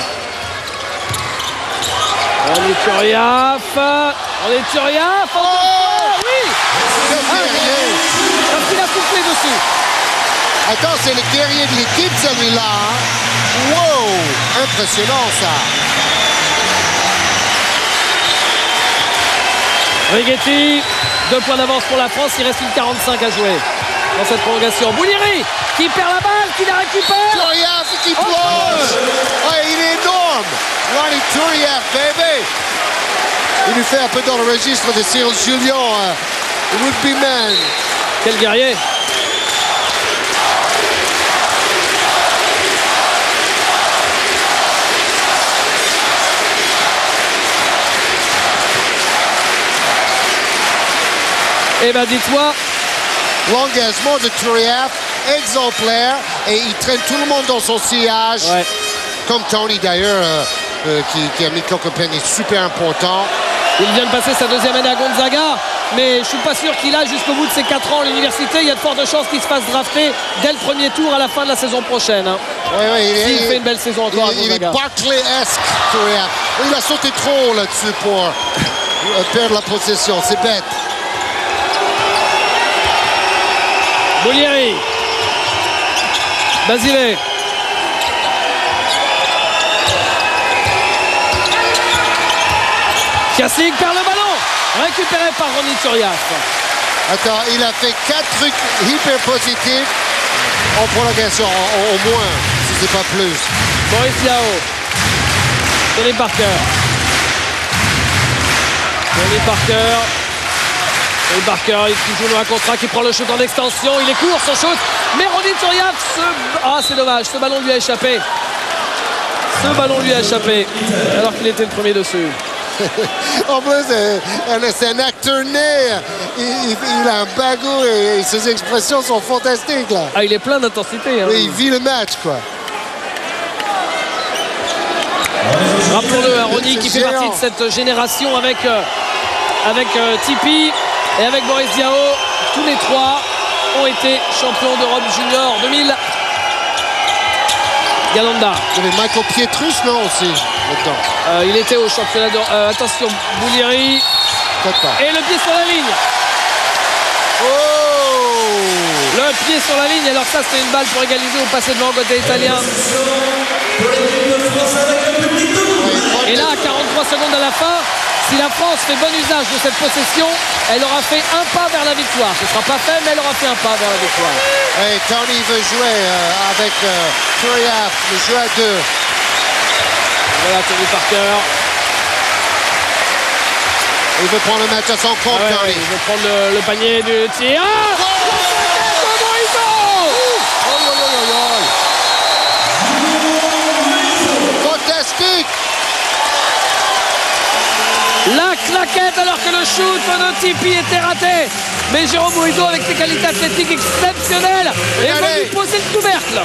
On est Turiaf. Oui. Parce qu'il a soufflé dessus.
Attends, c'est le guerrier de l'équipe celui-là. Hein? Wow, impressionnant ça.
Righetti, 2 points d'avance pour la France. Il reste une 45 à jouer dans cette prolongation. Boulieri qui perd la balle, qui la récupère.
Turiaf qui plonge. Ouais, il est énorme. Ronnie Turiaf, baby. Il nous fait un peu dans le registre de Cyril Julien. Would-be man.
Quel guerrier. Eh ben dites-moi.
L'engagement de Turiaf, exemplaire, et il traîne tout le monde dans son sillage.
Ouais.
Comme Tony d'ailleurs, qui a mis quelques paniers super importants.
Il vient de passer sa 2e année à Gonzaga, mais je suis pas sûr qu'il a jusqu'au bout de ses 4 ans à l'université. Il y a de fortes chances qu'il se fasse drafter dès le premier tour à la fin de la saison prochaine. Hein.
Il
fait une belle saison encore à Gonzaga.
Il est Barclay-esque, Turiaf. Il a sauté trop haut là-dessus pour perdre la possession. C'est bête.
Boulieri. Basile. Kaslik perd le ballon. Récupéré par Ronnie Turiaf.
Attends, il a fait 4 trucs hyper positifs en prolongation, au moins, si c'est pas plus.
Boris Diaw. Tony Parker. Tony Parker, il joue dans un contrat qui prend le shoot en extension. Il est court son shoot. Mais Ronnie Turiaf c'est dommage. Ce ballon lui a échappé. Alors qu'il était le premier dessus.
En plus, c'est un acteur né. Il a un bagou et ses expressions sont fantastiques là.
Ah, il est plein d'intensité. Hein.
Il vit le match quoi.
Rappelons-le, Ronnie qui fait partie de cette génération avec Tipi et avec Boris Diaw. Tous les 3 ont été champions d'Europe junior 2000. Galanda.
Il y avait Michael Pietrus, non, aussi
il était au championnat de... attention, Boulieri. Et le pied sur la ligne.
Oh!
Le pied sur la ligne. Alors ça, c'était une balle pour égaliser au passé devant côté italien. Et là, 43 secondes à la fin, si la France fait bon usage de cette possession, elle aura fait un pas vers la victoire. Ce ne sera pas fait, mais elle aura fait un pas vers la victoire.
Et Tony veut jouer avec Turiaf, le jeu à 2.
Voilà Tony Parker.
Il veut prendre le match à son compte, Tony.
Il veut prendre le panier du tir.
Fantastique!
La claquette alors que le shoot de Tipi était raté. Mais Jérôme Moïse avec ses qualités athlétiques exceptionnelles est venu poser le couvercle.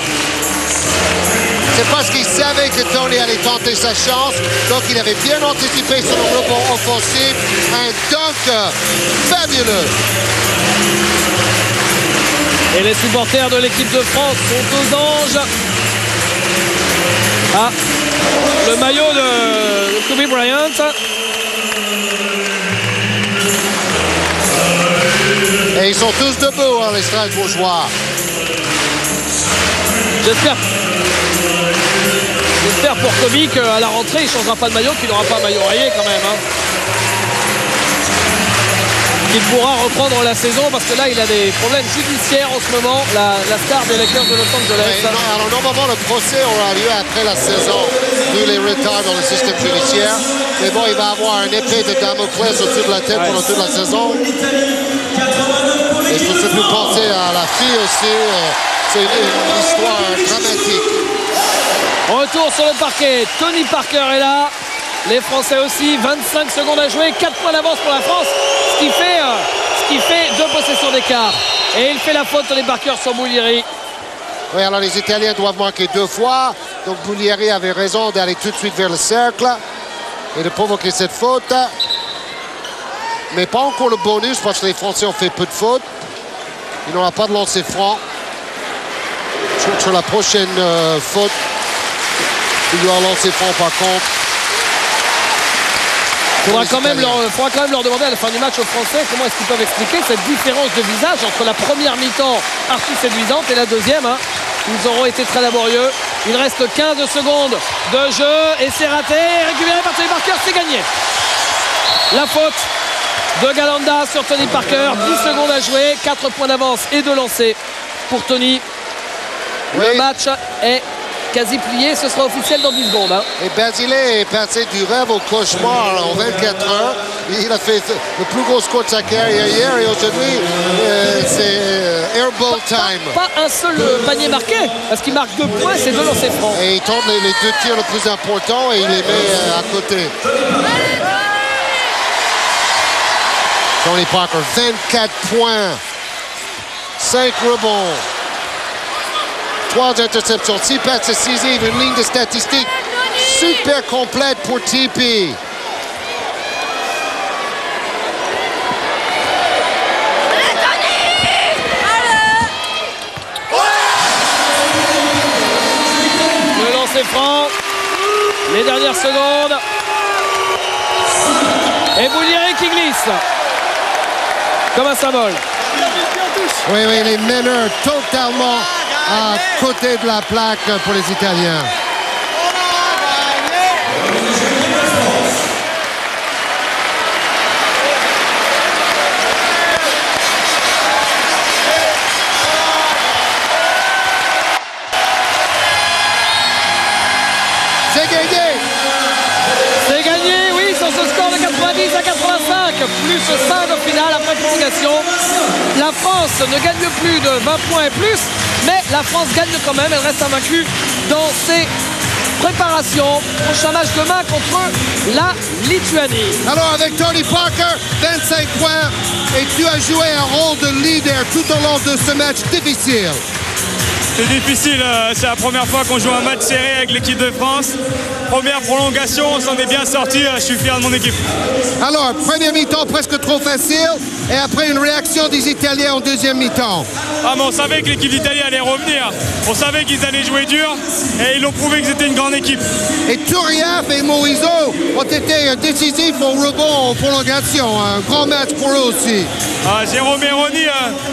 C'est parce qu'il savait que Tony allait tenter sa chance. Donc il avait bien anticipé son rebond offensif. Un dunk fabuleux.
Et les supporters de l'équipe de France sont aux anges. Ah, le maillot de Kobe Bryant.
Et ils sont tous debout, hein, les Strasbourgeois.
J'espère pour Kobe qu'à la rentrée, il ne changera pas de maillot, qu'il n'aura pas un maillot rayé quand même. Hein. Il pourra reprendre la saison parce que là, il a des problèmes judiciaires en ce moment, la star des Lakers de Los Angeles.
Alors normalement, le procès aura lieu après la saison, vu les retards dans le système judiciaire. Mais bon, il va avoir une épée de Damoclès au-dessus de la tête pendant toute la saison. Et je peux surtout penser à la fille aussi. C'est une histoire dramatique.
Retour sur le parquet. Tony Parker est là. Les Français aussi. 25 secondes à jouer. 4 points d'avance pour la France. Ce qui qui fait 2 possessions d'écart. Et il fait la faute, Tony Parker, sur Bullieri.
Oui, alors les Italiens doivent marquer 2 fois. Donc Bullieri avait raison d'aller tout de suite vers le cercle et de provoquer cette faute. Mais pas encore le bonus parce que les Français ont fait peu de fautes. Il n'aura pas de lancer franc. Sur la prochaine faute, il y aura lancer franc par contre.
Il faudra quand même leur demander à la fin du match aux Français comment est-ce qu'ils peuvent expliquer cette différence de visage entre la première mi-temps archi séduisante et la deuxième. Ils auront été très laborieux. Il reste 15 secondes de jeu et c'est raté. Récupéré par Tony Parker, c'est gagné. La faute de Galanda sur Tony Parker. 10 secondes à jouer, 4 points d'avance et 2 lancers pour Tony.
Oui.
Le match est quasi plié, ce sera officiel dans 10 secondes.
Et Basile est passé du rêve au cauchemar en 24 heures. Il a fait le plus gros score de sa carrière hier et aujourd'hui c'est airball time.
Pas un seul panier marqué, parce qu'il marque 2 points, c'est 2 lancers francs.
Et il tente les 2 tirs les plus importants et il les met à côté. Tony Parker, 24 points, 5 rebonds, 3 interceptions, 6 passes décisives, une ligne de statistiques super complète pour TP.
Le lancer franc, les dernières secondes. Et Bullieri qui glisse comme un symbole.
Oui, les meneurs totalement à côté de la plaque pour les Italiens. C'est gagné!
C'est gagné, oui, sur ce score de 90 à 85, plus 5 au final après prolongation. La France ne gagne plus de 20 points et plus, mais la France gagne quand même, elle reste invaincue dans ses préparations. Prochain match demain contre la Lituanie.
Alors avec Tony Parker, 25 points, et tu as joué un rôle de leader tout au long de ce match difficile.
C'est difficile, c'est la première fois qu'on joue un match serré avec l'équipe de France. Première prolongation, on s'en est bien sorti, je suis fier de mon équipe.
Alors, première mi-temps presque trop facile, et après une réaction des Italiens en deuxième mi-temps.
Ah mais on savait que l'équipe d'Italie allait revenir, on savait qu'ils allaient jouer dur, et ils ont prouvé que c'était une grande équipe.
Et Turiaf et Moiso ont été décisifs au rebond en prolongation, un grand match pour eux aussi.
Ah, Jérôme et Ronny,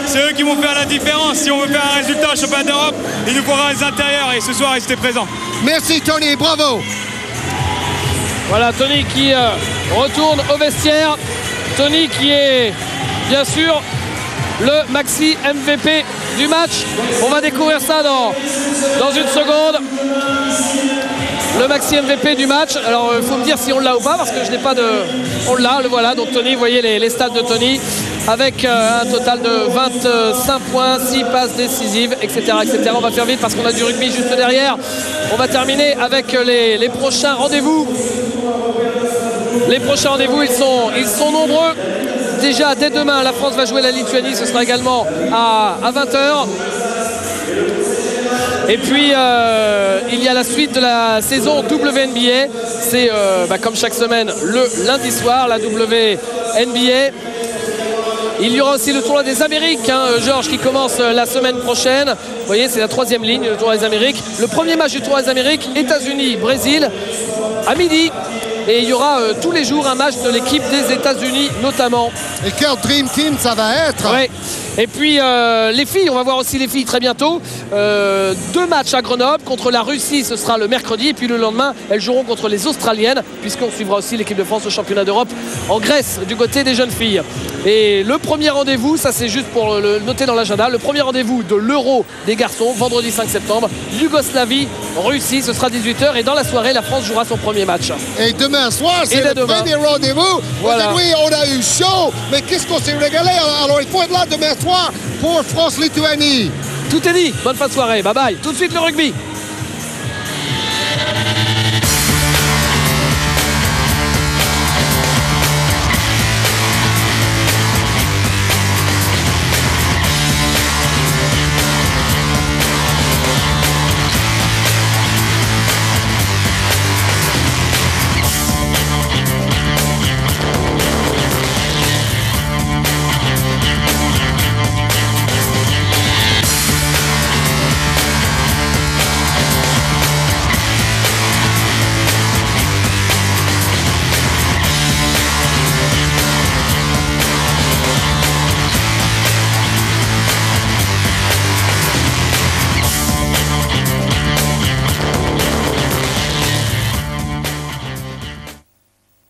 c'est eux qui vont faire la différence. Si on veut faire un résultat au championnat d'Europe, il nous faudra les intérieurs, et ce soir ils étaient présents.
Merci Tony, bravo.
Voilà Tony qui retourne au vestiaire. Tony qui est bien sûr le maxi MVP du match. On va découvrir ça dans une seconde. Le maxi MVP du match. Alors il faut me dire si on l'a ou pas parce que je n'ai pas de... On l'a, le voilà. Donc Tony, vous voyez les stats de Tony avec un total de 25 points, 6 passes décisives, etc., etc. On va faire vite parce qu'on a du rugby juste derrière. On va terminer avec les prochains rendez-vous. Les prochains rendez-vous, ils sont nombreux. Déjà, dès demain, la France va jouer la Lituanie. Ce sera également à 20h. Et puis, il y a la suite de la saison WNBA. C'est, comme chaque semaine, le lundi soir, la WNBA. Il y aura aussi le tournoi des Amériques, Georges, qui commence la semaine prochaine. Vous voyez, c'est la 3e ligne, le tournoi des Amériques. Le premier match du tournoi des Amériques, États-Unis, Brésil, à midi. Et il y aura tous les jours un match de l'équipe des États-Unis notamment.
Et quel Dream Team ça va être.
Ouais. Et puis les filles, on va voir aussi les filles très bientôt. 2 matchs à Grenoble contre la Russie, ce sera le mercredi. Et puis le lendemain, elles joueront contre les Australiennes, puisqu'on suivra aussi l'équipe de France au championnat d'Europe en Grèce, du côté des jeunes filles. Et le premier rendez-vous, ça c'est juste pour le noter dans l'agenda, le premier rendez-vous de l'Euro des garçons, vendredi 5 septembre, Yougoslavie, Russie, ce sera 18h. Et dans la soirée, la France jouera son premier match.
Et demain soir, c'est le premier rendez-vous.
Voilà.
Aujourd'hui, on a eu chaud, mais qu'est-ce qu'on s'est régalé. Alors il faut être là demain soir pour France-Lituanie.
Tout est dit, bonne fin de soirée, bye bye. Tout de suite le rugby.